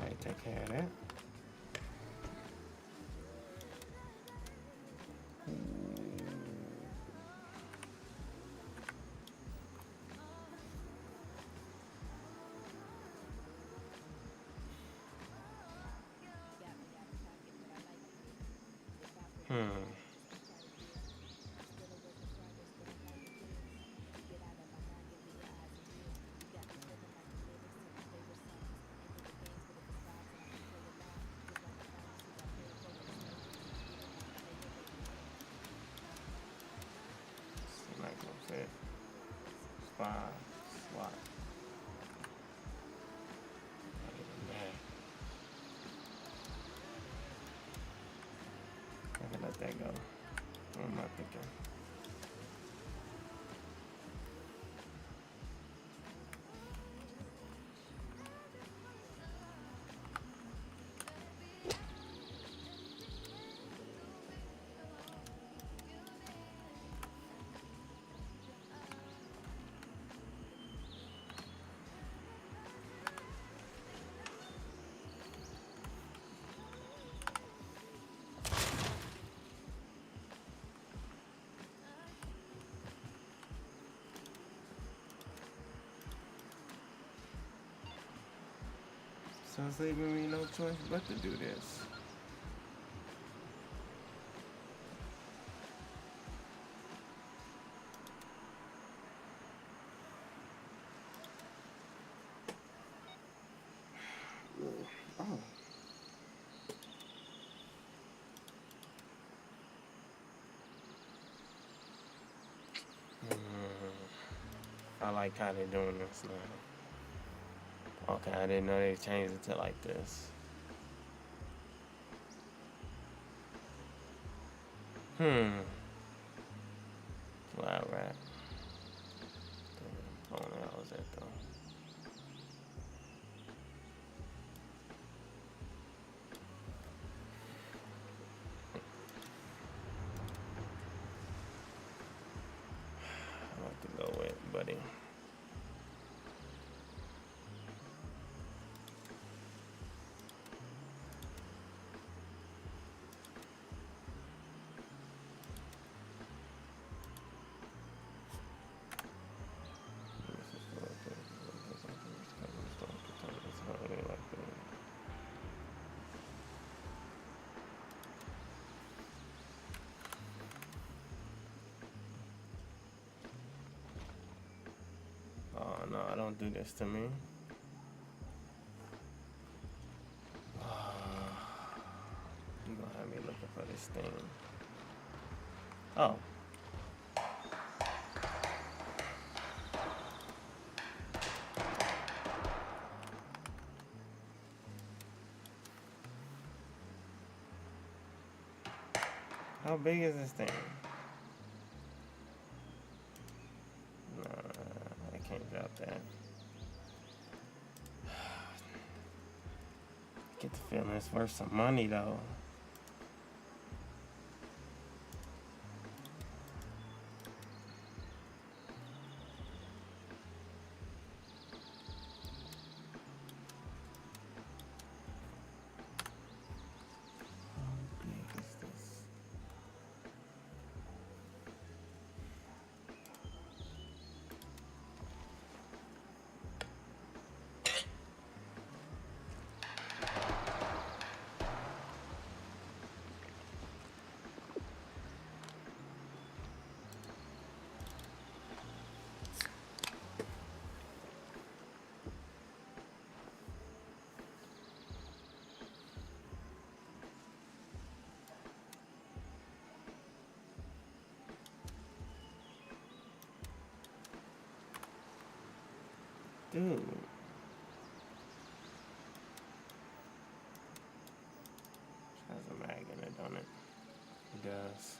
Alright, take care of that. Not gonna fit. 5 slot. I can let that go. What am I thinking? So it's leaving me no choice but to do this. Oh. I like how they're doing this now. Okay, I didn't know they changed it to like this. Flat rat. Oh, that was it though. I like to go with, buddy. Oh no, don't do this to me. for this thing. Oh. How big is this thing? No, I can't drop that. Get the feeling it's worth some money though. How big is this? Dude. Has a mag in it, don't it? It does.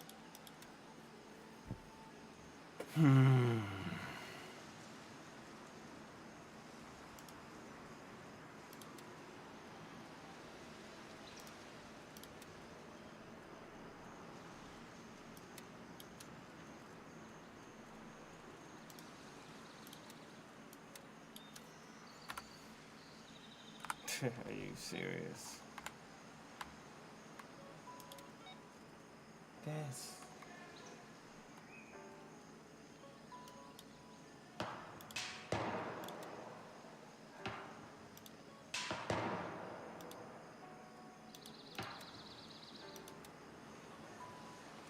Are you serious?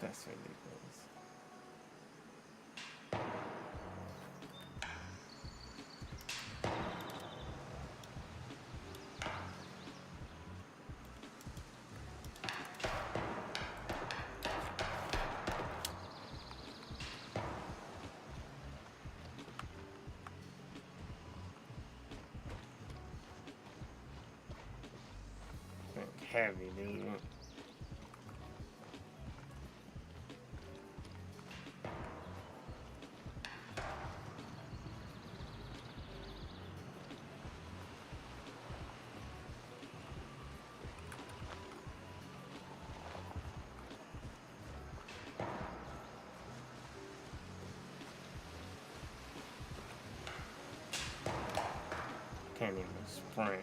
That's ridiculous. Heavy, dude. Can't even sprint.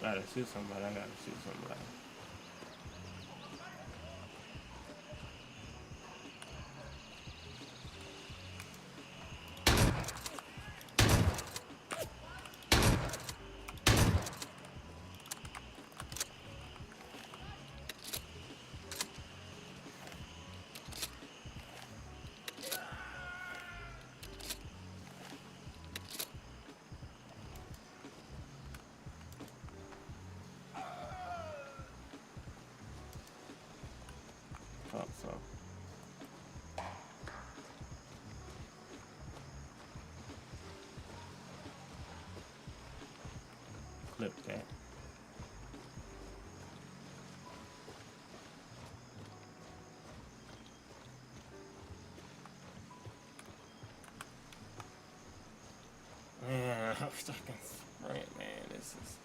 Gotta shoot somebody. I gotta shoot somebody. Thought so. Clip that. places.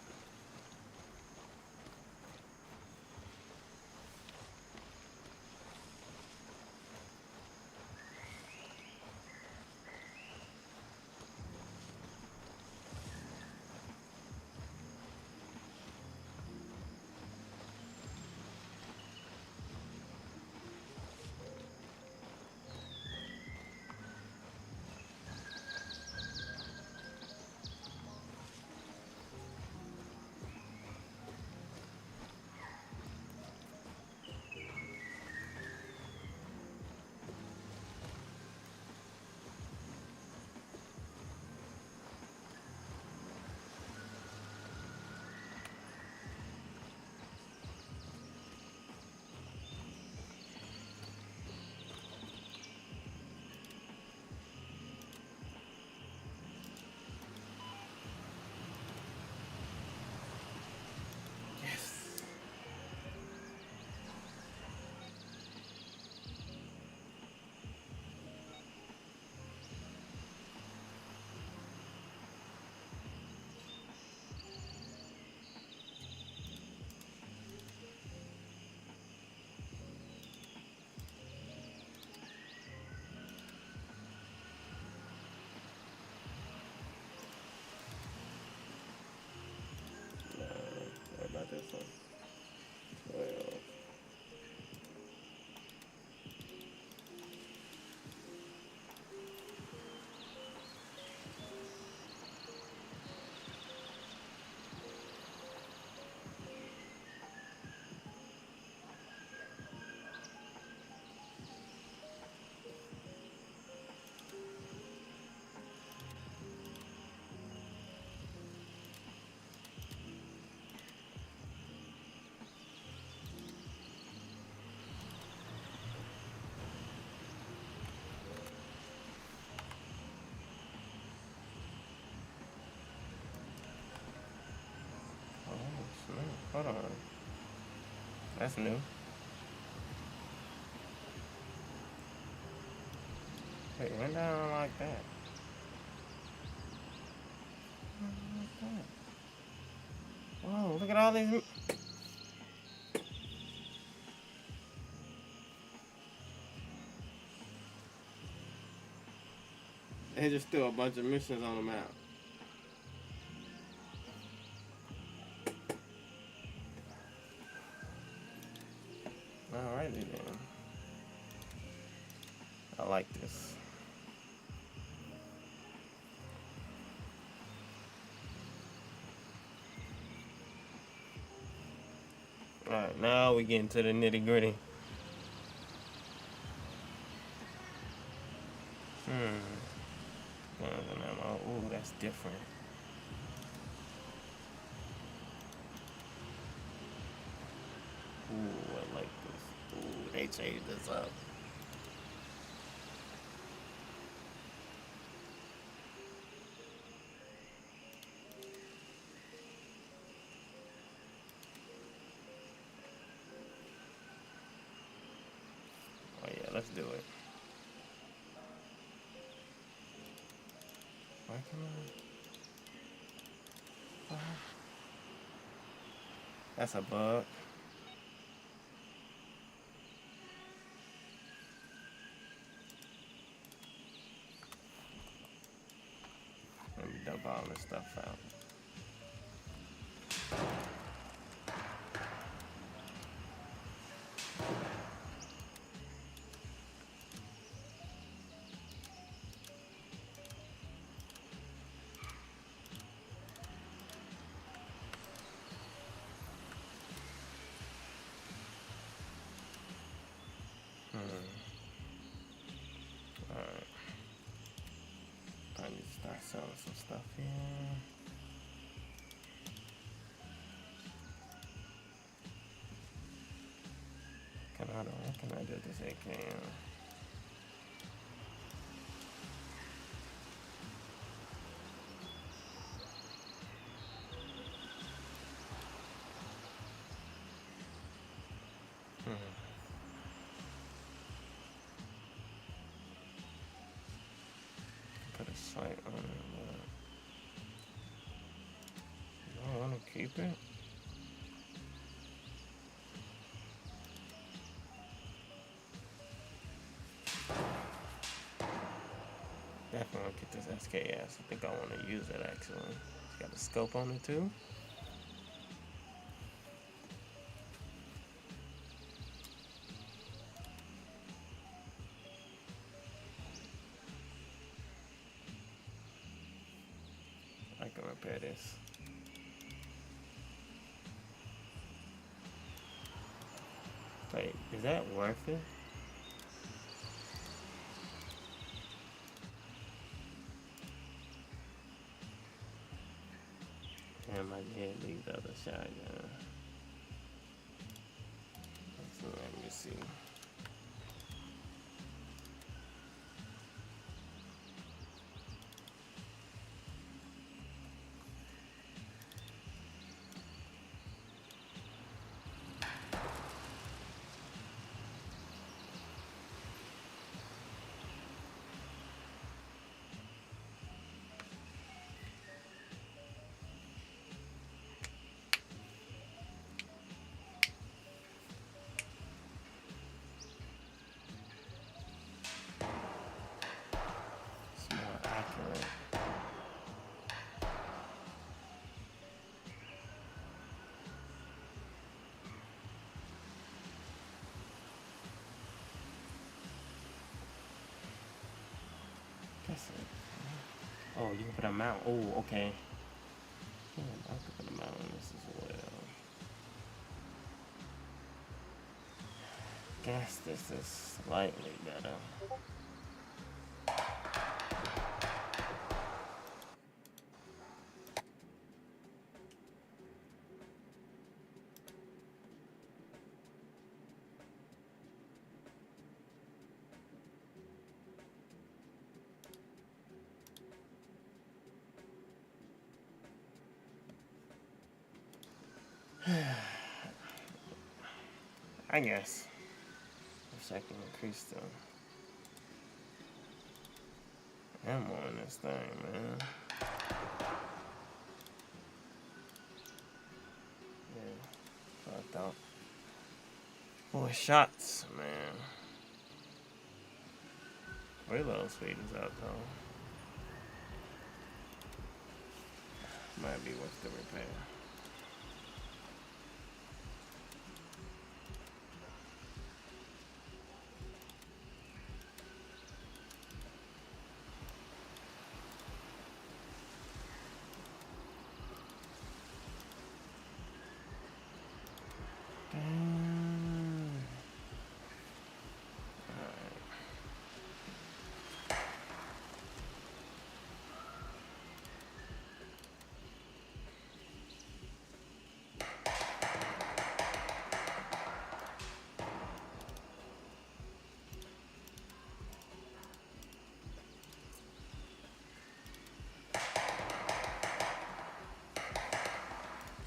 Yes. What about this one? 12. Oh, snap. Hold on. That's new. Wait, it went down like that. Like that. Whoa, look at all these. They just threw a bunch of missions on the map. Alrighty then. I like this. Alright, now we get into the nitty gritty. Ooh, that's different. Ooh, I like this. Ooh, they changed this up. Oh yeah, let's do it. Why can I? That's a bug. Let me dump all this stuff out. Alright. I need to start selling some stuff here. What can I do with this AKM? Put a sight on it. No, Great. Definitely want to get this SKS. I think I want to use it actually. It's got a scope on it too. I can repair this. Wait, is that worth it? Damn, I did leave the other shotgun. So let me see. It's more accurate. That's it. Oh, you can put a mount. Oh, okay. Yeah, I can put a mount on this as well. Guess this is slightly better. I guess. Wish I can increase the ammo on this thing, man. Yeah, fucked up. 4 shots, man. Reload speed is up though. Might be worth the repair.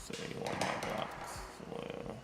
So you want my blocks as well.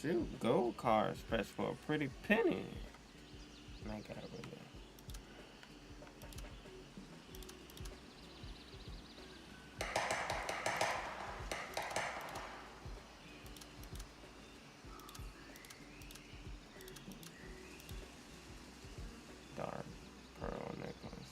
Shoot, gold cars press for a pretty penny. I got rid of that. Dark pearl necklace.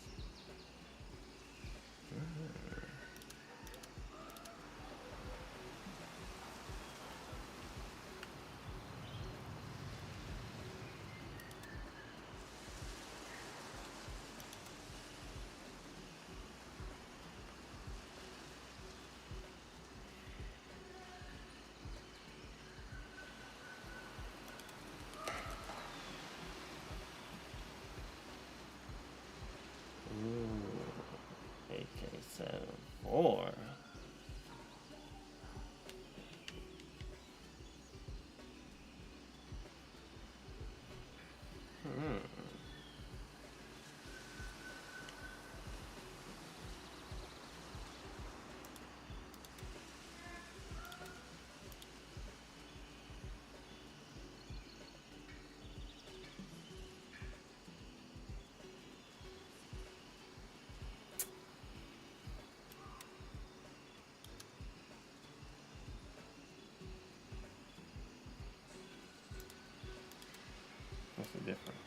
the difference.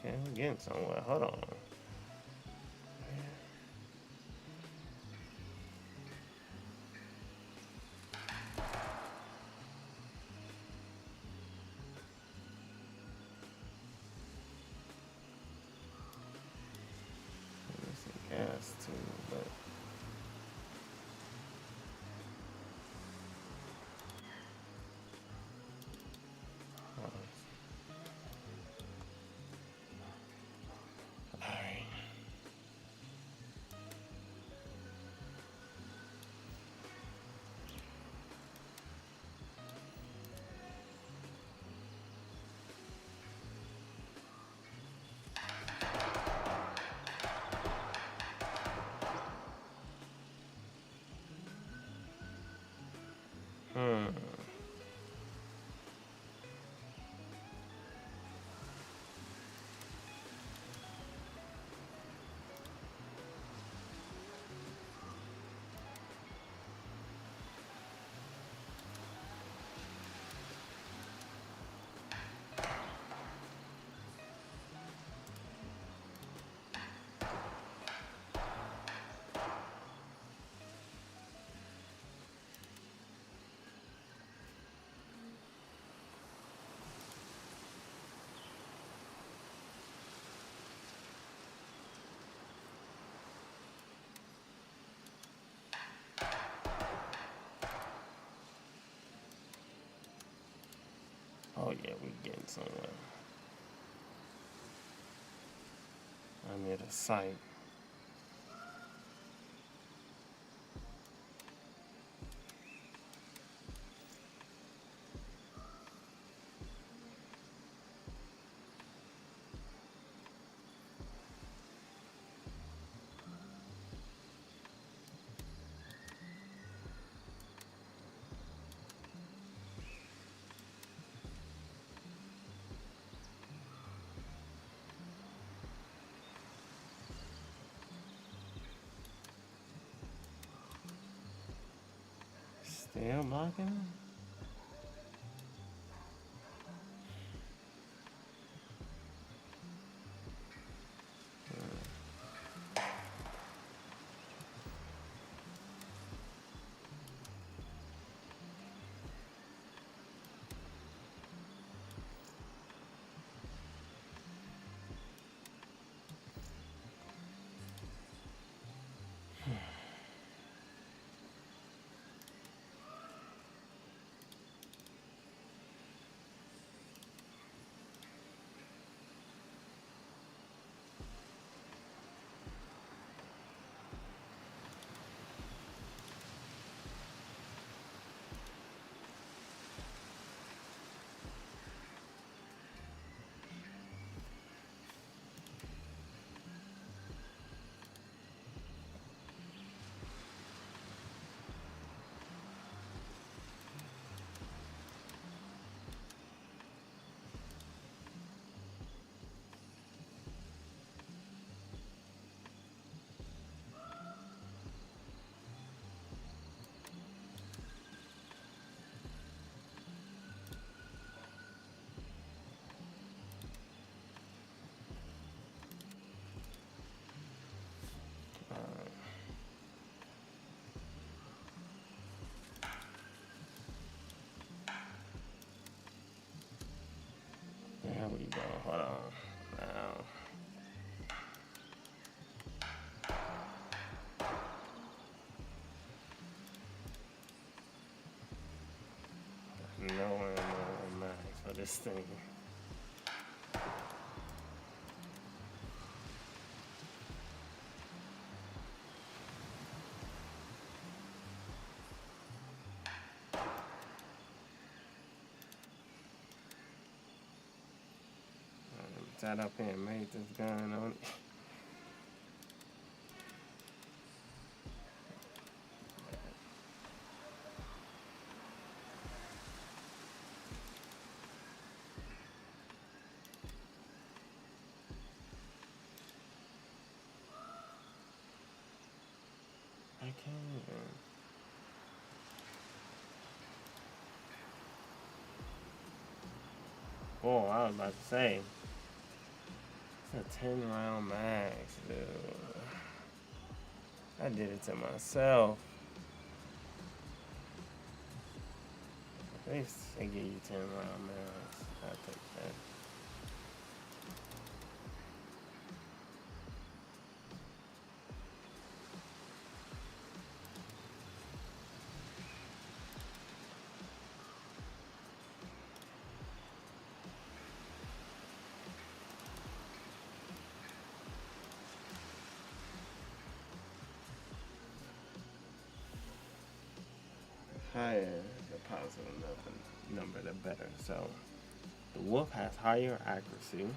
Okay, we're getting somewhere. Hold on. Gas too, but alright. Hmm. Oh yeah, we getting somewhere. I'm near the site. Still blocking him? There we go. Hold on. Now. Nowhere no max for this thing. Sat up here and made this gun on it. I can't even. Oh, I was about to say. It's a 10-round max, dude. I did it to myself. At least they give you 10-round max. I'll take that. Higher the positive number, the better. So the wolf has higher accuracy.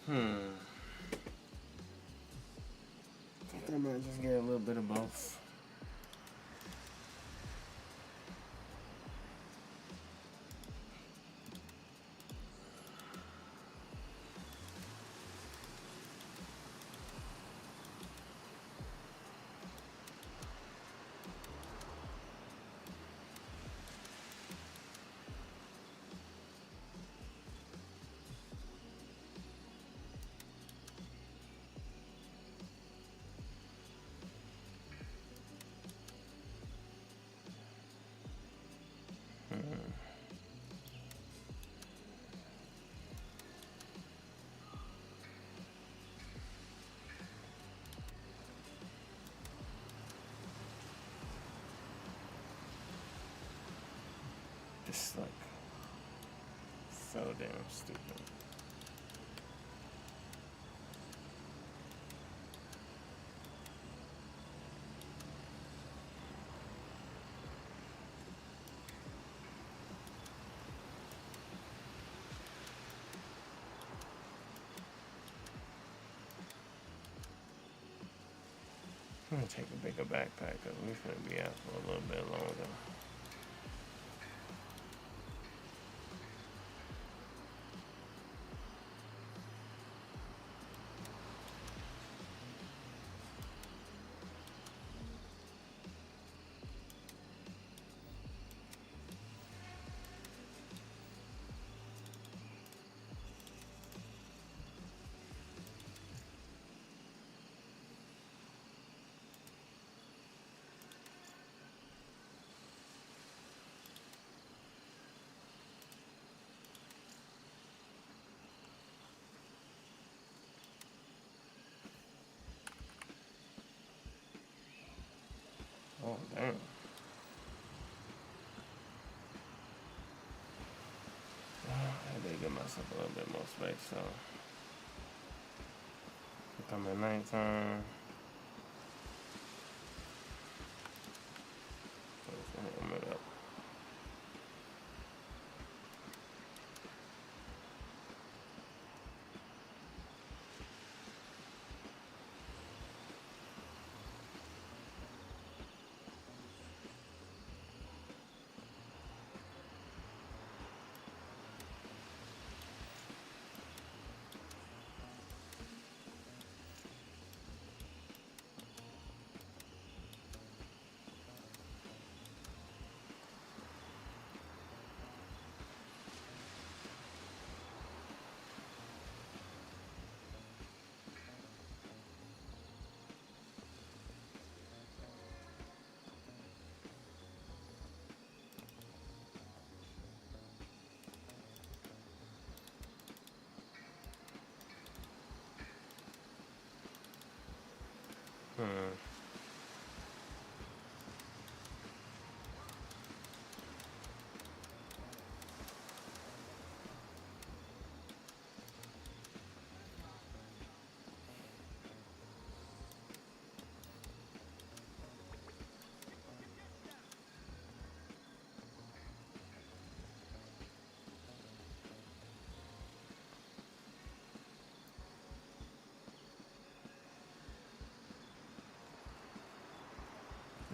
I think I might just get a little bit of both. Just like so damn stupid. I'm gonna take a bigger backpack because we're gonna be out for a little bit longer. Oh, damn. I did give myself a little bit more space, so. Becoming nighttime. Let's warm it up. Hmm.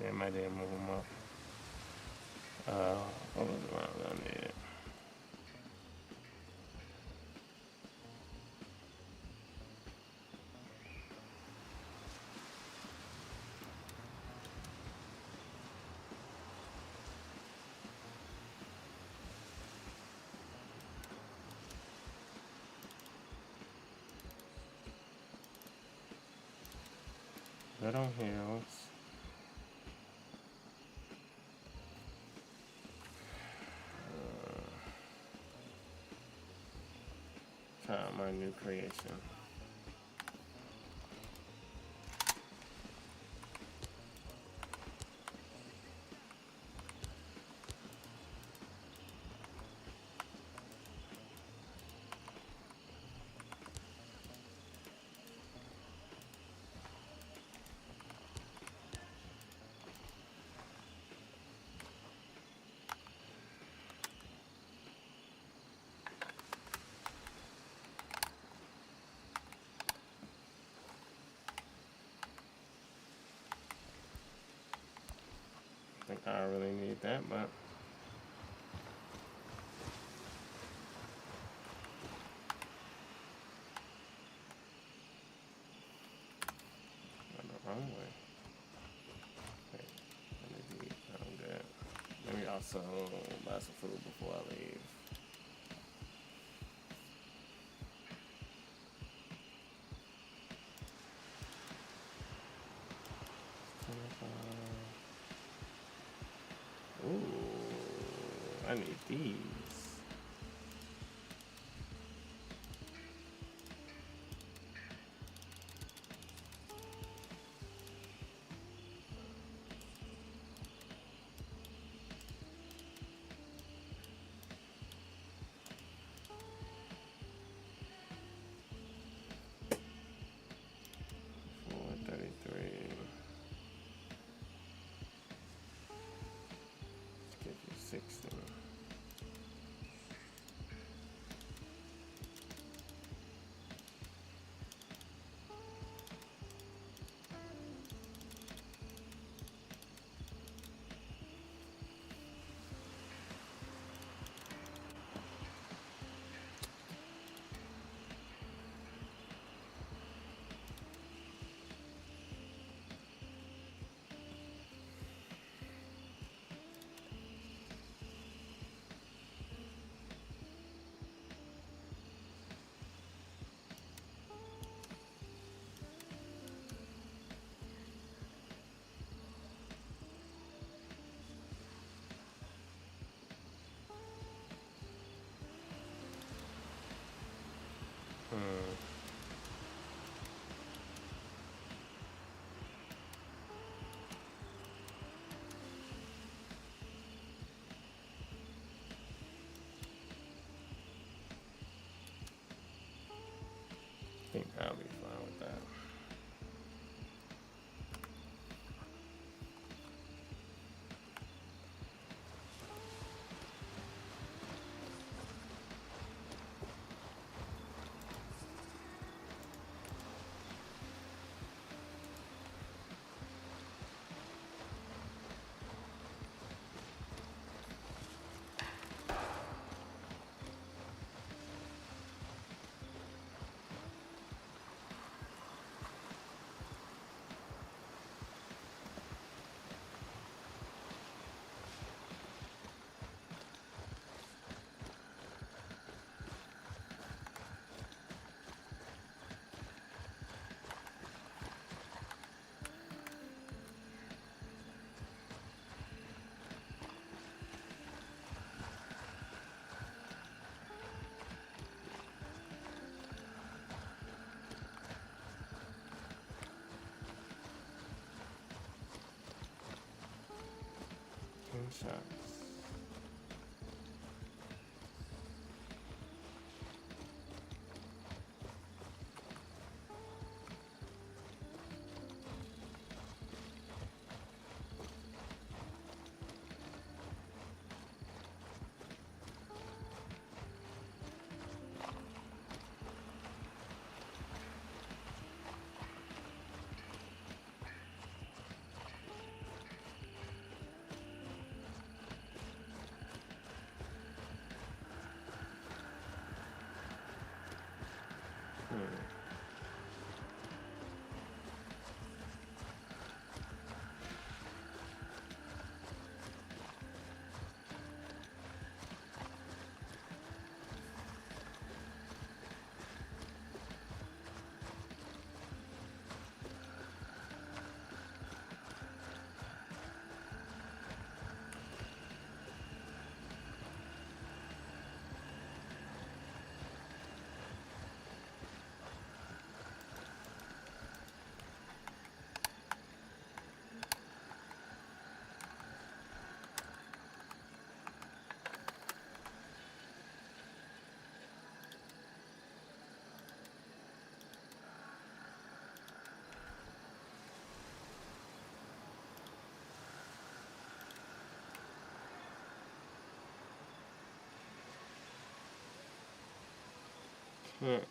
Damn, I didn't move him up. What was around down there? Good on hills. Try out my new creation. I think I really need that, but I'm the wrong way. Wait, let me be. I'm good. Let me also buy some food before I leave. Ooh, I need these. Give you 16. shots. Can't.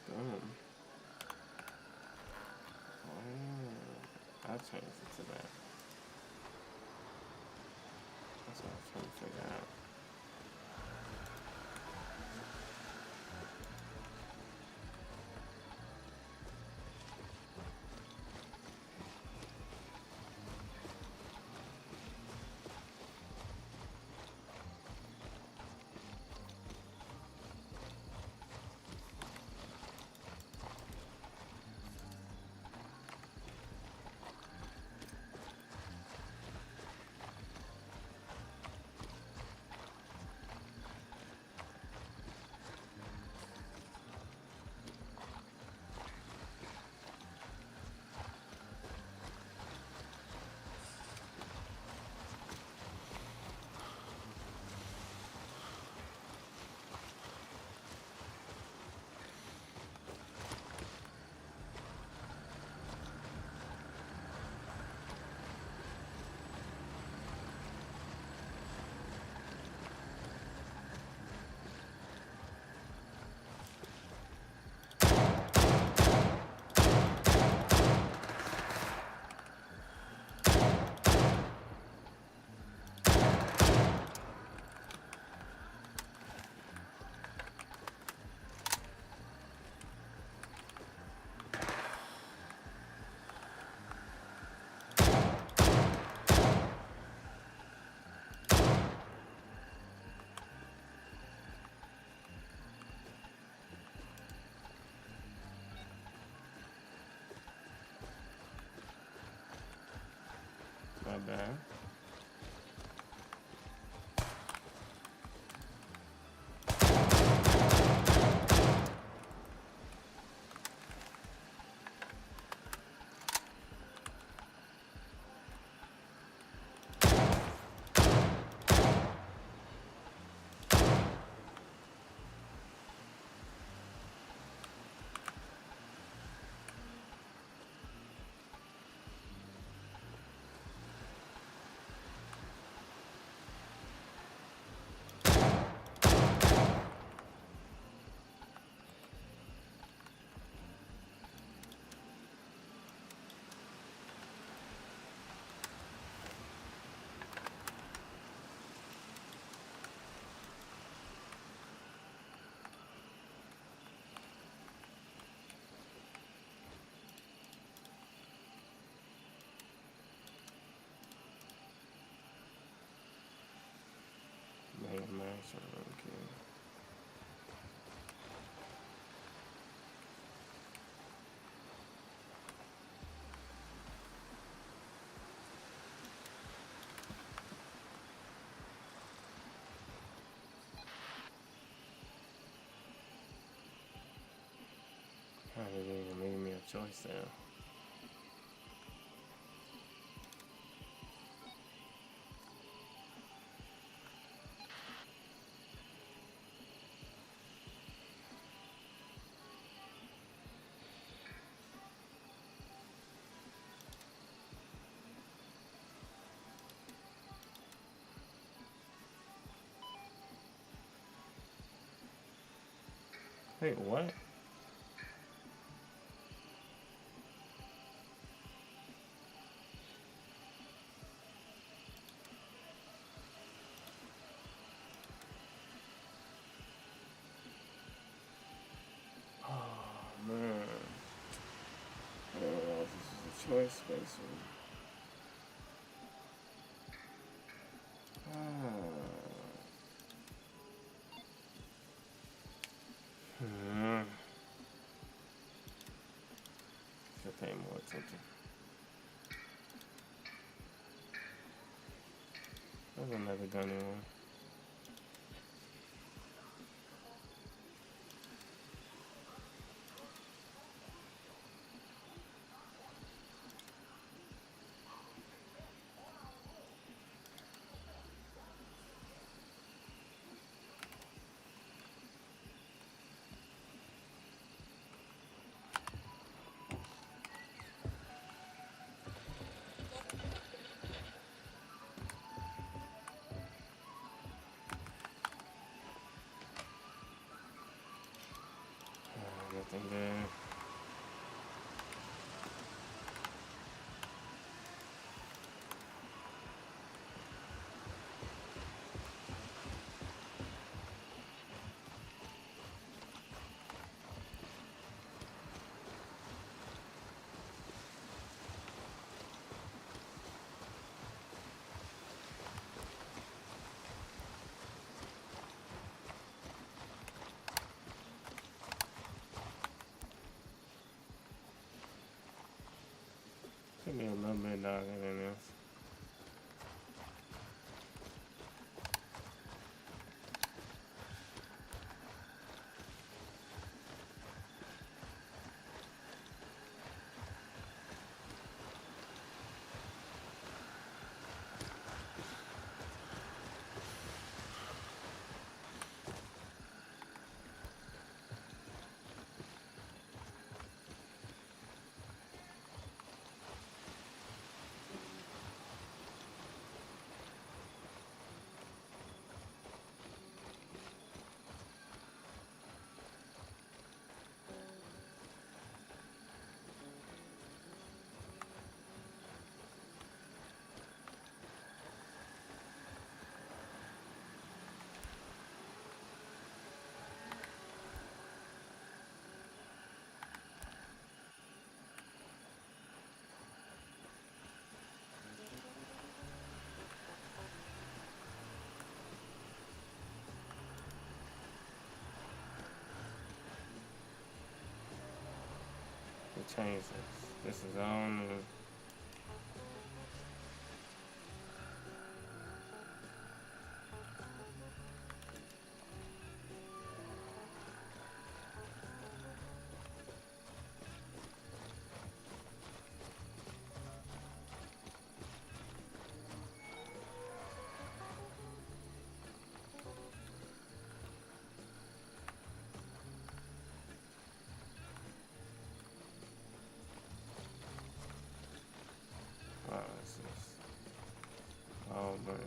Boom. Oh, I'll change it to that. That's what I was trying to figure out. My bad. Mega Master, okay. How did they even make me a choice there? Wait, what? Oh man. I don't know if this is a choice spacer. Hmm. Should pay more attention. There's another gunny one. Nothing there. Could be a little bit darker than this. To change this. This is on. Wow, this is all burning up.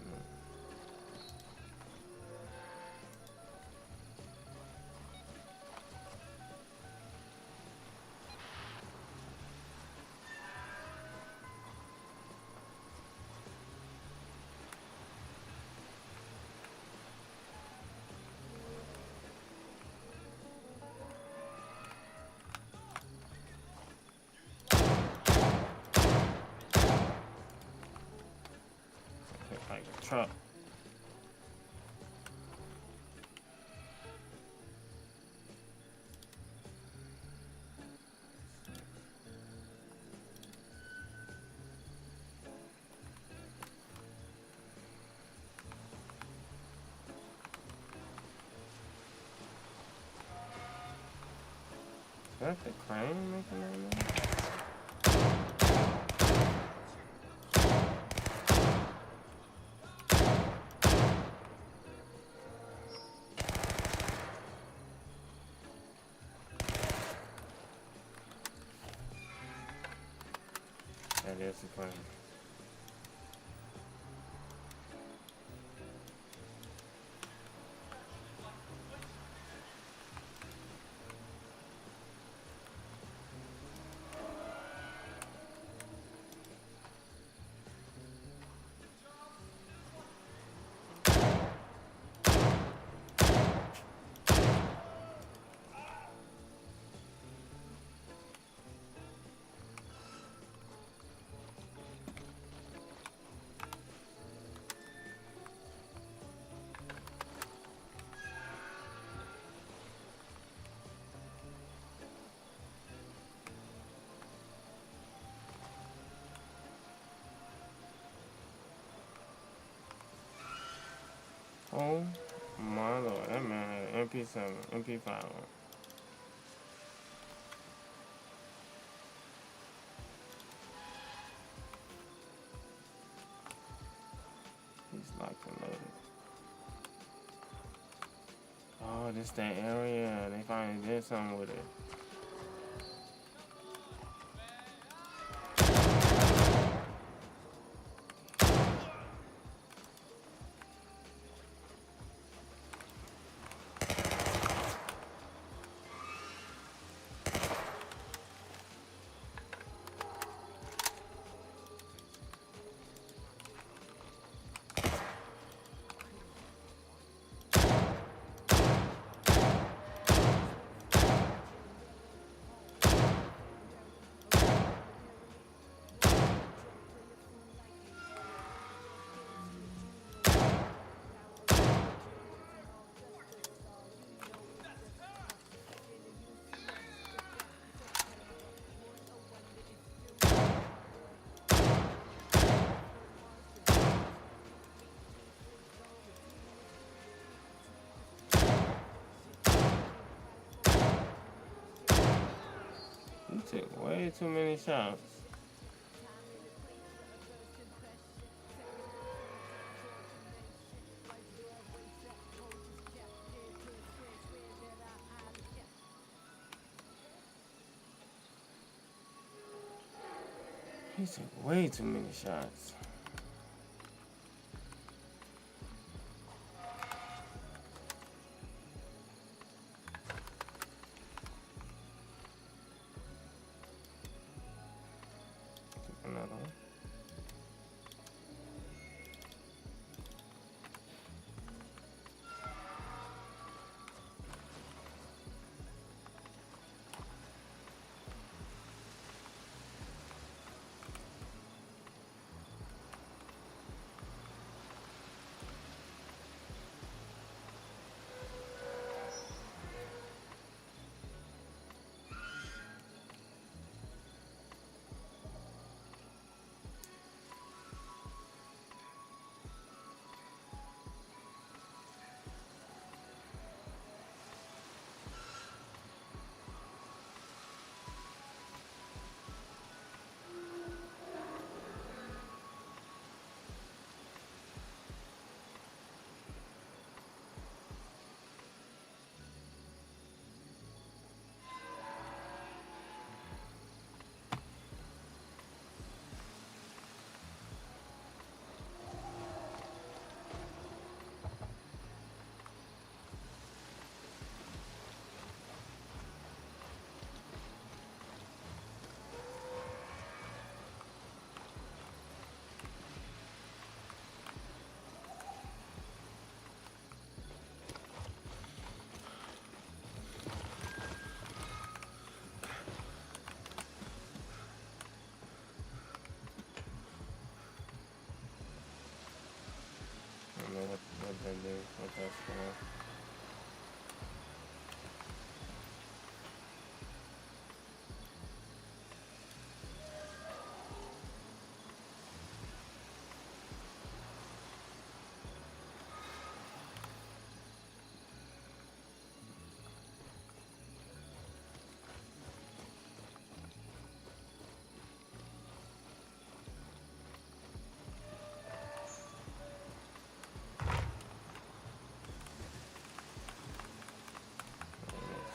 Hit like a truck. Is that the crane making that noise? That is the crane. Oh my lord, that man had an MP7, MP5 on. He's locked and loaded. Oh, this that area. They finally did something with it. You took way too many shots. He took way too many shots. Took another one. I don't know what they do, what that's for.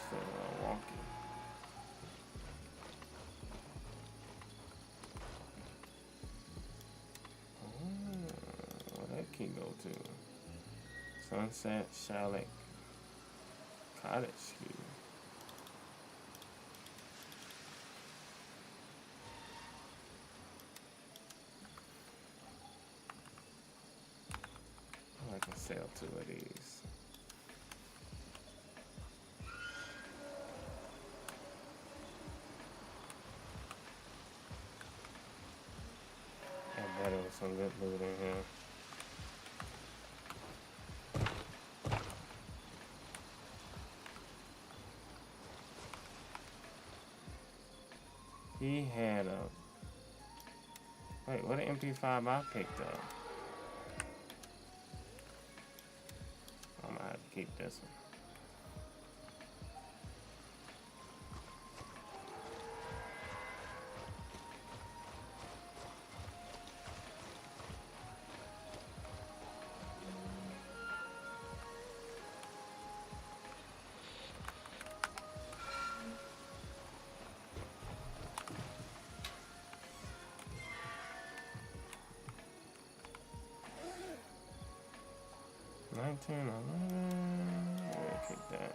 Still walking. Where that key go to? Sunset Chalet Cottage Key. I can sell two of these. I bet there was some good loot in here. He had a... Wait, what an MP5 I picked up? keep this one. Yeah, keep that.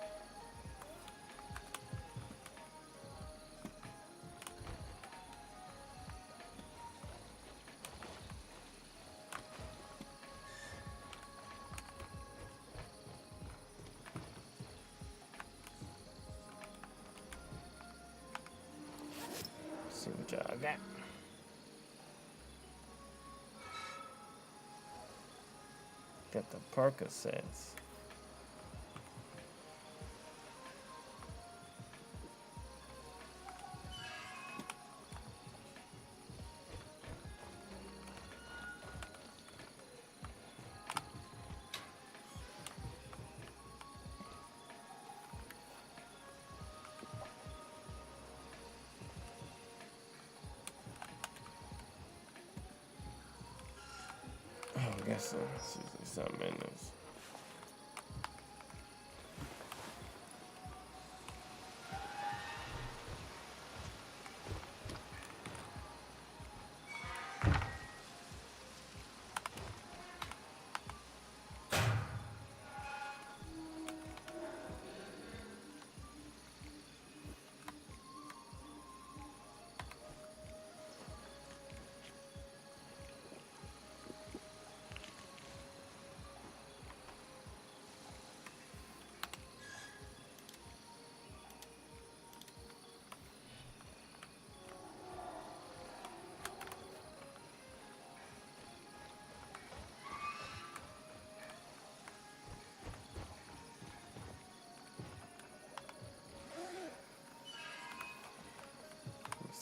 See what y'all got. Got the Percocets. Oh, I guess there's something in this.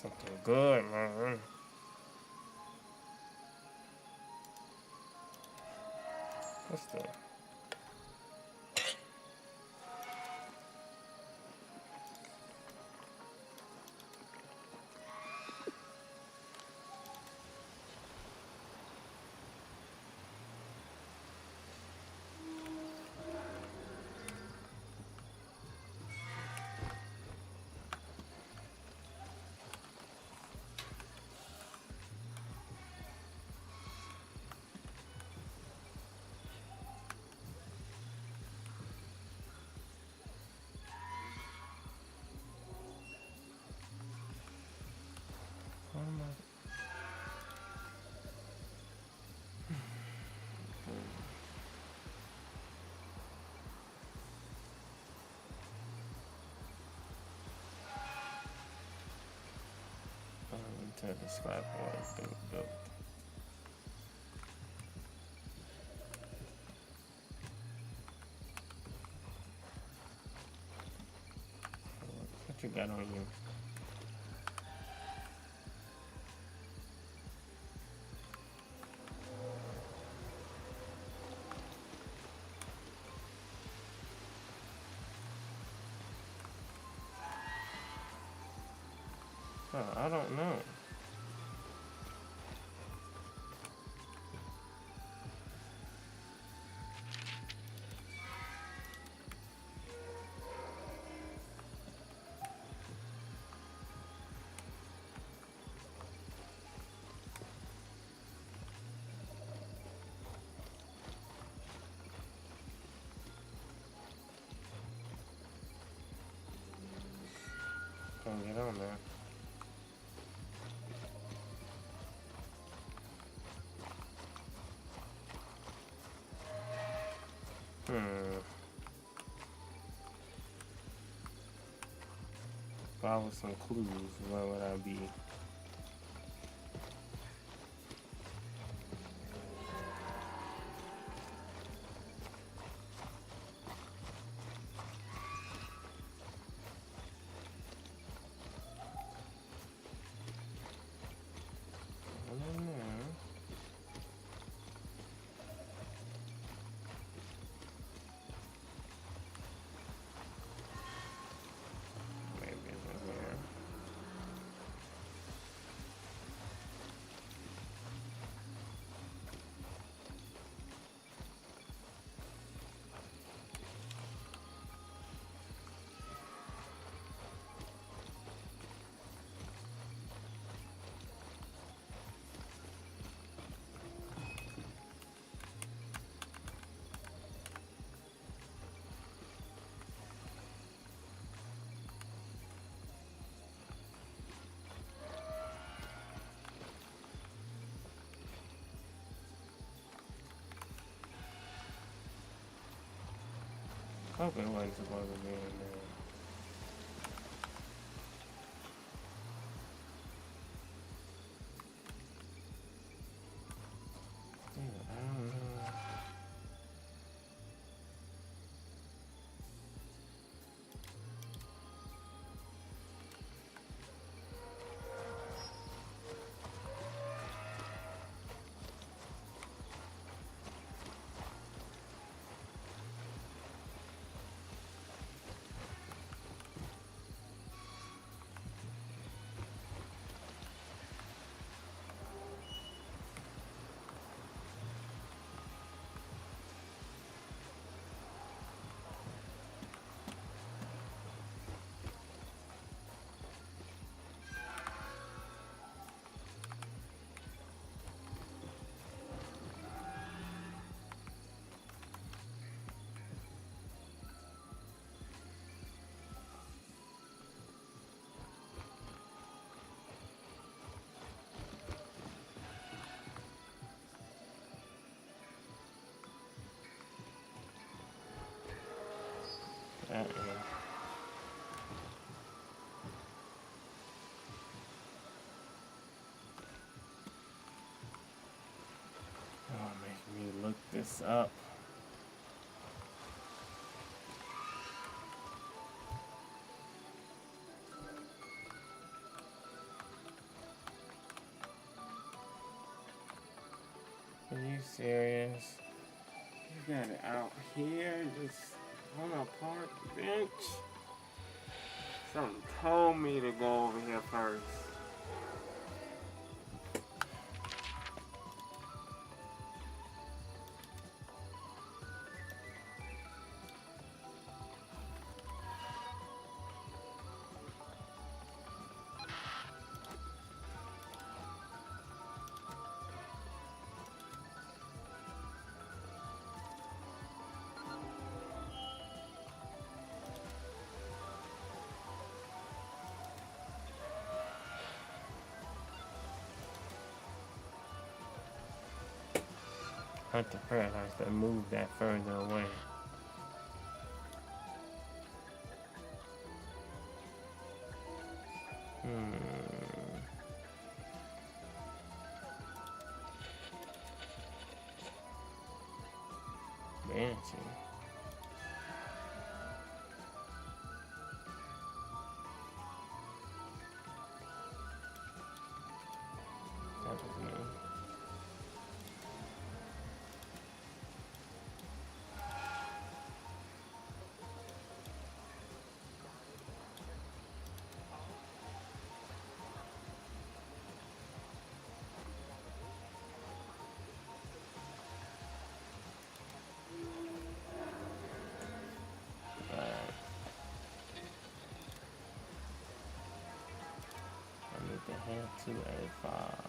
Something good, man. What's that? Until the scrap board built. What you got on you? Oh, I don't know. Can't get on there. If I was some clues, where would I be? I don't know. Hope it wasn't supposed to be in there. Yeah, I don't know. That is. Oh, making me look this up. Are you serious? You got it out here, just on a park bench? Something told me to go over here first. Hunt the paradise that moved that further away. Banshee. That was new. I need to head to a fob.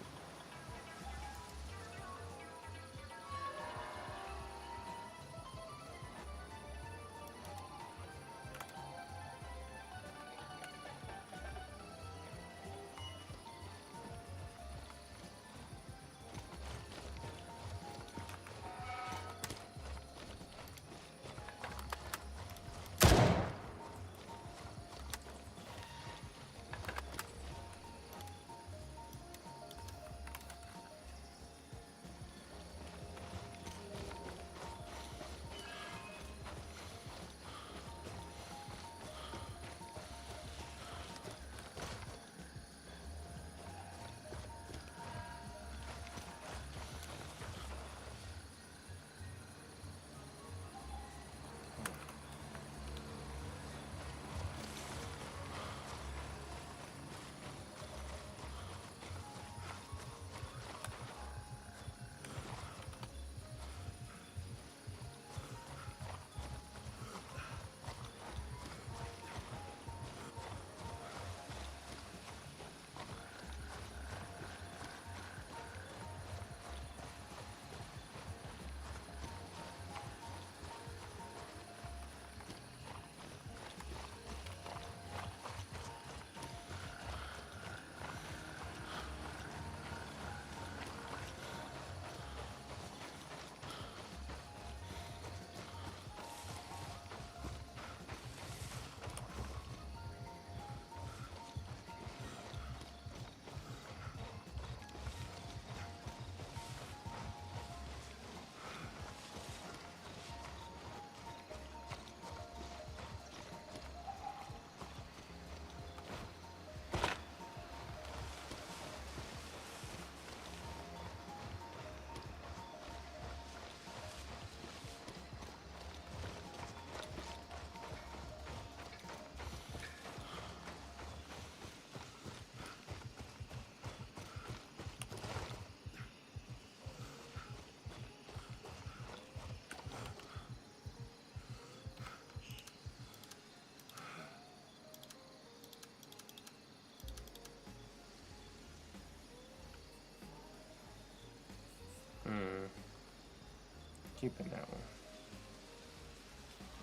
keeping that one.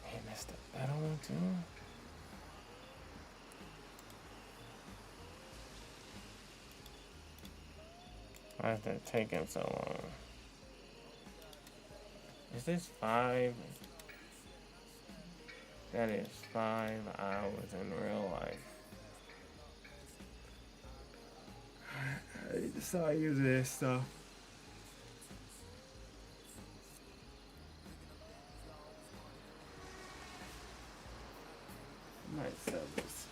Man, that's the better one too. Why is that taking so long? Is this 5? That is 5 hours in real life. I need to start using this stuff. I might sell this.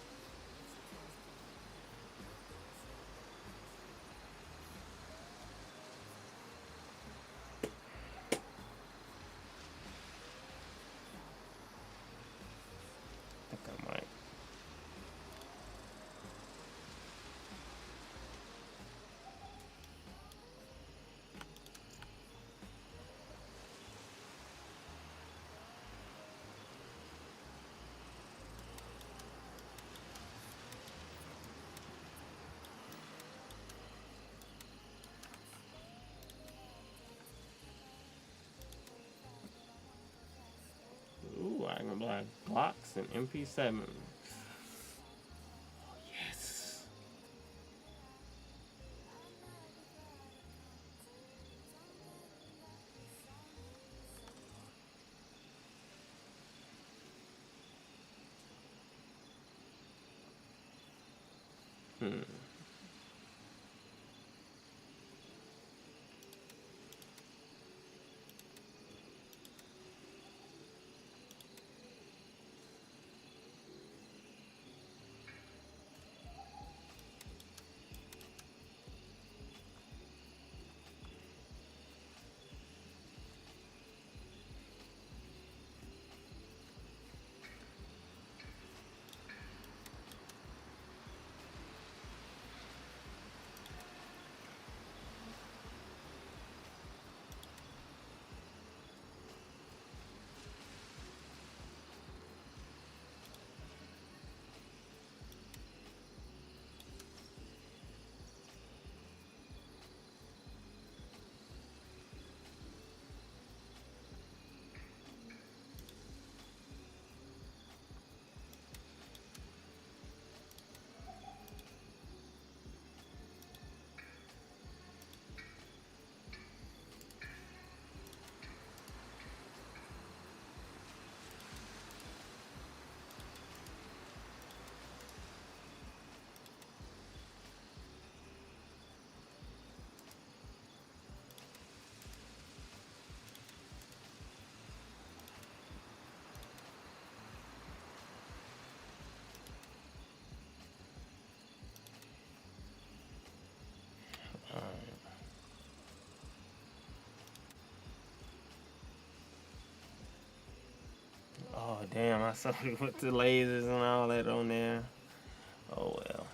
I think I might. Ooh, I can buy Glocks and MP7. Oh, yes. Hmm. Alright. Oh, damn, I saw you put the lasers and all that on there. Oh, well.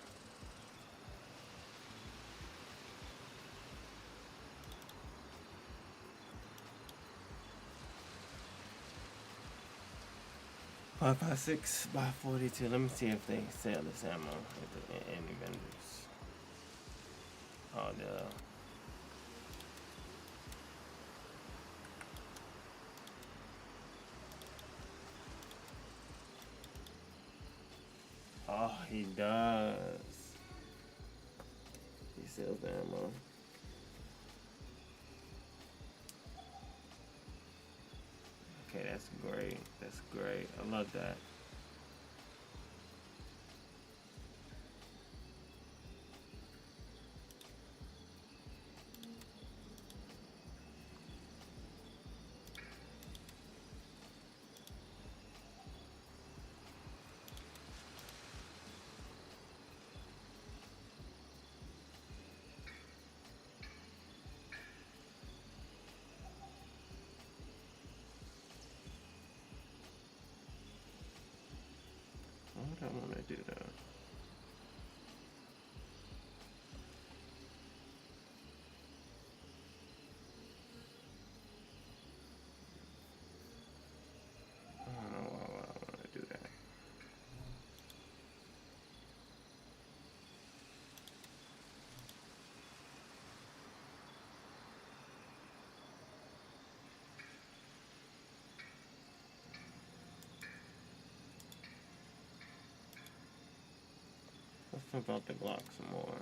Five five six by 42. Let me see if they sell this ammo at any vendors. Oh, the. Oh, he does. He sells the ammo. Okay, that's great. That's great. I love that. Why would I want to do that? I don't know why would I want to do that. Let's pump out the Glock some more.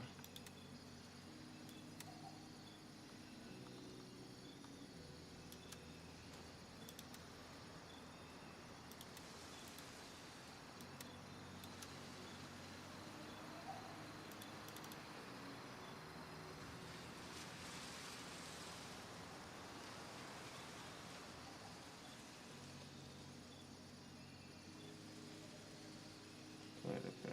Where'd it go?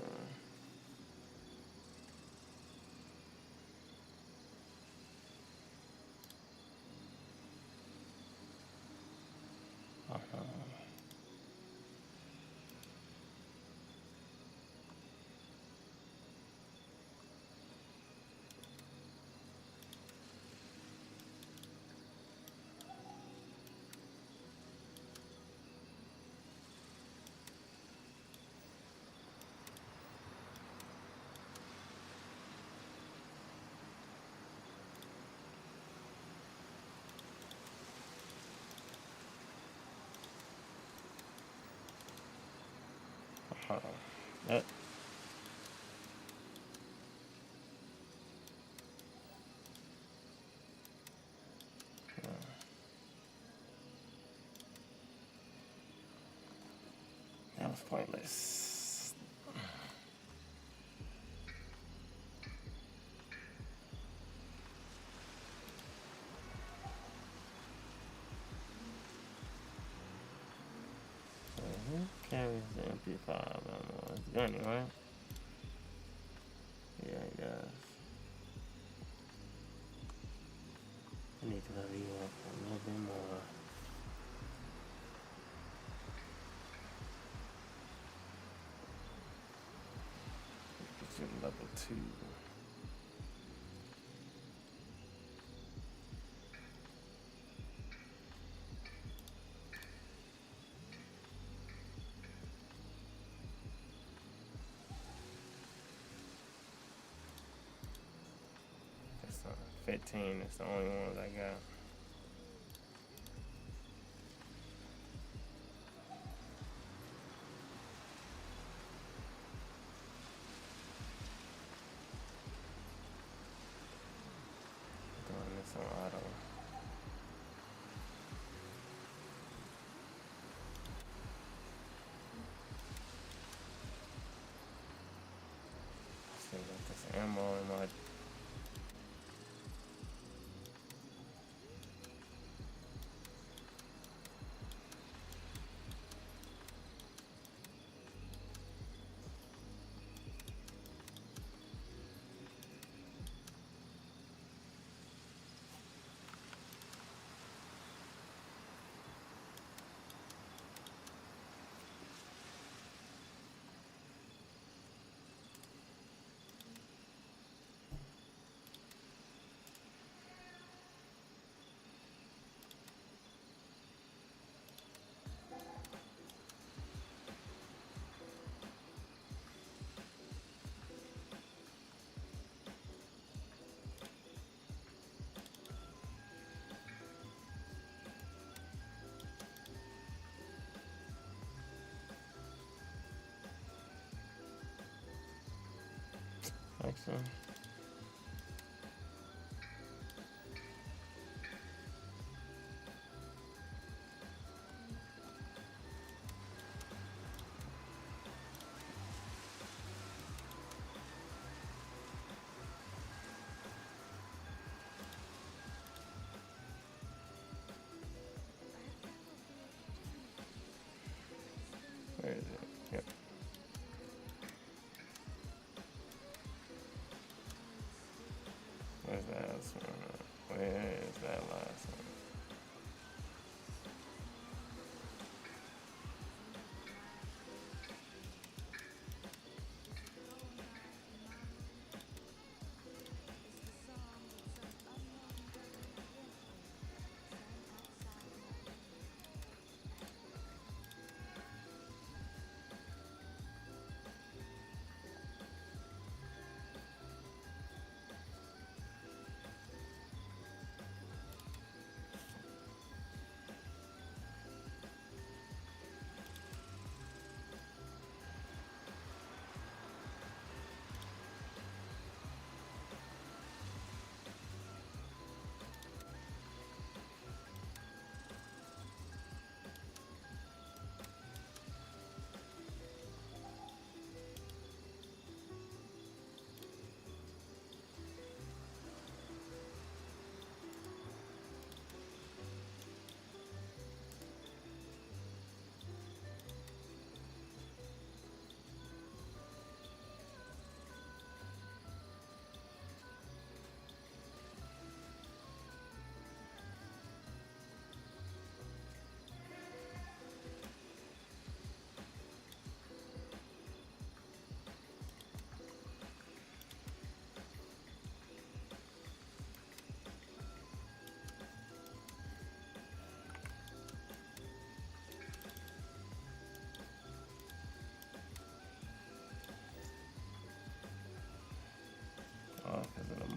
That. That was pointless. So who carries the MP5 ammo? It's Gunny, right? Yeah, he does. I need to level you up a little bit more. Get you level 2. That's 15. That's the only ones I got. Doing this on auto. Still got this ammo in my. Excellent. Where is it? Yep. Where's that last one? Where is that last one?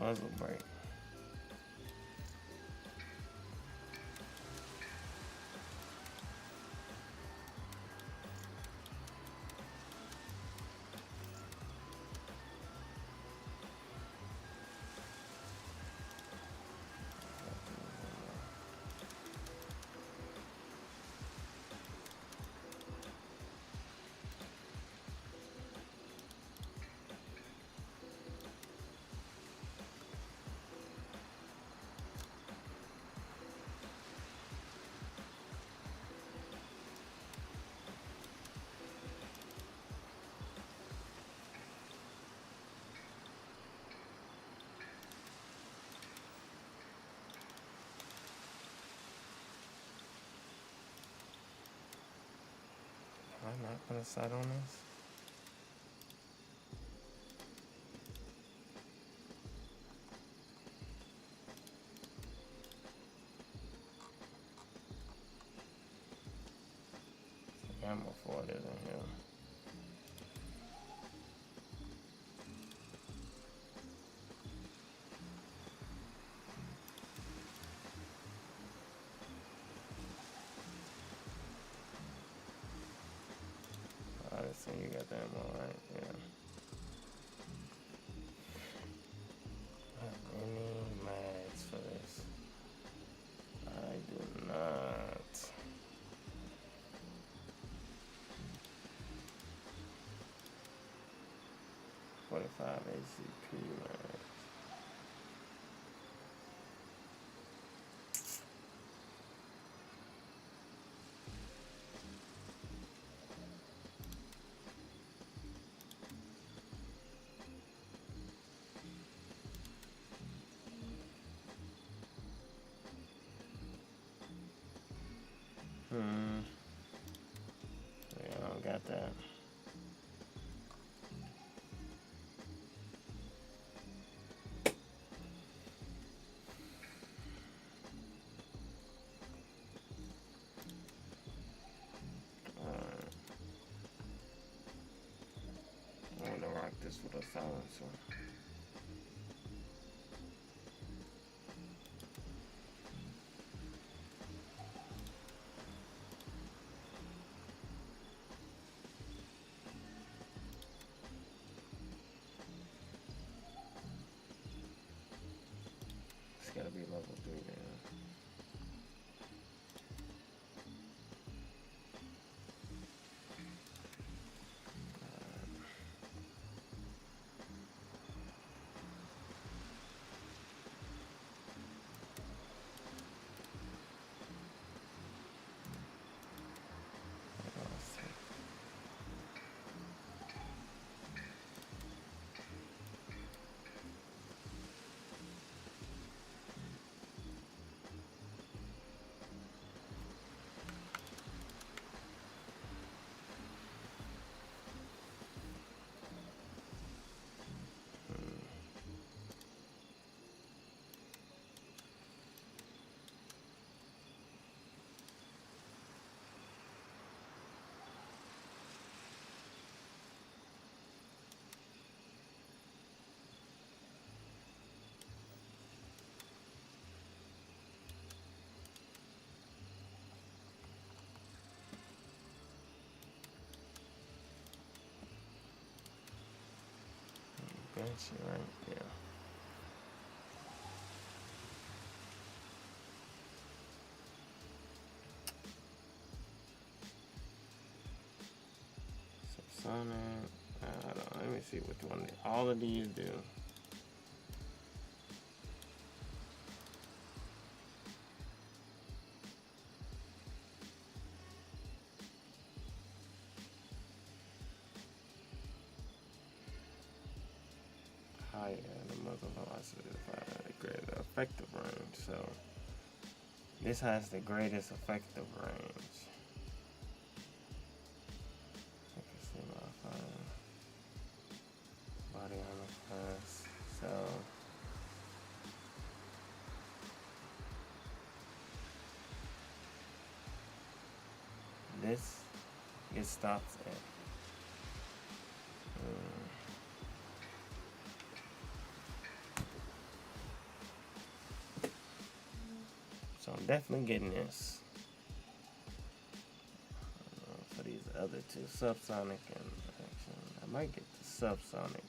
muzzle brake. I'm not gonna sight on this. Ammo for it isn't here. I see you got the ammo, right? Yeah. Any mags for this? I do not. $45 ACP mags. Yeah, I don't got that. Alright. I'm gonna rock this with a silencer. It's gotta be level 3 now. Benchy, right? Yeah. Subsonic. Hold on, let me see which one. All of these do. Higher the muzzle velocity is the greater effective range. So this has the greatest effective range. I can see modifier. Body armor class. So this it stops at definitely getting this. For these other two, subsonic and action. I might get the subsonic.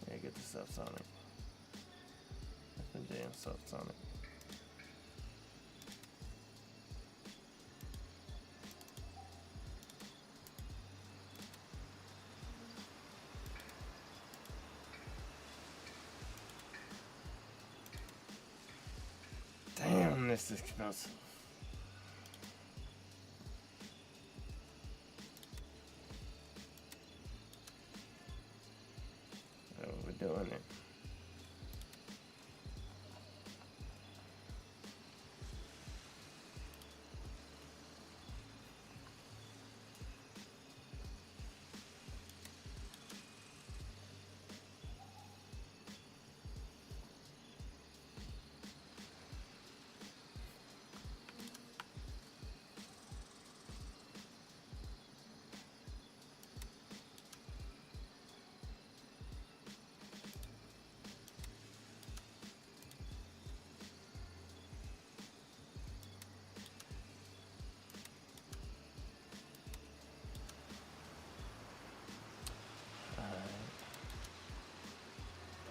Yeah, get the subsonic. That's the damn subsonic. Damn, this is expensive. Oh, we're doing it.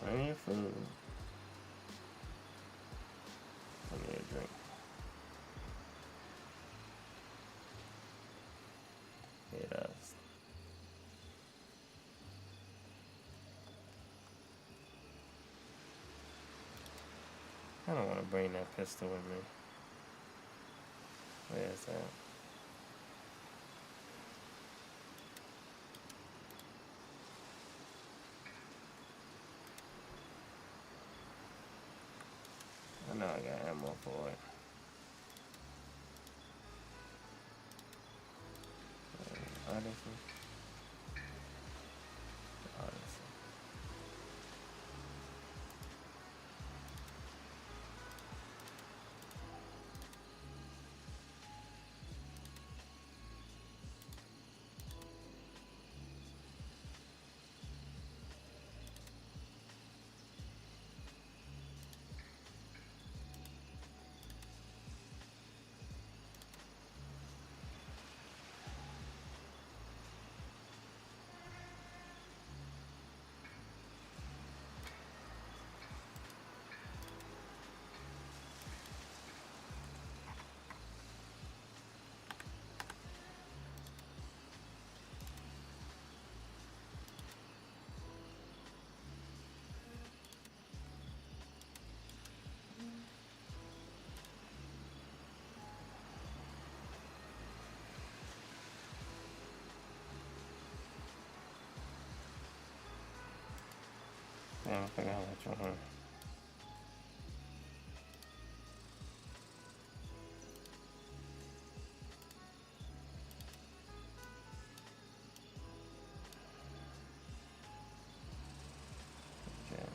Plenty of food. Plenty of drink. It does. I don't want to bring that pistol with me. Where is that? I know I got ammo for it. Odyssey. Odyssey. Damn, I forgot which one. Okay.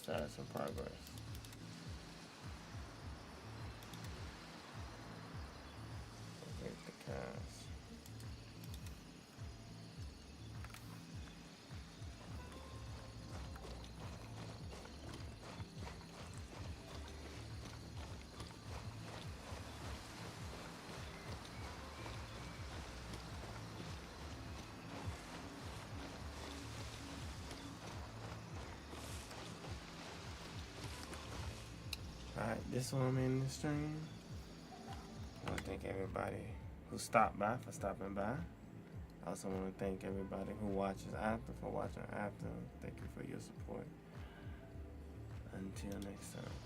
Task in progress. Break the cast. Alright, this one I'm in the stream. I want to thank everybody who stopped by for stopping by. I also want to thank everybody who watches after for watching after. Thank you for your support. Until next time.